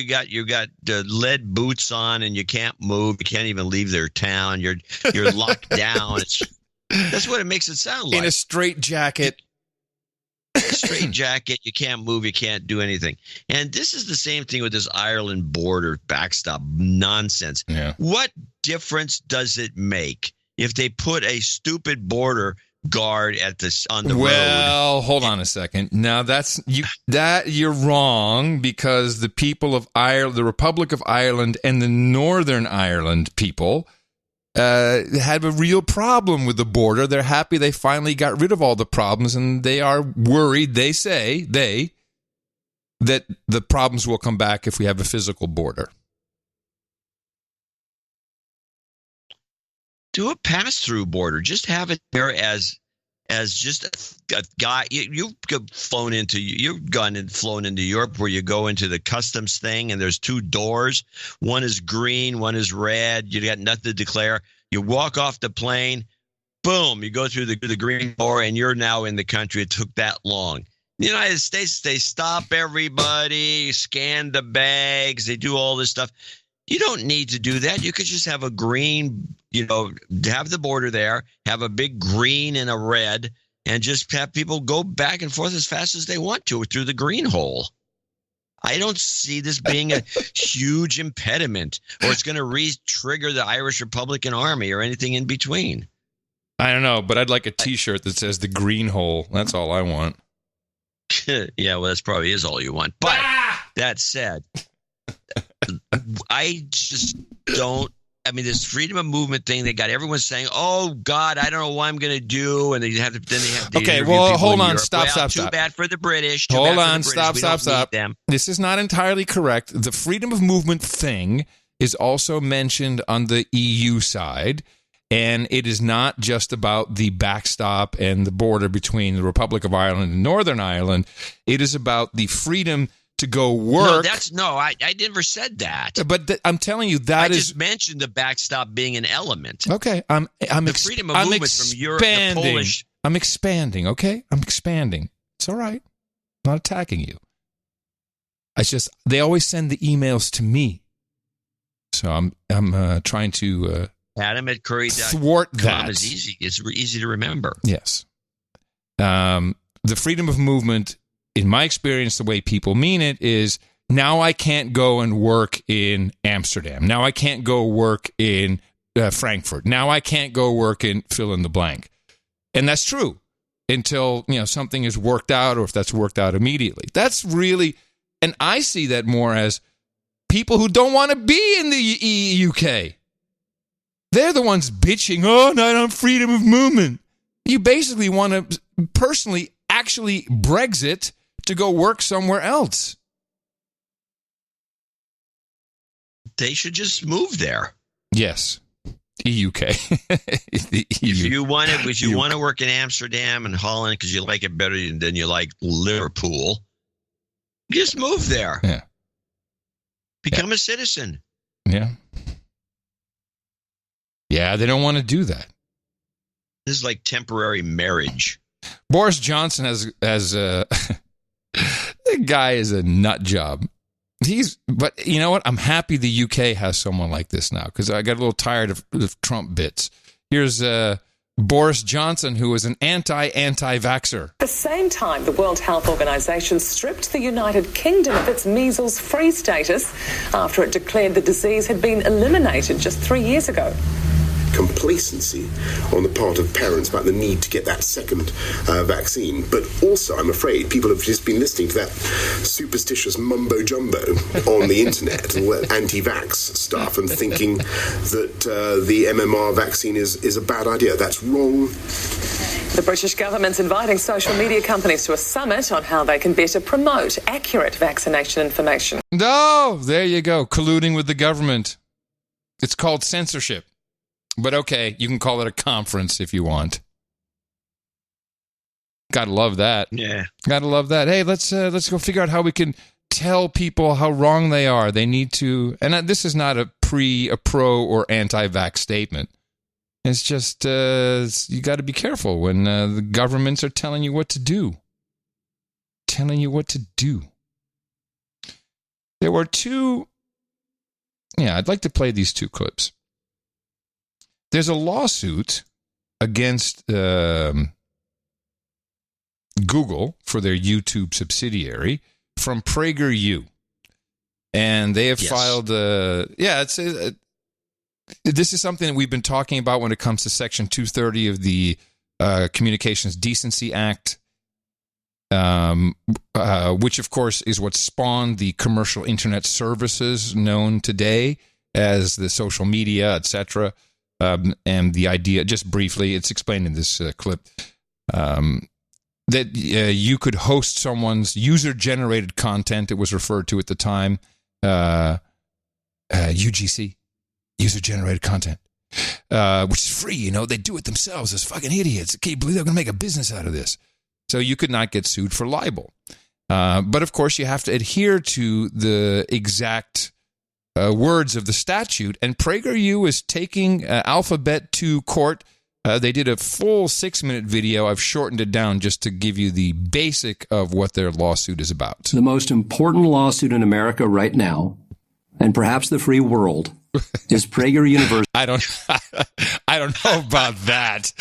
got the lead boots on and you can't move. You can't even leave their town. You're locked down. That's what it makes it sound like. In a straitjacket. You can't move, you can't do anything. And this is the same thing with this Ireland border backstop nonsense. Yeah. What difference does it make if they put a stupid border guard on the road? Well, hold on a second. Now you're wrong, because the people of Ireland, the Republic of Ireland, and the Northern Ireland people have a real problem with the border. They're happy they finally got rid of all the problems, and they are worried. They say that the problems will come back if we have a physical border. Do a pass-through border. Just have it there as just a guy. You've flown into Europe, where you go into the customs thing, and there's two doors. One is green, one is red. You got nothing to declare. You walk off the plane, boom, you go through the green door, and you're now in the country. It took that long. In the United States, they stop everybody, scan the bags, they do all this stuff. You don't need to do that. You could just have a green, have the border there, have a big green and a red, and just have people go back and forth as fast as they want to through the green hole. I don't see this being a huge impediment, or it's going to re-trigger the Irish Republican Army or anything in between. I don't know, but I'd like a T-shirt that says the green hole. That's all I want. Yeah, well, that probably is all you want. But that said, I just don't. I mean, this freedom of movement thing, they got everyone saying, "Oh God, I don't know what I'm going to do," and they have to. Okay, well, hold on, stop. Too bad for the British. Hold on, stop. This is not entirely correct. The freedom of movement thing is also mentioned on the EU side, and it is not just about the backstop and the border between the Republic of Ireland and Northern Ireland. It is about the freedom to go work. I never said that. But I'm telling you, I just mentioned the backstop being an element. Okay, the freedom of movement from Europe, the Polish. I'm expanding. Okay, I'm expanding. It's all right. I'm not attacking you. It's just they always send the emails to me, so I'm trying to Adam at thwart that. Is easy. It's easy to remember. Yes, the freedom of movement. In my experience, the way people mean it is, now I can't go and work in Amsterdam. Now I can't go work in Frankfurt. Now I can't go work in fill in the blank. And that's true until, something is worked out, or if that's worked out immediately. That's really, and I see that more as people who don't want to be in the UK. They're the ones bitching, not on freedom of movement. You basically want to actually Brexit to go work somewhere else. They should just move there. Yes. EUK. If you want to work in Amsterdam and Holland because you like it better than you like Liverpool, just move there. Yeah. Become a citizen. Yeah. Yeah, they don't want to do that. This is like temporary marriage. Boris Johnson has the guy is a nut job. But you know what? I'm happy the UK has someone like this now, because I got a little tired of Trump bits. Here's Boris Johnson, who is an anti-vaxxer. At the same time, the World Health Organization stripped the United Kingdom of its measles-free status after it declared the disease had been eliminated just 3 years ago. complacency on the part of parents about the need to get that second vaccine. But also, I'm afraid, people have just been listening to that superstitious mumbo-jumbo on the internet, all that anti-vax stuff, and thinking that the MMR vaccine is a bad idea. That's wrong. The British government's inviting social media companies to a summit on how they can better promote accurate vaccination information. No, there you go, colluding with the government. It's called censorship. But okay, you can call it a conference if you want. Gotta love that. Yeah. Gotta love that. Hey, let's go figure out how we can tell people how wrong they are. They need to, and this is not a pro, or anti-vax statement. It's just, you got to be careful when the governments are telling you what to do. There were two, I'd like to play these two clips. There's a lawsuit against Google for their YouTube subsidiary from PragerU. And they have filed, this is something that we've been talking about when it comes to Section 230 of the Communications Decency Act, which, of course, is what spawned the commercial internet services known today as the social media, etc. And the idea, just briefly, it's explained in this clip, that you could host someone's user-generated content, it was referred to at the time, UGC. User-generated content, which is free, they do it themselves, those fucking idiots. Can you believe they're going to make a business out of this? So you could not get sued for libel. But, of course, you have to adhere to the exact words of the statute, and PragerU is taking Alphabet to court. They did a full 6-minute video. I've shortened it down just to give you the basic of what their lawsuit is about. The most important lawsuit in America right now, and perhaps the free world, is Prager University. I don't know about that.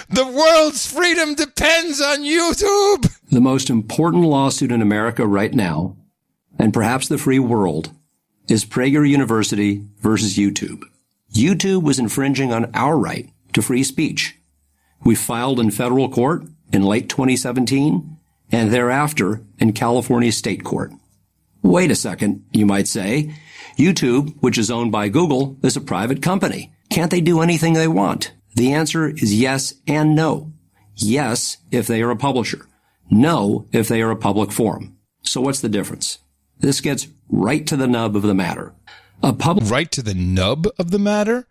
The world's freedom depends on YouTube. The most important lawsuit in America right now, and perhaps the free world, is Prager University versus YouTube. YouTube was infringing on our right to free speech. We filed in federal court in late 2017 and thereafter in California state court. Wait a second, you might say. YouTube, which is owned by Google, is a private company. Can't they do anything they want? The answer is yes and no. Yes, if they are a publisher. No, if they are a public forum. So what's the difference? This gets right to the nub of the matter. Right to the nub of the matter?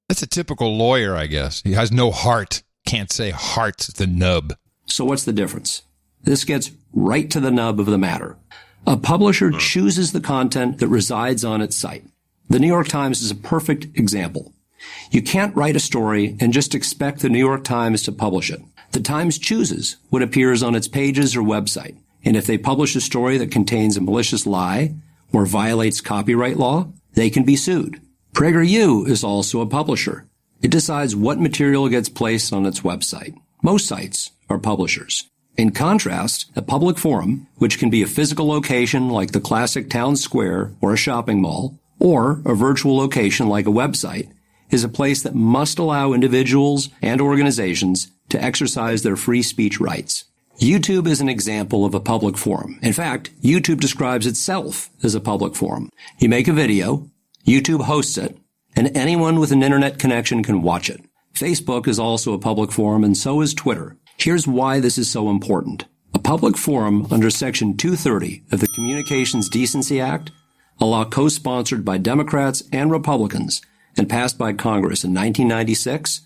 That's a typical lawyer, I guess. He has no heart. Can't say heart, the nub. So what's the difference? This gets right to the nub of the matter. A publisher chooses the content that resides on its site. The New York Times is a perfect example. You can't write a story and just expect the New York Times to publish it. The Times chooses what appears on its pages or website. And if they publish a story that contains a malicious lie or violates copyright law, they can be sued. PragerU is also a publisher. It decides what material gets placed on its website. Most sites are publishers. In contrast, a public forum, which can be a physical location like the classic town square or a shopping mall, or a virtual location like a website, is a place that must allow individuals and organizations to exercise their free speech rights. YouTube is an example of a public forum. In fact, YouTube describes itself as a public forum. You make a video, YouTube hosts it, and anyone with an internet connection can watch it. Facebook is also a public forum, and so is Twitter. Here's why this is so important. A public forum under Section 230 of the Communications Decency Act, a law co-sponsored by Democrats and Republicans and passed by Congress in 1996,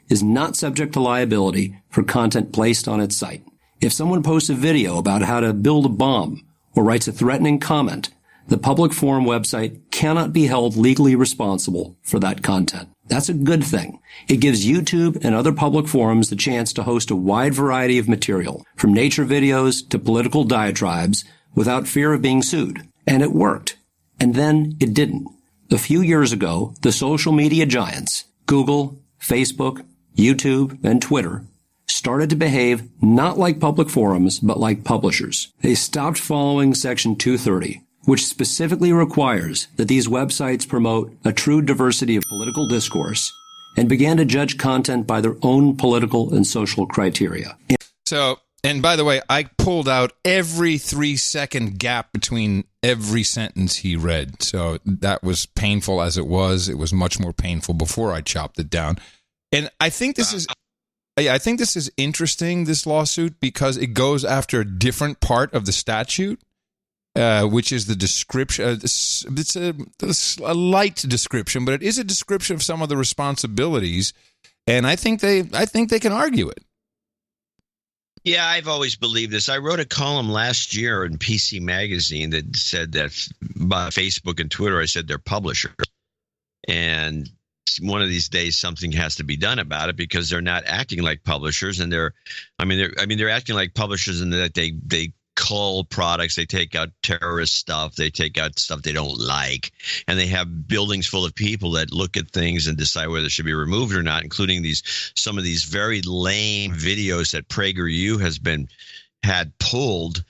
is not subject to liability for content placed on its site. If someone posts a video about how to build a bomb or writes a threatening comment, the public forum website cannot be held legally responsible for that content. That's a good thing. It gives YouTube and other public forums the chance to host a wide variety of material, from nature videos to political diatribes, without fear of being sued. And it worked. And then it didn't. A few years ago, the social media giants, Google, Facebook, YouTube, and Twitter, started to behave not like public forums, but like publishers. They stopped following Section 230, which specifically requires that these websites promote a true diversity of political discourse and began to judge content by their own political and social criteria. So, and by the way, I pulled out every 3-second gap between every sentence he read. So that was painful as it was. It was much more painful before I chopped it down. And I think this is interesting, this lawsuit, because it goes after a different part of the statute, which is the description. It's a light description, but it is a description of some of the responsibilities. And I think they can argue it. Yeah, I've always believed this. I wrote a column last year in PC Magazine that said that about Facebook and Twitter, I said they're publishers. And one of these days something has to be done about it because they're not acting like publishers, and they're acting like publishers in that they cull products, they take out terrorist stuff, they take out stuff they don't like, and they have buildings full of people that look at things and decide whether it should be removed or not, including some of these very lame videos that PragerU had pulled,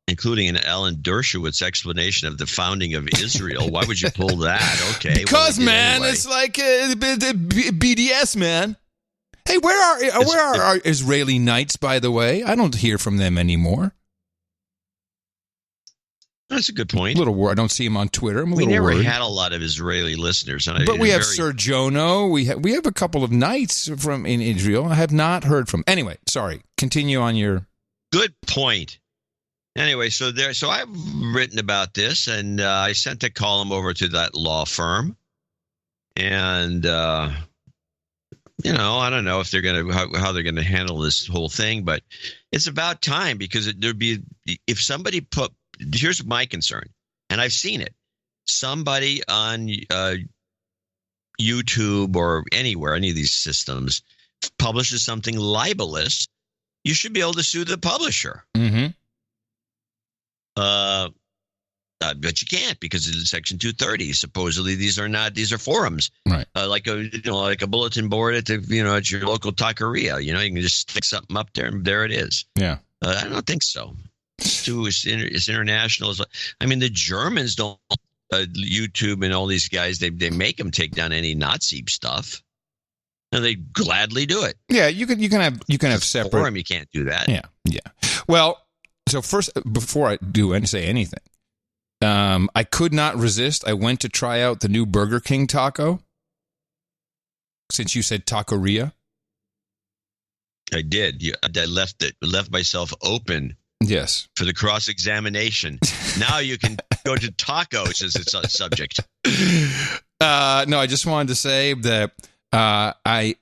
including an Alan Dershowitz explanation of the founding of Israel. Why would you pull that? Okay, because man, anyway. It's like BDS, man. Hey, where are our Israeli Knights, by the way? I don't hear from them anymore. That's a good point. A little worried. I don't see him on Twitter. We never had a lot of Israeli listeners. But we have Sir Jono. We have a couple of Knights in Israel. I have not heard from. Anyway, sorry. Continue on your. Good point. Anyway, so I've written about this, and I sent a column over to that law firm, and I don't know if they're going to how they're going to handle this whole thing, but it's about time because if somebody here's my concern, and I've seen it. Somebody on YouTube or anywhere, any of these systems, publishes something libelous, you should be able to sue the publisher. Mm-hmm. But you can't because it's Section 230. Supposedly these are forums, right? Like a bulletin board at at your local taqueria. You can just stick something up there and there it is. Yeah, I don't think so. It's international. I mean, the Germans don't YouTube and all these guys. They make them take down any Nazi stuff, and they gladly do it. Yeah, you can have separate forum. You can't do that. Yeah. Well. So first, before I do say anything, I could not resist. I went to try out the new Burger King taco. Since you said taqueria, I did. I left myself open. Yes, for the cross-examination. Now you can go to tacos as its subject. No, I just wanted to say that I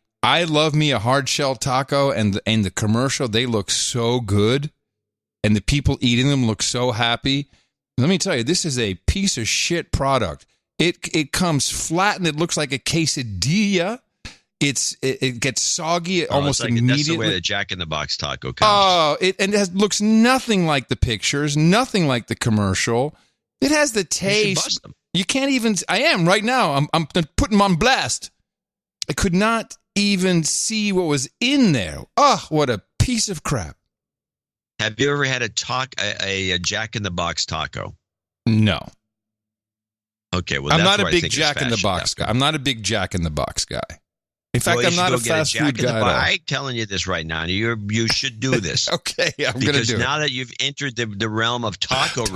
love me a hard shell taco, and the commercial, they look so good. And the people eating them look so happy. Let me tell you, this is a piece of shit product. It comes flat and it looks like a quesadilla. It gets soggy almost immediately. That's the way the Jack in the Box taco comes. Oh, it looks nothing like the pictures, nothing like the commercial. It has the taste. You can't even. I am right now. I'm putting them on blast. I could not even see what was in there. Oh, what a piece of crap. Have you ever had a Jack in the Box taco? No. Okay, well, I'm not a big Jack in the Box guy. I'm not a big Jack in the Box guy. In fact, I'm not a fast food guy at all. I'm telling you this right now. You should do this. Okay, I'm going to do it. Because now that you've entered the realm of taco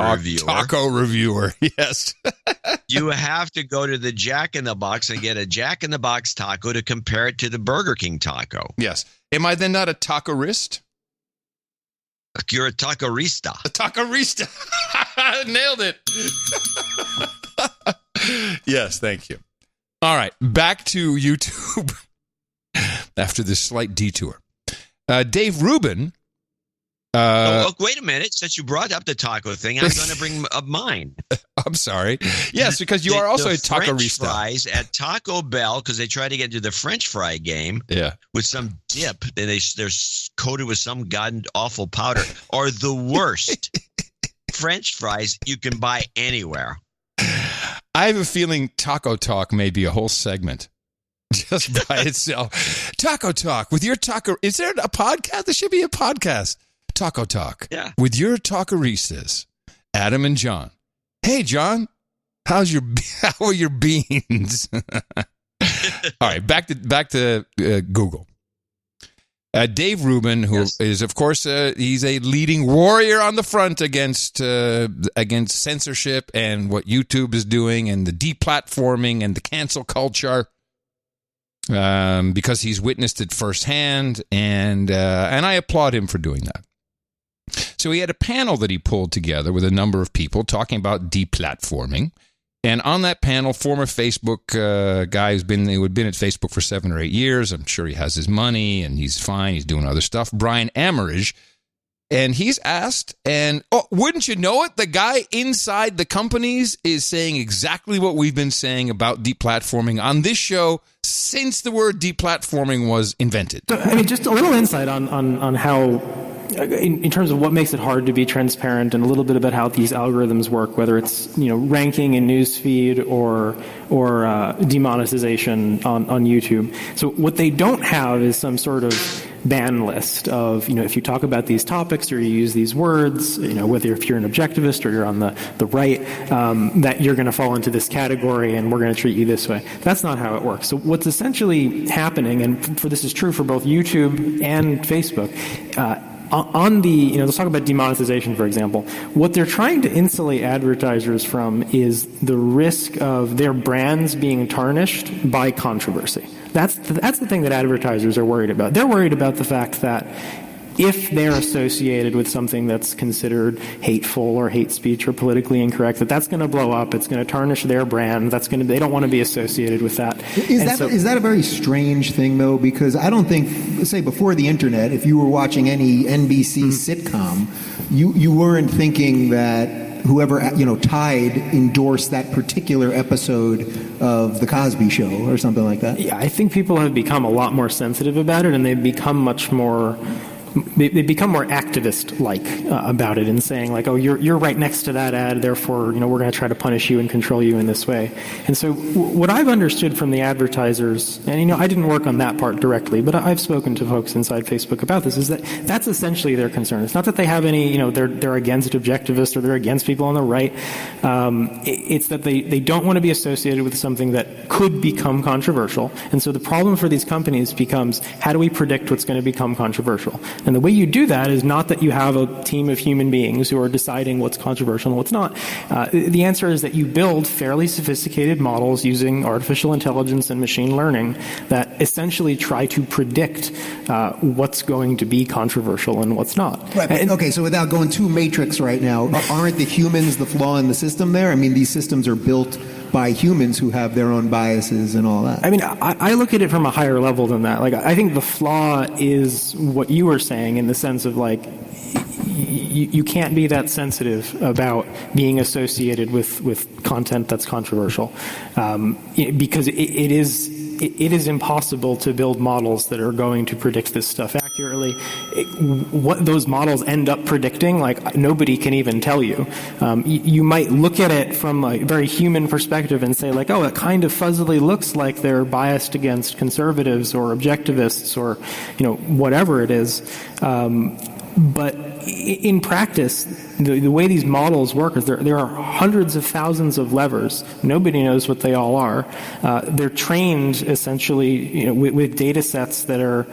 reviewer, yes. You have to go to the Jack in the Box and get a Jack in the Box taco to compare it to the Burger King taco. Yes. Am I then not a tacorist? You're a tacorista. A tacorista. Nailed it. Yes, thank you. All right, back to YouTube after this slight detour. Dave Rubin. Wait a minute. Since you brought up the taco thing, I'm going to bring up mine. I'm sorry. Yes, because you are also a tacorista. French fries at Taco Bell, because they try to get into the French fry game with some dip, and they're coated with some god awful powder, are the worst French fries you can buy anywhere. I have a feeling Taco Talk may be a whole segment just by itself. Taco Talk with your taco. Is there a podcast? There should be a podcast. Taco Talk. Yeah. With your tacoristas. Adam and John. Hey, John, how are your beans? All right, back to Google. Dave Rubin, who is, of course, he's a leading warrior on the front against censorship and what YouTube is doing and the deplatforming and the cancel culture, because he's witnessed it firsthand, and I applaud him for doing that. So he had a panel that he pulled together with a number of people talking about deplatforming. And on that panel, former Facebook guy who'd been at Facebook for 7 or 8 years. I'm sure he has his money and he's fine. He's doing other stuff. Brian Amerige. And he's asked, and wouldn't you know it, the guy inside the companies is saying exactly what we've been saying about deplatforming on this show since the word deplatforming was invented. So, I mean, just a little insight on how, in terms of what makes it hard to be transparent, and a little bit about how these algorithms work, whether it's ranking in newsfeed or demonetization on YouTube. So what they don't have is some sort of ban list of, if you talk about these topics or you use these words, whether if you're an objectivist or you're on the right, that you're going to fall into this category and we're going to treat you this way. That's not how it works. So what's essentially happening, and this is true for both YouTube and Facebook, on the, let's talk about demonetization, for example. What they're trying to insulate advertisers from is the risk of their brands being tarnished by controversy. That's the thing that advertisers are worried about. They're worried about the fact that if they're associated with something that's considered hateful or hate speech or politically incorrect, that's going to blow up. It's going to tarnish their brand. They don't want to be associated with that. Is that a very strange thing, though? Because I don't think, say, before the internet, if you were watching any NBC sitcom, you weren't thinking that whoever Tide endorsed that particular episode of The Cosby Show or something like that. Yeah, I think people have become a lot more sensitive about it, and they've become much more. They become more activist-like about it, and saying like, "Oh, you're right next to that ad, therefore, we're going to try to punish you and control you in this way." And so, what I've understood from the advertisers, and I didn't work on that part directly, but I've spoken to folks inside Facebook about this, is that that's essentially their concern. It's not that they have any, they're against objectivists or they're against people on the right. It's that they don't want to be associated with something that could become controversial. And so the problem for these companies becomes, how do we predict what's going to become controversial? And the way you do that is not that you have a team of human beings who are deciding what's controversial and what's not. The answer is that you build fairly sophisticated models using artificial intelligence and machine learning that essentially try to predict what's going to be controversial and what's not. Right. Okay, so without going too matrix right now, aren't the humans the flaw in the system there? I mean, these systems are built by humans who have their own biases and all that. I mean, I look at it from a higher level than that. Like, I think the flaw is what you were saying, in the sense of like, you can't be that sensitive about being associated with content that's controversial, because it is impossible to build models that are going to predict this stuff accurately. What those models end up predicting, like, nobody can even tell you. You might look at it from a very human perspective and say, like, oh, it kind of fuzzily looks like they're biased against conservatives or objectivists or, whatever it is. But in practice, the way these models work is there are hundreds of thousands of levers. Nobody knows what they all are. They're trained essentially, with data sets that are,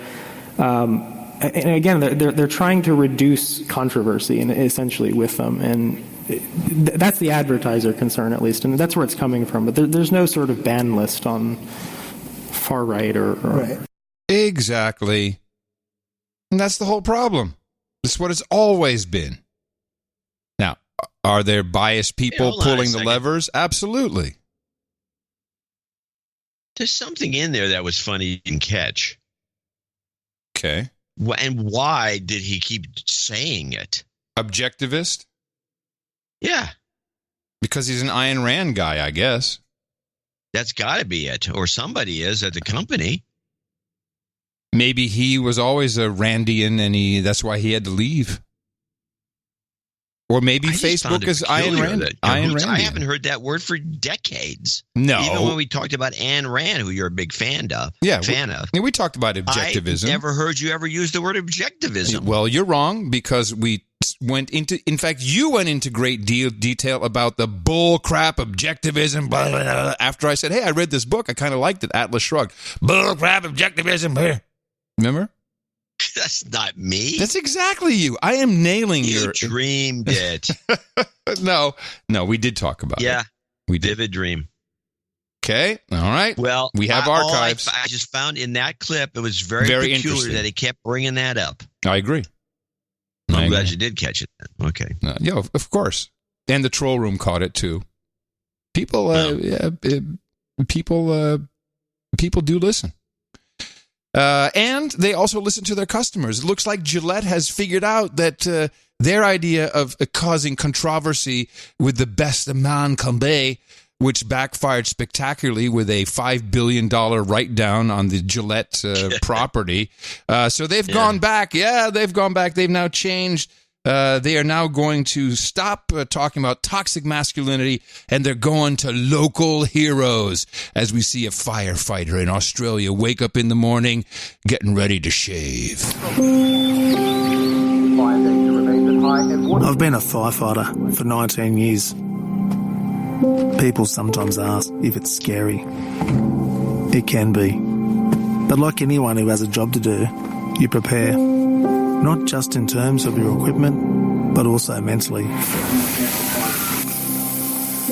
and again, they're trying to reduce controversy and essentially with them. And that's the advertiser concern, at least, and that's where it's coming from. But there's no sort of ban list on far right or right. Exactly, and that's the whole problem. It's what it's always been. Now, are there biased people pulling the levers? Absolutely. There's something in there that was funny you didn't catch. Okay. And why did he keep saying it? Objectivist? Yeah. Because he's an Ayn Rand guy, I guess. That's got to be it. Or somebody is at the company. Maybe he was always a Randian and that's why he had to leave. Or maybe Facebook is Ayn Rand. I haven't heard that word for decades. No. Even when we talked about Ayn Rand, who you're a big fan of. We talked about objectivism. I never heard you ever use the word objectivism. Well, you're wrong, because we went into great detail about the bull crap objectivism, blah, blah, blah. After I said, hey, I read this book, I kind of liked it. Atlas shrugged. Bull crap objectivism. Remember? That's not me. That's exactly you. I am nailing You dreamed it. No, we did talk about it. Yeah. We did. Vivid dream. Okay. All right. Well, we have archives. I just found in that clip, it was very peculiar that he kept bringing that up. I agree. I'm glad you did catch it. Okay. Yeah, of course. And the troll room caught it too. People do listen. And they also listen to their customers. It looks like Gillette has figured out that their idea of causing controversy with the best man combat, which backfired spectacularly with a $5 billion write-down on the Gillette property. So they've gone back. Yeah, they've gone back. They've now changed. They are now going to stop talking about toxic masculinity, and they're going to local heroes, as we see a firefighter in Australia wake up in the morning getting ready to shave. I've been a firefighter for 19 years. People sometimes ask if it's scary. It can be. But like anyone who has a job to do, you prepare. Not just in terms of your equipment, but also mentally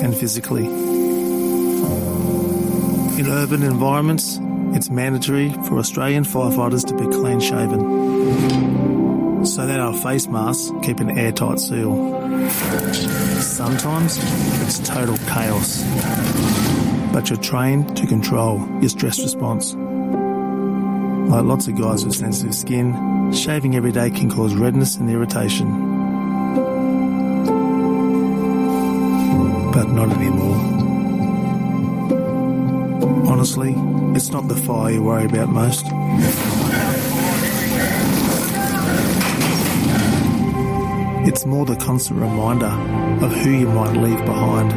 and physically. In urban environments, it's mandatory for Australian firefighters to be clean-shaven, so that our face masks keep an airtight seal. Sometimes it's total chaos, but you're trained to control your stress response. Like lots of guys with sensitive skin, shaving every day can cause redness and irritation. But not anymore. Honestly, it's not the fire you worry about most. It's more the constant reminder of who you might leave behind.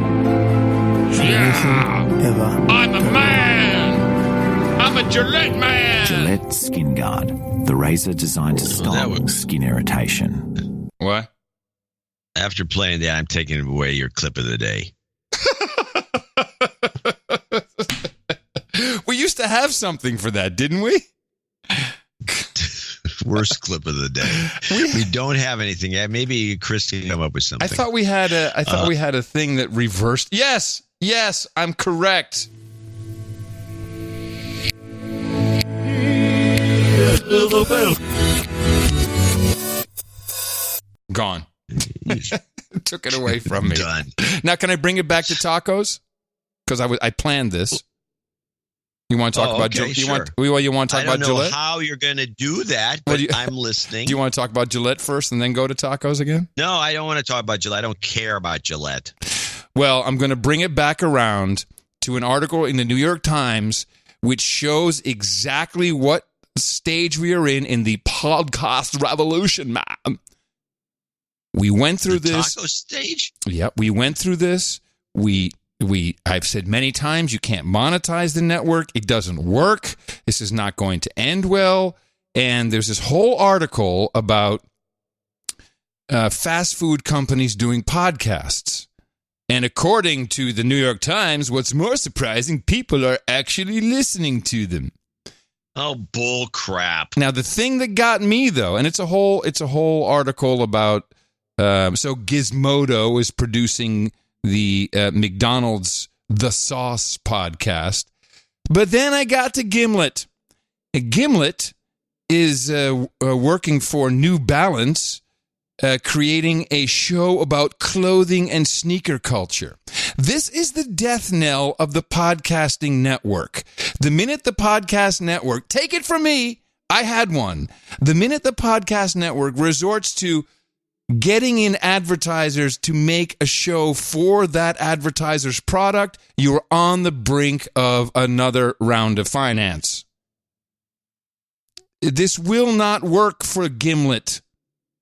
I'm a man! I'm a Gillette man! Gillette Skin Guard, the razor designed to stop skin irritation. What? After playing that, I'm taking away your clip of the day. We used to have something for that, didn't we? Worst clip of the day. We don't have anything yet. Maybe Chris can come up with something. I thought we had a thing that reversed. Yes, I'm correct. Gone. Took it away from me. Done. Now, can I bring it back to tacos? Because I planned this. You want to talk about Gillette? Sure. You want to talk about Gillette? I don't know how you're going to do that, but I'm listening. Do you want to talk about Gillette first and then go to tacos again? No, I don't want to talk about Gillette. I don't care about Gillette. Well, I'm going to bring it back around to an article in the New York Times which shows exactly what stage we are in the podcast revolution, man. We went through this. Taco stage? Yeah, we went through this. I've said many times, you can't monetize the network. It doesn't work. This is not going to end well. And there's this whole article about fast food companies doing podcasts. And according to the New York Times, what's more surprising, people are actually listening to them. Oh, bull crap. Now, the thing that got me, though, and it's a whole article about, so Gizmodo is producing the McDonald's The Sauce podcast. But then I got to Gimlet. Gimlet is working for New Balance, creating a show about clothing and sneaker culture. This is the death knell of the podcasting network. The minute the podcast network, take it from me, I had one. The minute the podcast network resorts to getting in advertisers to make a show for that advertiser's product, you're on the brink of another round of finance. This will not work for Gimlet.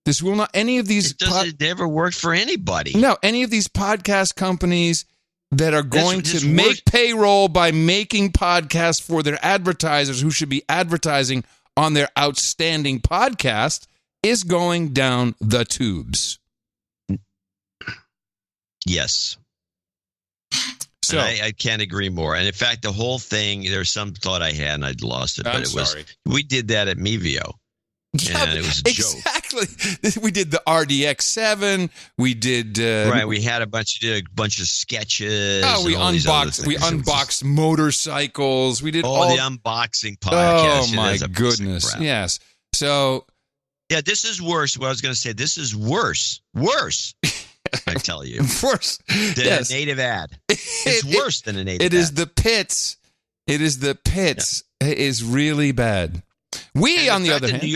This will not, any of these... It never worked for anybody. No, any of these podcast companies that are going to make payroll by making podcasts for their advertisers who should be advertising on their outstanding podcast, is going down the tubes. Yes. So I can't agree more. And in fact, the whole thing, there's some thought I had and I'd lost it, but we did that at Mevio. Yeah, and it was a joke. Exactly. We did the RDX7. We did right. We had a bunch of sketches. Oh, we unboxed motorcycles. We did all the unboxing podcast. Oh my goodness! Yes. So yeah, this is worse. What I was going to say. This is worse. I tell you, worse than a native ad. It's worse than a native ad. It is the pits. It is the pits. Yeah. It is really bad. We, on the other hand, the New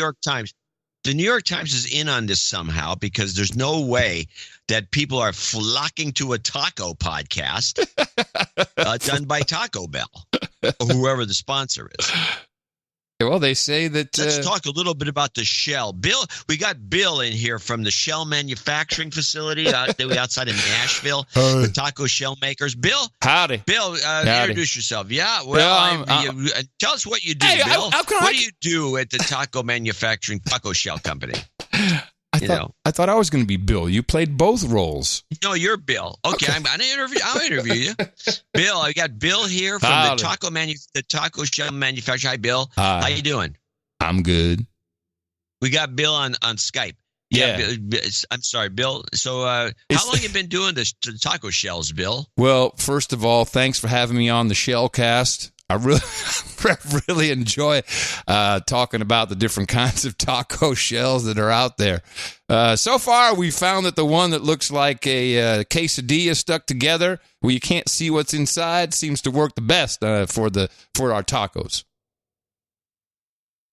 York Times is in on this somehow because there's no way that people are flocking to a taco podcast done by Taco Bell or whoever the sponsor is. Well, they say that. Let's talk a little bit about the Shell. Bill, we got Bill in here from the Shell manufacturing facility outside of Nashville, the taco shell makers. Bill, howdy. Bill, introduce yourself. Yeah, well, tell us what you do, Bill. What do you do at the taco manufacturing taco shell company? I thought I was going to be Bill. You played both roles. No, you're Bill. Okay. I'll interview you. Bill, I got Bill here from the taco shell manufacturer. Hi, Bill. How you doing? I'm good. We got Bill on Skype. Yeah. I'm sorry, Bill. So how long have you been doing this taco shells, Bill? Well, first of all, thanks for having me on the Shellcast. I really enjoy talking about the different kinds of taco shells that are out there. So far, we found that the one that looks like a quesadilla stuck together, where you can't see what's inside, seems to work the best for our tacos.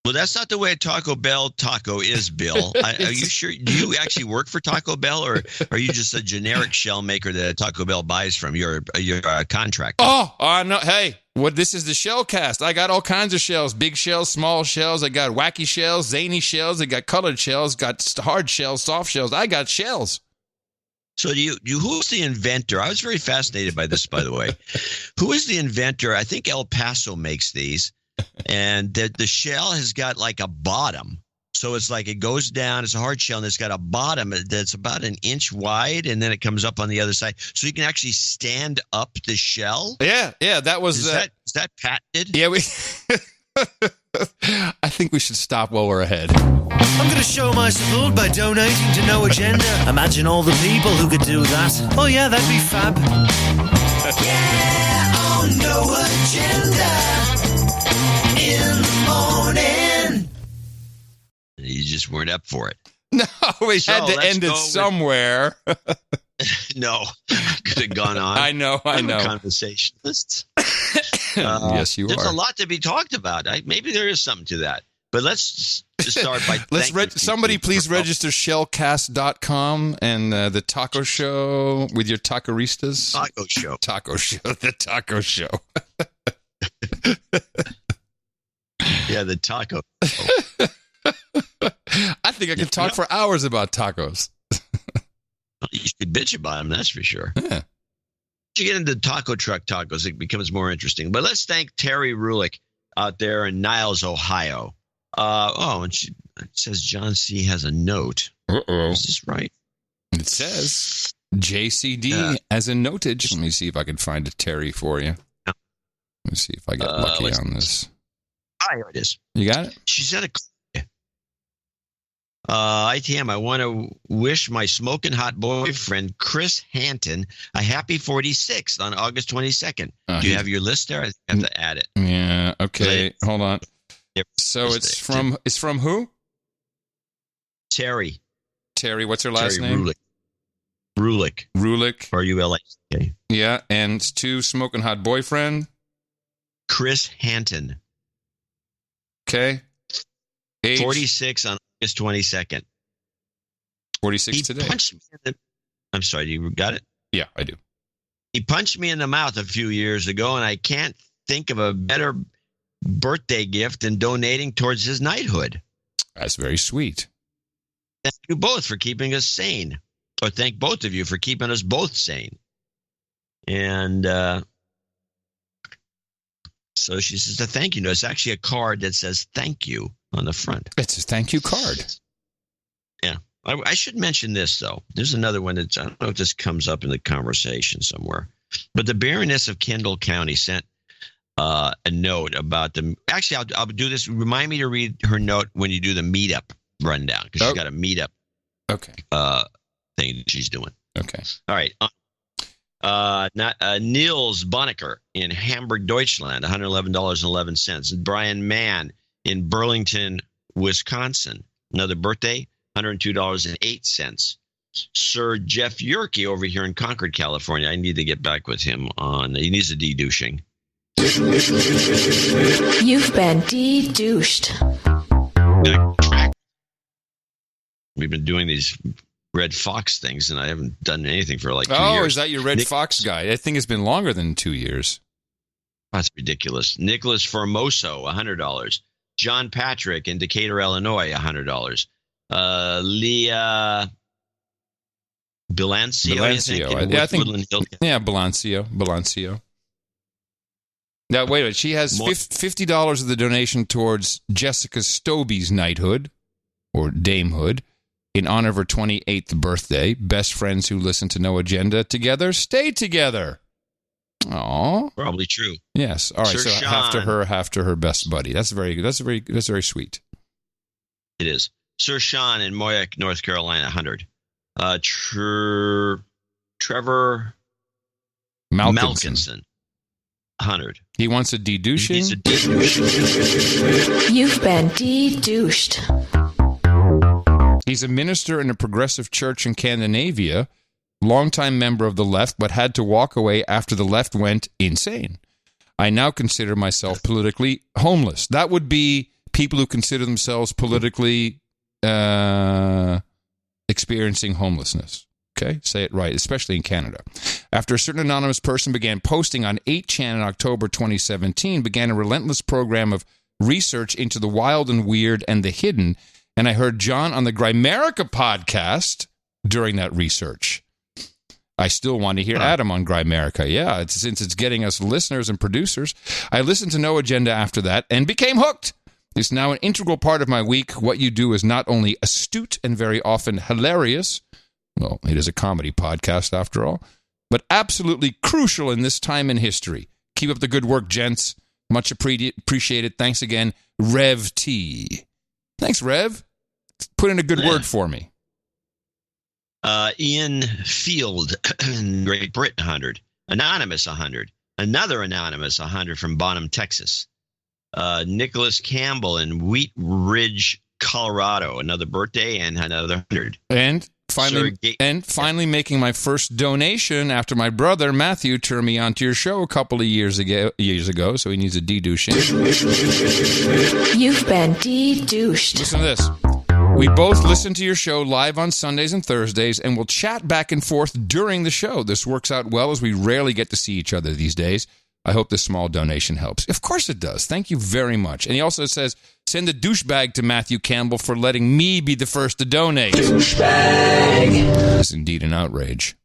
Well, that's not the way a Taco Bell taco is, Bill. Are you sure? Do you actually work for Taco Bell, or are you just a generic shell maker that Taco Bell buys from? You're a contractor. Oh, no. Hey, this is the Shellcast. I got all kinds of shells, big shells, small shells. I got wacky shells, zany shells. I got colored shells, got hard shells, soft shells. I got shells. So who's the inventor? I was very fascinated by this, by the way. Who is the inventor? I think El Paso makes these. And the shell has got like a bottom. So it's like it goes down. It's a hard shell, and it's got a bottom that's about an inch wide, and then it comes up on the other side. So you can actually stand up the shell. Yeah. That was... Is that patented? Yeah, I think we should stop while we're ahead. I'm going to show my support by donating to No Agenda. Imagine all the people who could do that. Oh, yeah, that'd be fab. Yeah, on No Agenda. In the morning. You just weren't up for it. No, we had to end it somewhere. No, could have gone on. I know. Conversationalists. Yes, you there's are. There's a lot to be talked about. Maybe there is something to that. But let's just start by somebody please register shellcast.com and the taco show with your tacoristas. Taco show. The taco show. Yeah, the taco. I think I could talk for hours about tacos. You should bitch about them, that's for sure. Yeah. You get into taco truck tacos, it becomes more interesting. But let's thank Terry Rulick out there in Niles, Ohio. And it says John C. has a note. Uh-oh. Is this right? It says JCD as a notage. Let me see if I can find a Terry for you. Let me see if I get lucky on this. Here it is. You got it? She said a ITM, I want to wish my smoking hot boyfriend, Chris Hanton, a happy 46th on August 22nd. Do you have your list there? I have to add it. Yeah, okay. Hold on. So it's from who? Terry. Terry, what's her last name? Rulick. R-U-L-I-C-K. Yeah, and it's to smoking hot boyfriend? Chris Hanton. Okay. Age? 46 on August 22nd. 46 today. Punched me I'm sorry, you got it? Yeah, I do. He punched me in the mouth a few years ago, and I can't think of a better birthday gift than donating towards his knighthood. That's very sweet. Thank you both for keeping us sane. Or thank both of you for keeping us both sane. And so she says a thank you note. It's actually a card that says thank you on the front. It's a thank you card. Yeah. I should mention this, though. There's another one that I don't know if this comes up in the conversation somewhere. But the Baroness of Kendall County sent a note about the. Actually, I'll do this. Remind me to read her note when you do the meetup rundown, because she's got a meetup. Okay. Thing that she's doing. Okay. All right. Niels Bonnecker in Hamburg, Deutschland, $111.11. Brian Mann in Burlington, Wisconsin, another birthday, $102.08. Sir Jeff Yerke over here in Concord, California. I need to get back with him on. He needs a de-douching. You've been de-douched. We've been doing these Red Fox things, and I haven't done anything for like 2 years. Oh, is that your Red Fox guy? I think it's been longer than 2 years. That's ridiculous. Nicholas Formoso, $100. John Patrick in Decatur, Illinois, $100. Leah Bilancio, I think Bilancio. Now, wait a minute. She has $50 of the donation towards Jessica Stobie's knighthood, or damehood, in honor of her 28th birthday. Best friends who listen to No Agenda together stay together. Aw, probably true. Yes. All right. Sir so Sean. half to her best buddy. That's very good. That's very sweet. It is. Sir Sean in Moyac, North Carolina, $100. Trevor Malkinson, $100. He wants a de-douching. You've been de-douched. He's a minister in a progressive church in Scandinavia, longtime member of the left, but had to walk away after the left went insane. I now consider myself politically homeless. That would be people who consider themselves politically experiencing homelessness. Okay, say it right, especially in Canada. After a certain anonymous person began posting on 8chan in October 2017, began a relentless program of research into the wild and weird and the hidden, and I heard John on the Grimerica podcast during that research. I still want to hear Adam on Grimerica. Yeah, since it's getting us listeners and producers. I listened to No Agenda after that and became hooked. It's now an integral part of my week. What you do is not only astute and very often hilarious, well, it is a comedy podcast after all, but absolutely crucial in this time in history. Keep up the good work, gents. Much appreciated. Thanks again, Rev T. Thanks, Rev. Put in a good word for me. Ian Field in Great Britain, $100. Anonymous, $100. Another Anonymous, $100 from Bonham, Texas. Nicholas Campbell in Wheat Ridge, Colorado, another birthday, and another $100. And finally making my first donation after my brother Matthew turned me onto your show a couple of years ago, so he needs a de-douching. You've been de-douched. Listen to this. We both listen to your show live on Sundays and Thursdays, and we'll chat back and forth during the show. This works out well, as we rarely get to see each other these days. I hope this small donation helps. Of course it does. Thank you very much. And he also says, send a douchebag to Matthew Campbell for letting me be the first to donate. Douchebag! It's indeed an outrage.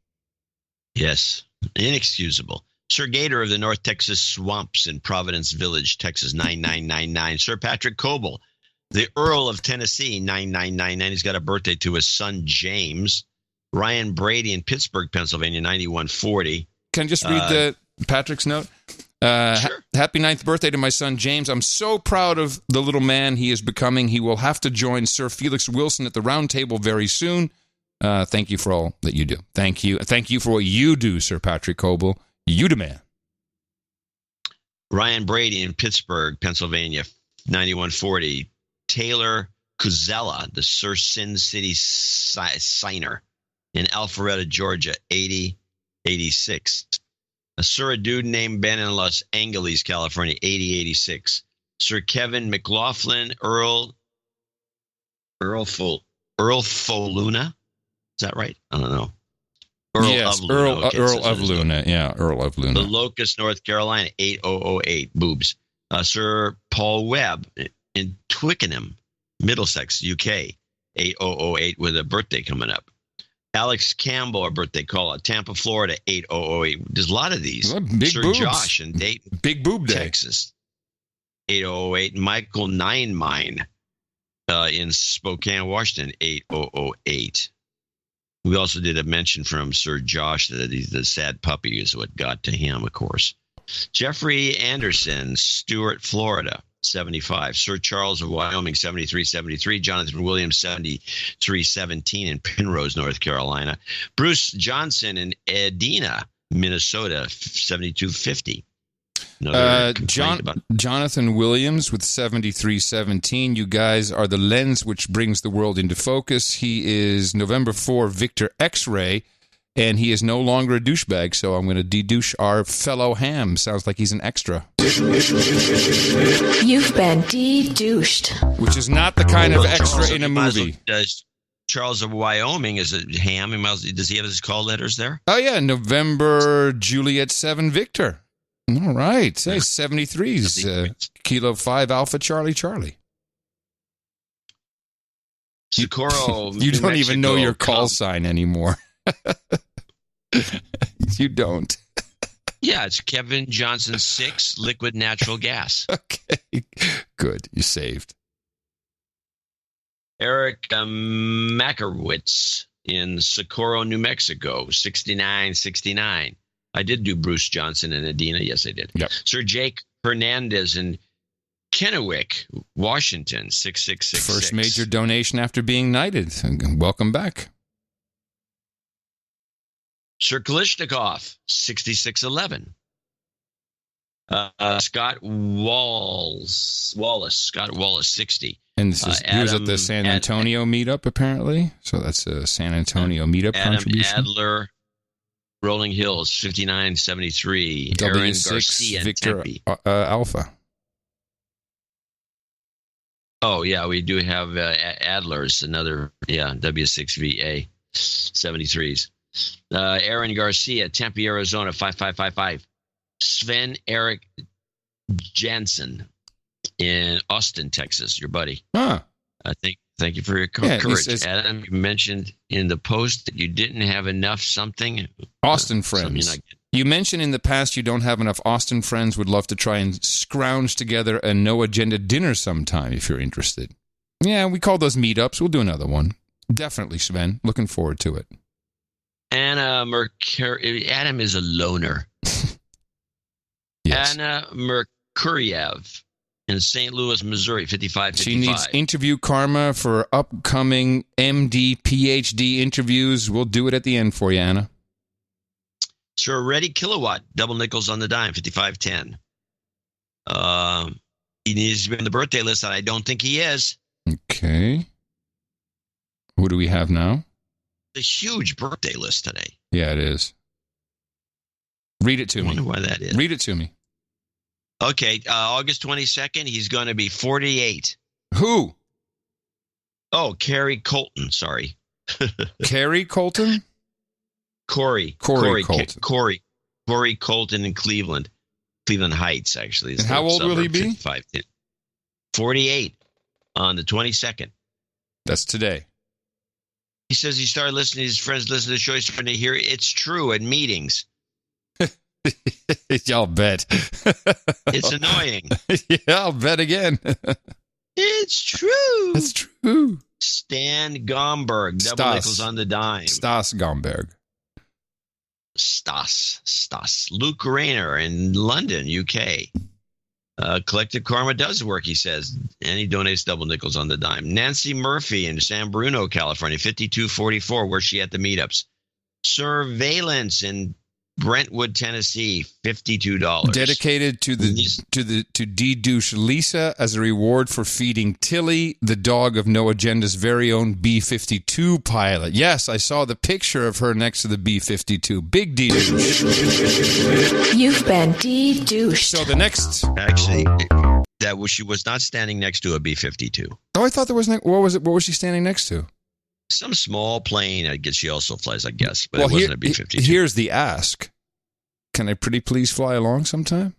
Yes, inexcusable. Sir Gator of the North Texas Swamps in Providence Village, Texas, 9999. Sir Patrick Coble, the Earl of Tennessee, 9999. He's got a birthday to his son, James. Ryan Brady in Pittsburgh, Pennsylvania, 9140. Can I just read Patrick's note? Sure. Happy 9th birthday to my son, James. I'm so proud of the little man he is becoming. He will have to join Sir Felix Wilson at the round table very soon. Thank you for all that you do. Thank you. Thank you for what you do, Sir Patrick Coble. You the man. Ryan Brady in Pittsburgh, Pennsylvania, 9140. Taylor Cuzella, the Sir Sin City signer in Alpharetta, Georgia, 8086. Sir, a dude named Ben in Los Angeles, California, 8086. Sir Kevin McLaughlin, Earl Foluna. Is that right? I don't know. Earl of Luna. Yeah, Earl of Luna. The Locust, North Carolina, 8008. Boobs. Sir Paul Webb in Twickenham, Middlesex, UK, 8008, with a birthday coming up. Alex Campbell, a birthday call out, Tampa, Florida, 8008. There's a lot of these. Big Sir boobs. Josh in Dayton, Big boob day. Texas, 8008. Michael Ninemine in Spokane, Washington, 8008. We also did a mention from Sir Josh that the sad puppy is what got to him, of course. Jeffrey Anderson, Stuart, Florida, 75. Sir Charles of Wyoming, 7373. Jonathan Williams, 7317 in Penrose, North Carolina. Bruce Johnson in Edina, Minnesota, 7250. Jonathan Williams with 7317. You guys are the lens which brings the world into focus. He is November 4 Victor X-Ray, and he is no longer a douchebag, so I'm going to de-douche our fellow ham. Sounds like he's an extra. You've been de-douched. Which is not the kind of extra in a movie. Charles of Wyoming is a ham. Does he have his call letters there? Oh, yeah. November Juliet 7 Victor. All right. Say 73's Kilo 5 Alpha Charlie Charlie. Socorro. You don't even know your call sign anymore. You don't. Yeah, it's Kevin Johnson 6 liquid natural gas. Okay. Good. You saved. Eric Makarowitz in Socorro, New Mexico, 6969. I did do Bruce Johnson and Edina. Yes, I did. Yep. Sir Jake Hernandez in Kennewick, Washington, 6666. First major donation after being knighted. Welcome back. Sir Kalishnikov, 6611. Scott Wallace, 60. And this is, he was at the San Antonio meetup, apparently. So that's a San Antonio meetup contribution. Adler, Rolling Hills, 5973. Aaron Garcia, Victor Tempe. Alpha. Oh, yeah, we do have Adler's, another, W6VA, 73s. Aaron Garcia, Tempe, Arizona, 5555. Sven Eric Jansen in Austin, Texas, your buddy. Huh. Thank you for your courage. Adam, you mentioned in the post that you didn't have enough something. Austin friends. You mentioned in the past you don't have enough Austin friends. Would love to try and scrounge together a no-agenda dinner sometime if you're interested. Yeah, we call those meetups. We'll do another one. Definitely, Sven. Looking forward to it. Anna Adam is a loner. Yes. Anna Merkuriev in St. Louis, Missouri, 5555. She needs interview karma for upcoming MD, PhD interviews. We'll do it at the end for you, Anna. Sir Ready Kilowatt, double nickels on the dime, 5510. He needs to be on the birthday list, and I don't think he is. Okay. Who do we have now? A huge birthday list today. Yeah, it is. Read it to me. I wonder why that is. Read it to me. Okay, August 22nd, he's going to be 48. Who? Oh, Carrie Colton, sorry. Carrie Colton? Corey Colton. Corey Colton in Cleveland Heights, actually. And how old will he be? 48 on the 22nd. That's today. He says he started listening to his friends, listen to the show, he's starting to hear it's true at meetings. Y'all bet. It's annoying. Yeah, I'll bet again. It's true. It's true. Stan Gomberg, double nickels on the dime. Stas Gomberg. Stas. Luke Rayner in London, UK. Collective Karma does work, he says. And he donates double nickels on the dime. Nancy Murphy in San Bruno, California, 5244. Where's she at the meetups? Surveillance in Brentwood, Tennessee, $52. Dedicated to de-douche Lisa as a reward for feeding Tilly, the dog of No Agenda's very own B-52 pilot. Yes, I saw the picture of her next to the B-52. Big de-douche. You've been de-douched. So the next... Actually, she was not standing next to a B-52. Oh, I thought there was... What was she standing next to? Some small plane. I guess she also flies, I guess, but it wasn't a B-52. Here's the ask. Can I pretty please fly along sometime?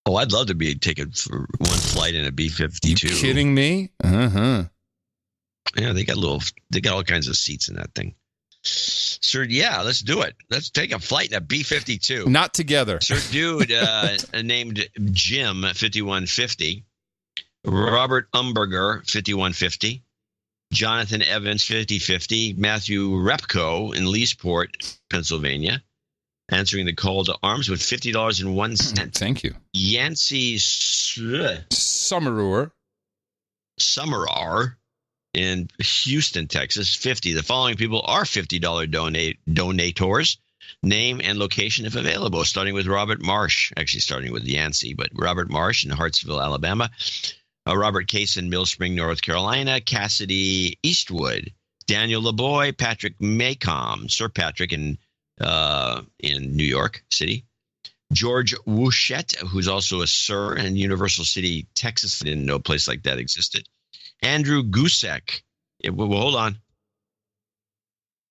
Oh, I'd love to take it for one flight in a B-52. You kidding me? Uh-huh. Yeah, they got all kinds of seats in that thing. Sir, yeah, let's do it. Let's take a flight in a B-52. Not together. Sir, dude named Jim, 5150. Robert Umberger, 5150. Jonathan Evans, 5050. Matthew Repko in Leesport, Pennsylvania, answering the call to arms with $50.01. Thank you. Yancey Summerer in Houston, Texas, 50. The following people are $50 donators. Name and location if available, starting with Robert Marsh. Actually, starting with Yancey, but Robert Marsh in Hartsville, Alabama. Robert Case in Mill Spring, North Carolina. Cassidy Eastwood. Daniel LeBoy. Patrick Maycom. Sir Patrick in New York City. George Wouchette, who's also a sir in Universal City, Texas. I didn't know a place like that existed. Andrew Gusek. Well, hold on.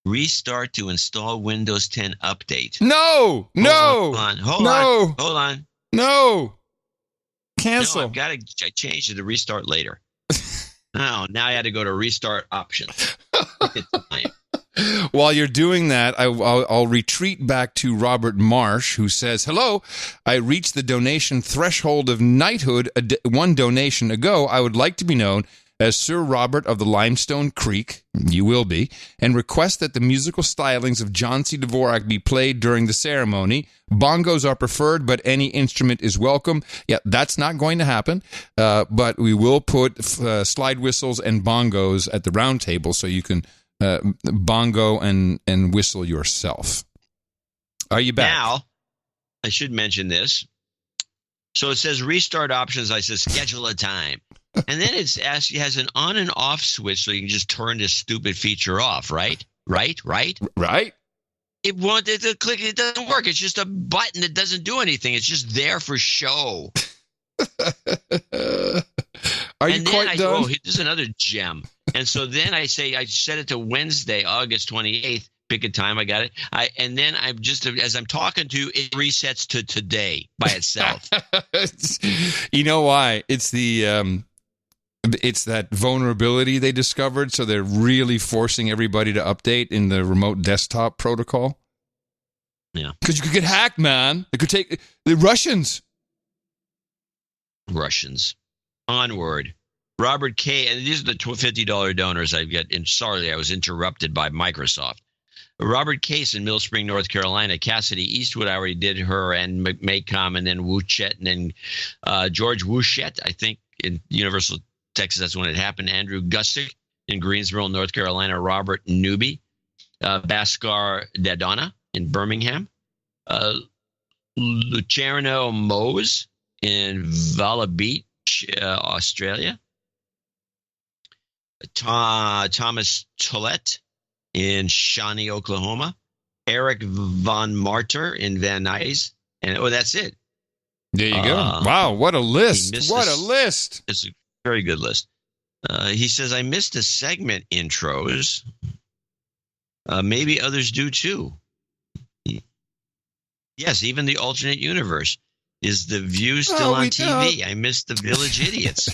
Restart to install Windows 10 update. No. Hold on. No. Cancel. No, I changed it to restart later. Now I had to go to restart options. While you're doing that, I'll retreat back to Robert Marsh, who says, hello, I reached the donation threshold of knighthood one donation ago. I would like to be known as Sir Robert of the Limestone Creek, you will be, and request that the musical stylings of John C. Dvorak be played during the ceremony. Bongos are preferred, but any instrument is welcome. Yeah, that's not going to happen, but we will put slide whistles and bongos at the round table so you can bongo and whistle yourself. Are you back? Now, I should mention this. So it says restart options. I said schedule a time. And then it has an on and off switch so you can just turn this stupid feature off, right? Right. It wanted to click. It doesn't work. It's just a button that doesn't do anything. It's just there for show. Are you quite done? Oh, this is another gem. And so then I set it to Wednesday, August 28th. Pick a time. I got it. And then I'm just, as I'm talking to you, it resets to today by itself. You know why? It's that vulnerability they discovered, so they're really forcing everybody to update in the remote desktop protocol. Yeah. Because you could get hacked, man. It could take the Russians. Onward. Robert K. And these are the $50 donors I've got. And sorry, I was interrupted by Microsoft. Robert Case in Mill Spring, North Carolina. Cassidy Eastwood, I already did her, and Maycom, and then Wouchette, and then George Wouchette, I think, in Universal Texas, that's when it happened. Andrew Gussick in Greensboro, North Carolina. Robert Newby. Bhaskar Dadona in Birmingham. Luciano Mose in Vala Beach, Australia. Thomas Tollett in Shawnee, Oklahoma. Eric Von Marter in Van Nuys. And that's it. There you go. Wow, what a list. It's a very good list. He says, I missed the segment intros. Maybe others do too. Yes, even the alternate universe. Is the View still on TV? I missed the Village Idiots.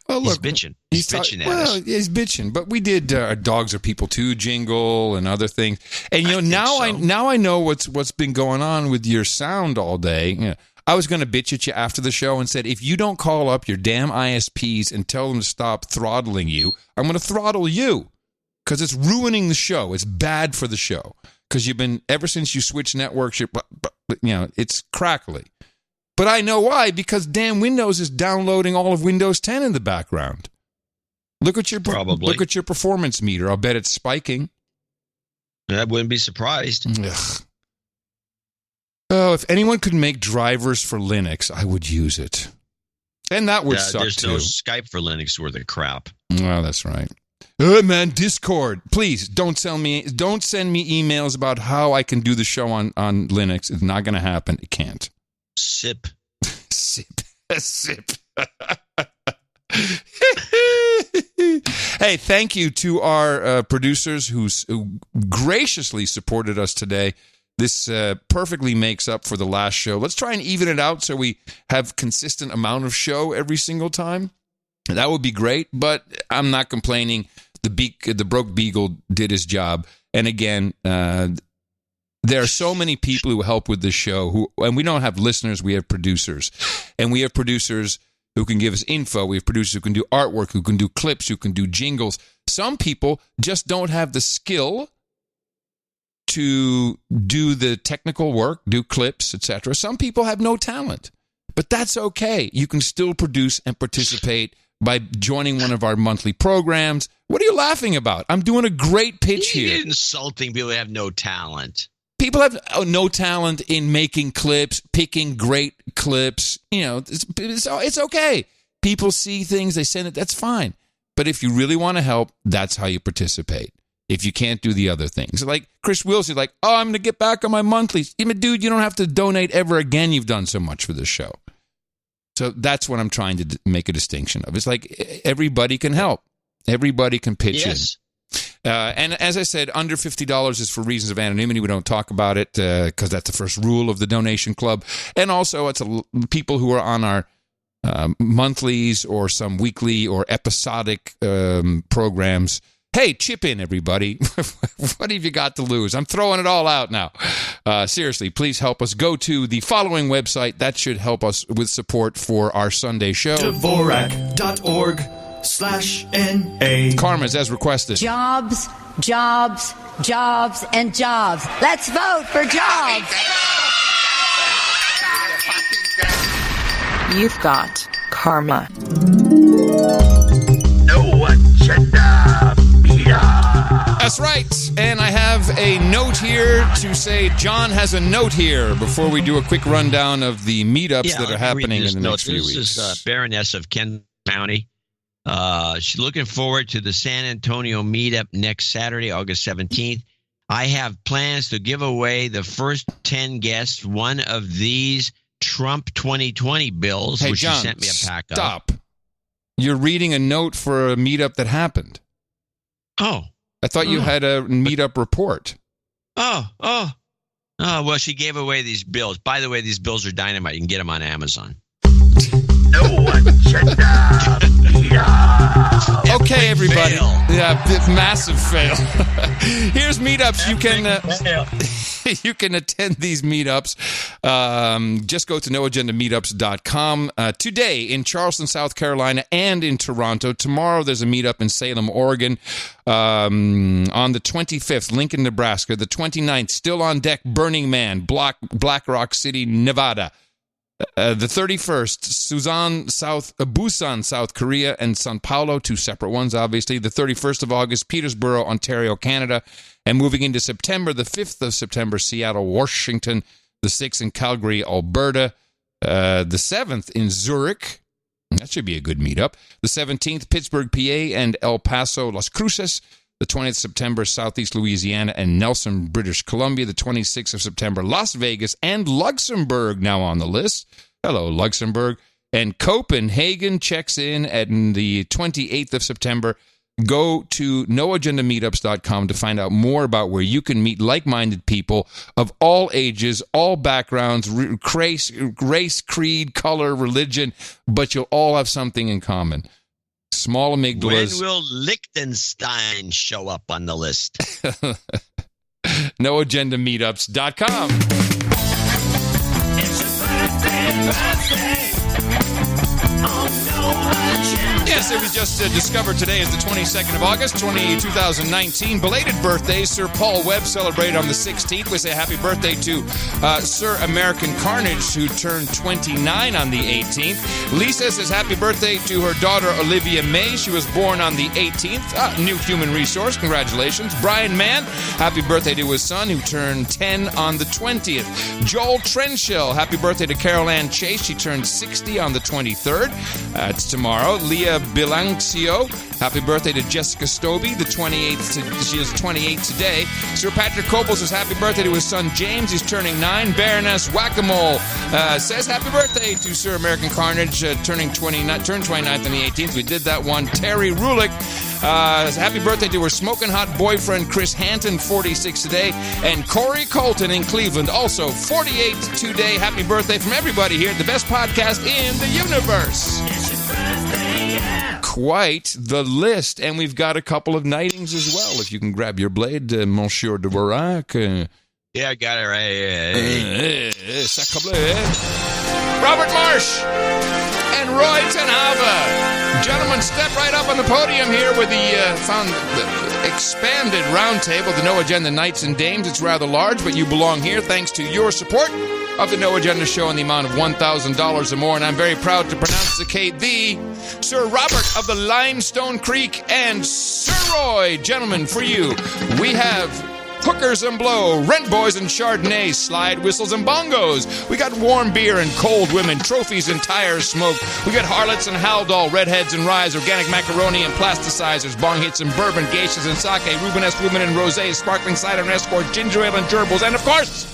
Well, look, he's bitching. He's bitching at us. He's bitching. But we did Dogs Are People Too jingle and other things. And now I know what's been going on with your sound all day. You know, I was going to bitch at you after the show and said, if you don't call up your damn ISPs and tell them to stop throttling you, I'm going to throttle you because it's ruining the show. It's bad for the show because you've been, ever since you switched networks, it's crackly. But I know why, because damn Windows is downloading all of Windows 10 in the background. Look at your performance meter. I'll bet it's spiking. I wouldn't be surprised. Ugh. Oh, if anyone could make drivers for Linux, I would use it. And that would suck there's too. There's no Skype for Linux worth of crap. Well, that's right. Man, Discord. Please don't send me emails about how I can do the show on Linux. It's not going to happen. It can't. Sip. Hey, thank you to our producers who graciously supported us today. This perfectly makes up for the last show. Let's try and even it out so we have consistent amount of show every single time. That would be great, but I'm not complaining. The Broke Beagle did his job. And again, there are so many people who help with this show, and we don't have listeners, we have producers. And we have producers who can give us info. We have producers who can do artwork, who can do clips, who can do jingles. Some people just don't have the skill to do the technical work, do clips, etc. Some people have no talent, but that's okay. You can still produce and participate by joining one of our monthly programs. What are you laughing about? I'm doing a great pitch here. You're insulting people who have no talent. People have no talent in making clips, picking great clips. You know, it's okay. People see things, they send it, that's fine. But if you really want to help, that's how you participate. If you can't do the other things. Like Chris Wilson, like, oh, I'm going to get back on my monthlies. Dude, you don't have to donate ever again. You've done so much for this show. So that's what I'm trying to make a distinction of. It's like everybody can help. Everybody can pitch in. And as I said, under $50 is for reasons of anonymity. We don't talk about it because that's the first rule of the donation club. And also, it's people who are on our monthlies or some weekly or episodic programs. Hey, chip in, everybody. What have you got to lose? I'm throwing it all out now. Seriously, please help us. Go to the following website. That should help us with support for our Sunday show. Dvorak.org/NA. Karma's as requested. Jobs, jobs, jobs, and jobs. Let's vote for jobs. You've got karma. No agenda. That's right. And I have a note here to say John has a note here before we do a quick rundown of the meetups that are happening in the next few weeks. This is Baroness of Kent County. She's looking forward to the San Antonio meetup next Saturday, August 17th. I have plans to give away the first 10 guests one of these Trump 2020 bills, which John, she sent me a pack of. Stop. You're reading a note for a meetup that happened. Oh. I thought you had a meetup report. Oh, well, she gave away these bills. By the way, these bills are dynamite. You can get them on Amazon. No agenda. Okay, everybody. Yeah, massive fail. Here's meetups. You can attend these meetups. Just go to noagendameetups.com. Today in Charleston, South Carolina, and in Toronto. Tomorrow there's a meetup in Salem, Oregon. On the 25th, Lincoln, Nebraska. The 29th, still on deck, Burning Man, Black Rock City, Nevada. The 31st, Busan, South Korea, and Sao Paulo, two separate ones, obviously. The 31st of August, Petersburg, Ontario, Canada. And moving into September, the 5th of September, Seattle, Washington. The 6th in Calgary, Alberta. The 7th in Zurich. That should be a good meetup. The 17th, Pittsburgh, PA, and El Paso, Las Cruces. The 20th of September, Southeast Louisiana and Nelson, British Columbia. The 26th of September, Las Vegas and Luxembourg now on the list. Hello, Luxembourg. And Copenhagen checks in at the 28th of September. Go to noagendameetups.com to find out more about where you can meet like-minded people of all ages, all backgrounds, race, creed, color, religion, but you'll all have something in common. Small amygdalas. When will Liechtenstein show up on the list? noagendameetups.com. It's your birthday. Yes, it was just discovered today as the 22nd of August, 2019. Belated birthday, Sir Paul Webb celebrated on the 16th. We say happy birthday to Sir American Carnage, who turned 29 on the 18th. Lisa says happy birthday to her daughter, Olivia May. She was born on the 18th. New human resource. Congratulations. Brian Mann, happy birthday to his son, who turned 10 on the 20th. Joel Trenchell, happy birthday to Carol Ann Chase. She turned 60 on the 23rd. It's tomorrow. Leah Bilancio, happy birthday to Jessica Stobie, the 28th. She is 28 today. Sir Patrick Coble says happy birthday to his son James. He's turning 9. Baroness Whack-A-Mole says happy birthday to Sir American Carnage, turned 29th on the 18th. We did that one. Terry Rulick, happy birthday to her smoking hot boyfriend Chris Hanton, 46 today. And Corey Colton in Cleveland, also 48 today. Happy birthday from everybody here at the best podcast in the universe. Quite the list, and we've got a couple of knightings as well. If you can grab your blade, Monsieur Dvorak. Yeah, I got it right. Sacre bleu. Robert Marsh, and Roy Tenhava. Gentlemen, step right up on the podium here with the expanded roundtable, the No Agenda Knights and Dames. It's rather large, but you belong here thanks to your support of the No Agenda Show in the amount of $1,000 or more. And I'm very proud to pronounce the Sir Robert of the Limestone Creek and Sir Roy. Gentlemen, for you, we have hookers and blow, rent boys and Chardonnay, slide whistles and bongos. We got warm beer and cold women, trophies and tires smoked. We got harlots and haldol, redheads and ryes, organic macaroni and plasticizers, bong hits and bourbon, geishas and sake, Rubenesque women and rosé, sparkling cider and escort, ginger ale and gerbils, and of course,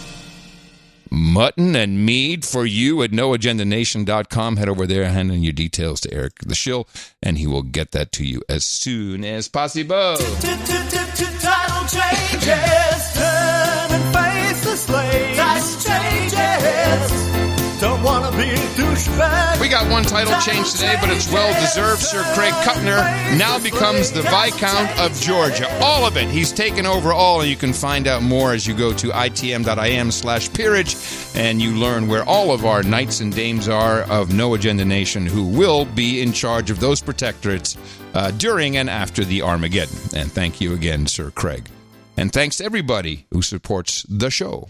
mutton and mead for you at noagendanation.com. Head over there, hand in your details to Eric the Shill, and he will get that to you as soon as possible. Title changes, turn and face the slave. Title changes, don't want to be a douchebag. We got one title change today, but it's well-deserved. Sir Craig Cutner now becomes the Viscount of Georgia. All of it. He's taken over all, and you can find out more as you go to itm.im/peerage, and you learn where all of our knights and dames are of No Agenda Nation who will be in charge of those protectorates during and after the Armageddon. And thank you again, Sir Craig. And thanks to everybody who supports the show.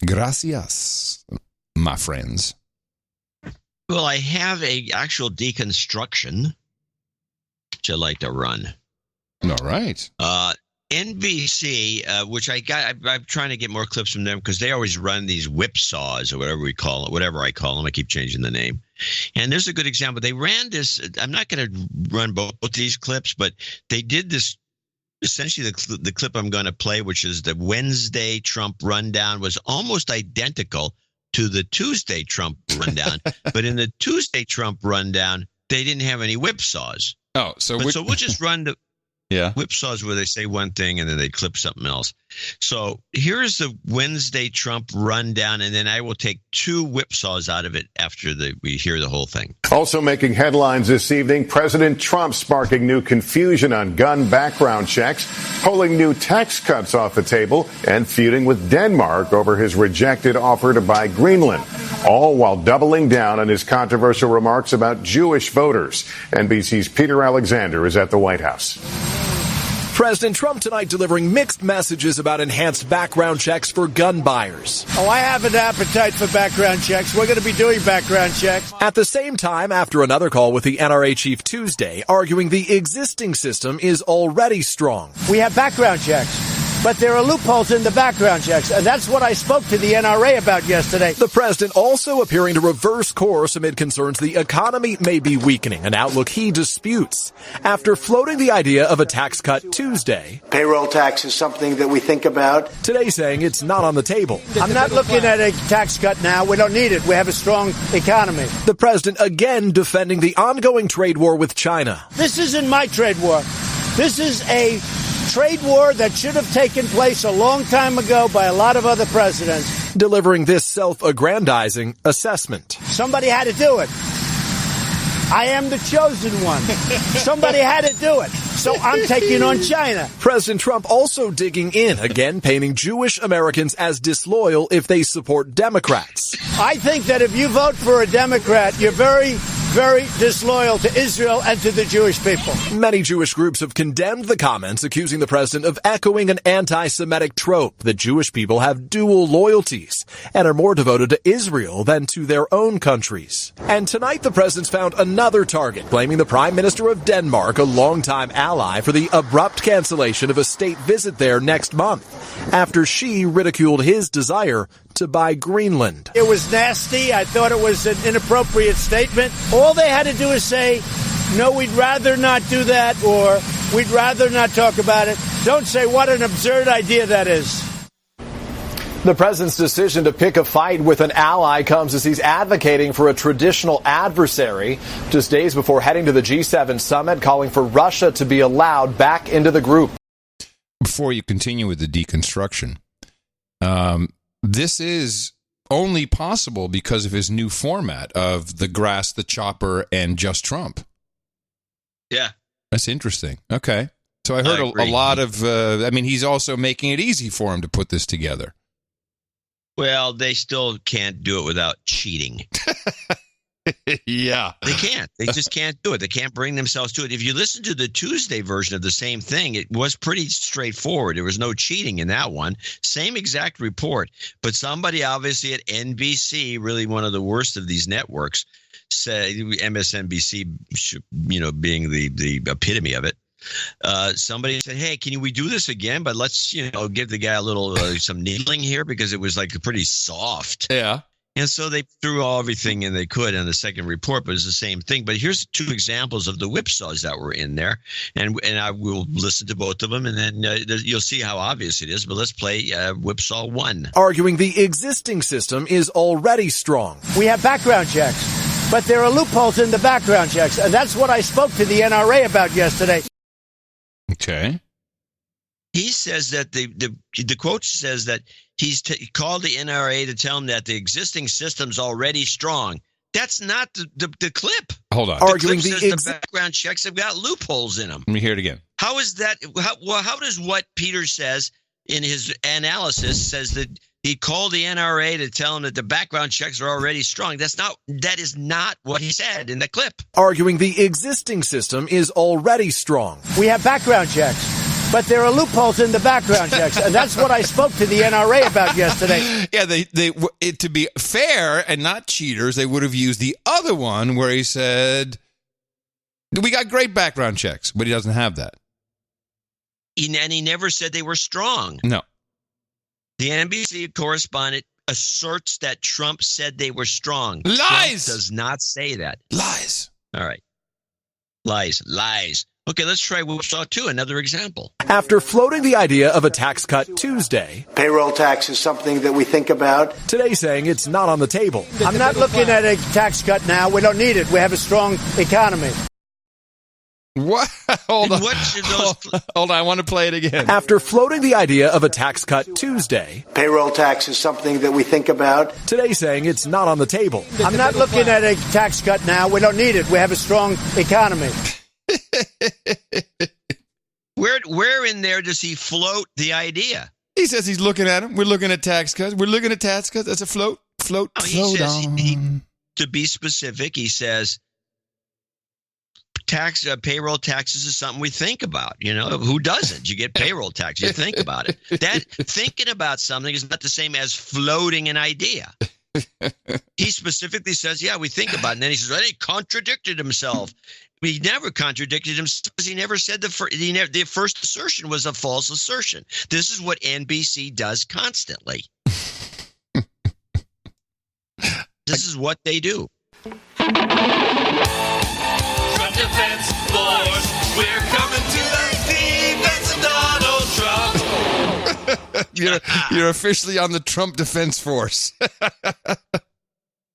Gracias, my friends. Well, I have a actual deconstruction which I like to run. All right. NBC, which I'm trying to get more clips from them because they always run these whipsaws or whatever we call it, whatever I call them. I keep changing the name. And there's a good example. They ran this. I'm not going to run both these clips, but they did this. Essentially, the clip I'm going to play, which is the Wednesday Trump rundown, was almost identical to the Tuesday Trump rundown. But in the Tuesday Trump rundown, they didn't have any whipsaws. Oh, so we'll just run the whipsaws where they say one thing and then they clip something else. So here's the Wednesday Trump rundown, and then I will take two whipsaws out of it after we hear the whole thing. Also making headlines this evening, President Trump sparking new confusion on gun background checks, pulling new tax cuts off the table, and feuding with Denmark over his rejected offer to buy Greenland, all while doubling down on his controversial remarks about Jewish voters. NBC's Peter Alexander is at the White House. President Trump tonight delivering mixed messages about enhanced background checks for gun buyers. Oh, I have an appetite for background checks. We're going to be doing background checks. At the same time, after another call with the NRA chief Tuesday, arguing the existing system is already strong. We have background checks, but there are loopholes in the background checks, and that's what I spoke to the NRA about yesterday. The president also appearing to reverse course amid concerns the economy may be weakening, an outlook he disputes. After floating the idea of a tax cut Tuesday, payroll tax is something that we think about. Today saying it's not on the table. I'm not looking at a tax cut now. We don't need it. We have a strong economy. The president again defending the ongoing trade war with China. This isn't my trade war. This is a trade war that should have taken place a long time ago by a lot of other presidents. Delivering this self-aggrandizing assessment. Somebody had to do it. I am the chosen one. Somebody had to do it. So I'm taking on China. President Trump also digging in, again painting Jewish Americans as disloyal if they support Democrats. I think that if you vote for a Democrat, you're very, very disloyal to Israel and to the Jewish people. Many Jewish groups have condemned the comments, accusing the president of echoing an anti-Semitic trope that Jewish people have dual loyalties and are more devoted to Israel than to their own countries. And tonight the president's found another target, blaming the Prime Minister of Denmark, a longtime ally, for the abrupt cancellation of a state visit there next month, after she ridiculed his desire to buy Greenland. It was nasty. I thought it was an inappropriate statement. All they had to do is say, no, we'd rather not do that, or we'd rather not talk about it. Don't say what an absurd idea that is. The president's decision to pick a fight with an ally comes as he's advocating for a traditional adversary, just days before heading to the G7 summit, calling for Russia to be allowed back into the group. Before you continue with the deconstruction, this is only possible because of his new format of the grass, the chopper, and just Trump. Yeah. That's interesting. Okay. So I heard a lot of, he's also making it easy for him to put this together. Well, they still can't do it without cheating. Yeah. They can't. They just can't do it. They can't bring themselves to it. If you listen to the Tuesday version of the same thing, it was pretty straightforward. There was no cheating in that one. Same exact report. But somebody obviously at NBC, really one of the worst of these networks, said MSNBC, being the epitome of it. Somebody said, "Hey, can we do this again? But let's, give the guy a little some needling here because it was like pretty soft." Yeah. And so they threw everything in they could in the second report, but it's the same thing. But here's 2 examples of the whipsaws that were in there, and I will listen to both of them, and then you'll see how obvious it is. But let's play whipsaw 1. Arguing the existing system is already strong. We have background checks, but there are loopholes in the background checks, and that's what I spoke to the NRA about yesterday. Okay. He says that the quote says that he called the NRA to tell him that the existing system's already strong. That's not the clip. Hold on. Arguing the background checks have got loopholes in them. Let me hear it again. How is that? How does what Peter says in his analysis says that he called the NRA to tell him that the background checks are already strong? That is not what he said in the clip. Arguing the existing system is already strong. We have background checks, but there are loopholes in the background checks, and that's what I spoke to the NRA about yesterday. Yeah, to be fair and not cheaters, they would have used the other one where he said, "We got great background checks," but he doesn't have that. And he never said they were strong. No. The NBC correspondent asserts that Trump said they were strong. Lies! Trump does not say that. Lies. All right. Lies. Okay, let's try whipsaw 2, another example. After floating the idea of a tax cut Tuesday, payroll tax is something that we think about. Today saying it's not on the table. I'm not looking at a tax cut now. We don't need it. We have a strong economy. What? Hold on. I want to play it again. After floating the idea of a tax cut Tuesday, payroll tax is something that we think about. Today saying it's not on the table. I'm not looking at a tax cut now. We don't need it. We have a strong economy. Where in there does he float the idea? He says he's looking at them. We're looking at tax cuts. We're looking at tax cuts. That's a float he says, on. To be specific, he says payroll taxes is something we think about. Who doesn't? You get payroll tax. You think about it. That thinking about something is not the same as floating an idea. He specifically says, "Yeah, we think about it." And then he says, "Well, he contradicted himself." He never contradicted himself because he never said the first assertion was a false assertion. This is what NBC does constantly. This is what they do. Trump Defense Force, we're coming to the defense of Donald Trump. You're officially on the Trump Defense Force.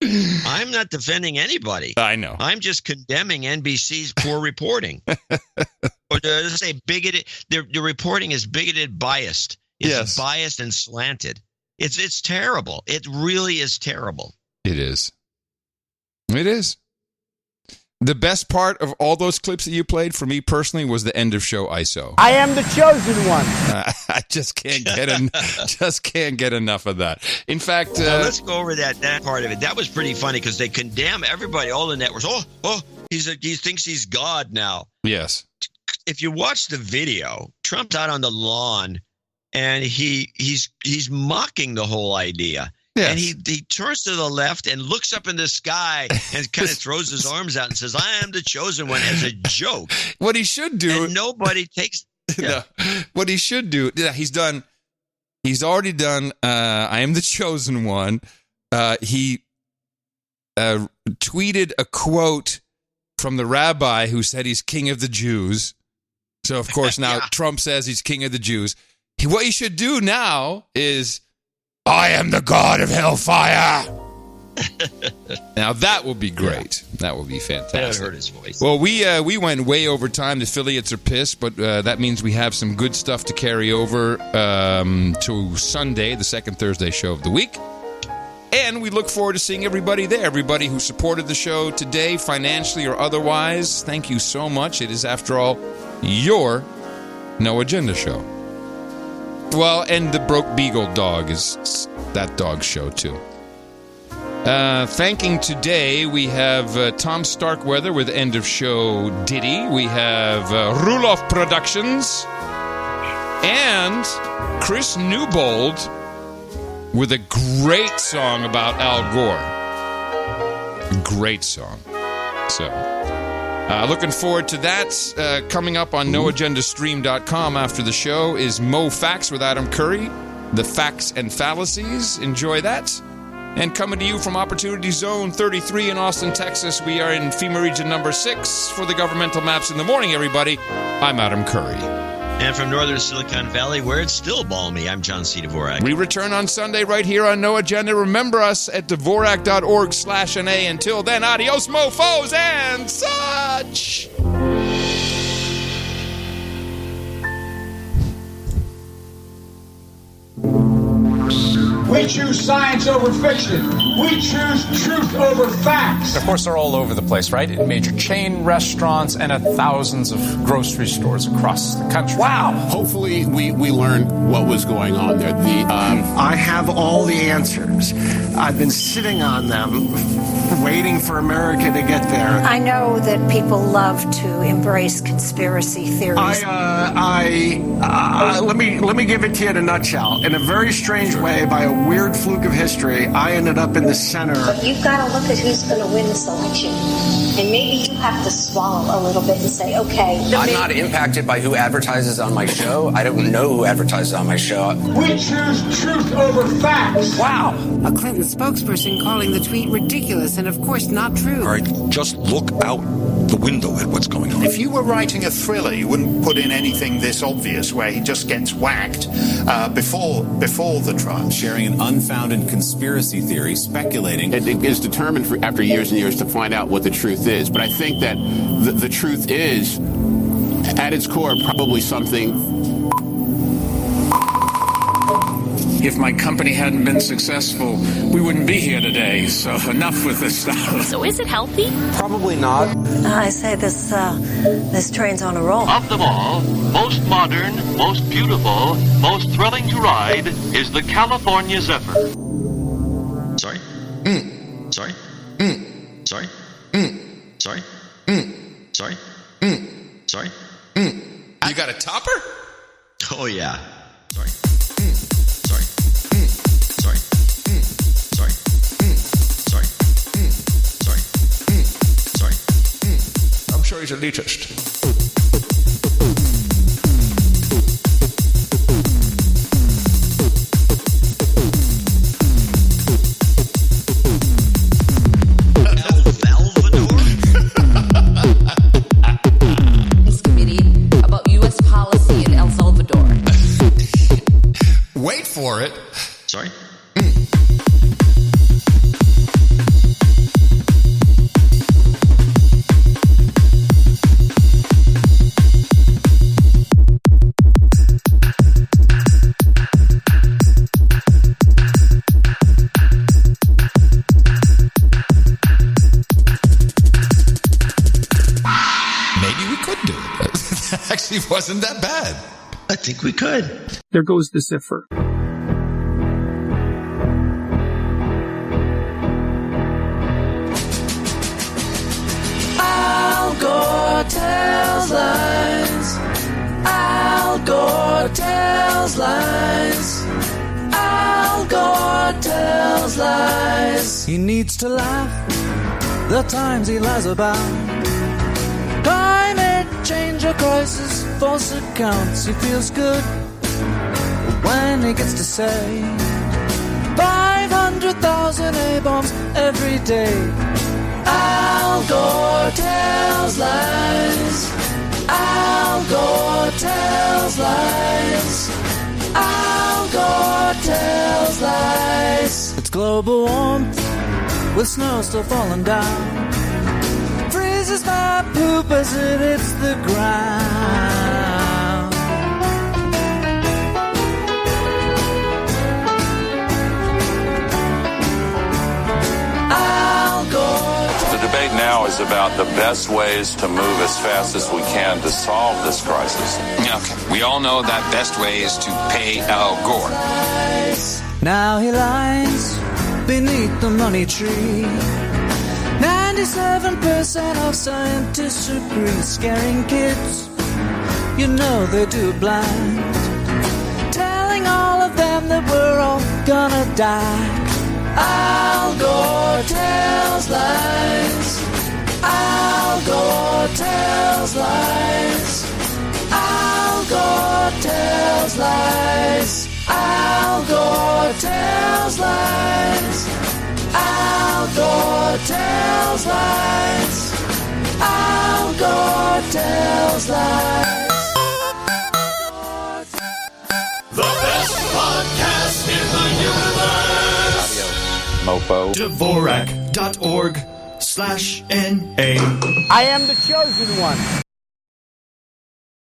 I'm not defending anybody. I know. I'm just condemning NBC's poor reporting. Or to say bigoted. The reporting is bigoted, biased. It's biased and slanted. It's terrible. It really is terrible. It is. It is. The best part of all those clips that you played for me personally was the end of show ISO. I am the chosen one. I just can't get enough of that. In fact, let's go over that part of it. That was pretty funny because they condemn everybody, all the networks. He thinks he's God now. Yes. If you watch the video, Trump's out on the lawn and he's mocking the whole idea. Yes. And he turns to the left and looks up in the sky and kind of throws his arms out and says, "I am the chosen one," as a joke. What he should do. And nobody takes. Yeah. No, what he should do. Yeah, he's already done. I am the chosen one. He tweeted a quote from the rabbi who said he's king of the Jews. So, of course, now Trump says he's king of the Jews. What he should do now is, "I am the God of hellfire." Now that will be great. Yeah. That will be fantastic. That hurt his voice. Well, we went way over time. The affiliates are pissed, but that means we have some good stuff to carry over to Sunday, the second Thursday show of the week. And we look forward to seeing everybody there. Everybody who supported the show today, financially or otherwise, thank you so much. It is, after all, your No Agenda show. Well, and the Broke Beagle dog is that dog's show, too. Thanking today, we have Tom Starkweather with End of Show Diddy. We have Ruloff Productions. And Chris Newbold with a great song about Al Gore. Great song. So, looking forward to that. Coming up on NoAgendaStream.com after the show is Mo Facts with Adam Curry. The Facts and Fallacies. Enjoy that. And coming to you from Opportunity Zone 33 in Austin, Texas, we are in FEMA Region number 6 for the Governmental Maps in the Morning, everybody. I'm Adam Curry. And from northern Silicon Valley, where it's still balmy, I'm John C. Dvorak. We return on Sunday right here on No Agenda. Remember us at Dvorak.org/NA. Until then, adios, mofos, and such! We choose science over fiction. We choose truth over facts. Of course, they're all over the place, right? In major chain restaurants and at thousands of grocery stores across the country. Wow. Hopefully, we learned what was going on there. I have all the answers. I've been sitting on them, waiting for America to get there. I know that people love to embrace conspiracy theories. Let me give it to you in a nutshell. In a very strange way, by a weird fluke of history, I ended up in the center. But you've got to look at who's going to win this election. And maybe you have to swallow a little bit and say, okay. I'm not impacted by who advertises on my show. I don't know who advertises on my show. We choose truth over facts. Wow. A Clinton spokesperson calling the tweet ridiculous and, of course, not true. All right, just look out the window at what's going on. If you were writing a thriller, you wouldn't put in anything this obvious where he just gets whacked before the trial. Sharing an unfounded conspiracy theory, speculating. It is determined after years and years to find out what the truth is. But I think that the truth is, at its core, probably something. If my company hadn't been successful, we wouldn't be here today. So enough with this stuff. So is it healthy? Probably not. I say this train's on a roll. Of them all, most modern, most beautiful, most thrilling to ride is the California Zephyr. Sorry? Sorry? Sorry? Sorry? Sorry? Sorry? You got a topper? Oh, yeah. Sorry. I'm sure he's elitist. This committee about U.S. policy in El Salvador. Wait for it. Sorry? Actually wasn't that bad. I think we could. There goes the ziffer. Al Gore tells lies. Al Gore tells lies. Al Gore tells lies. He needs to laugh the times he lies about. Climate change or crisis, false accounts. He feels good when he gets to say 500,000 A-bombs every day. Al Gore tells lies. Al Gore tells lies. Al Gore tells lies. It's global warmth with snow still falling down. Freezes my poop as it hits the ground. Al Gore. The debate now is about the best ways to move as fast as we can to solve this crisis. Okay, we all know that best way is to pay Al Gore. Now he lies beneath the money tree. 97% of scientists agree, scaring kids, you know they do it blind. Telling all of them that we're all gonna die. Al Gore tells lies. Al Gore tells lies. Al Gore tells lies. Al Gore tells lies. Al Gore tells lies. Al Gore tells lies. The best podcast in the universe. Mofo. Dvorak.org/NA. I am the chosen one.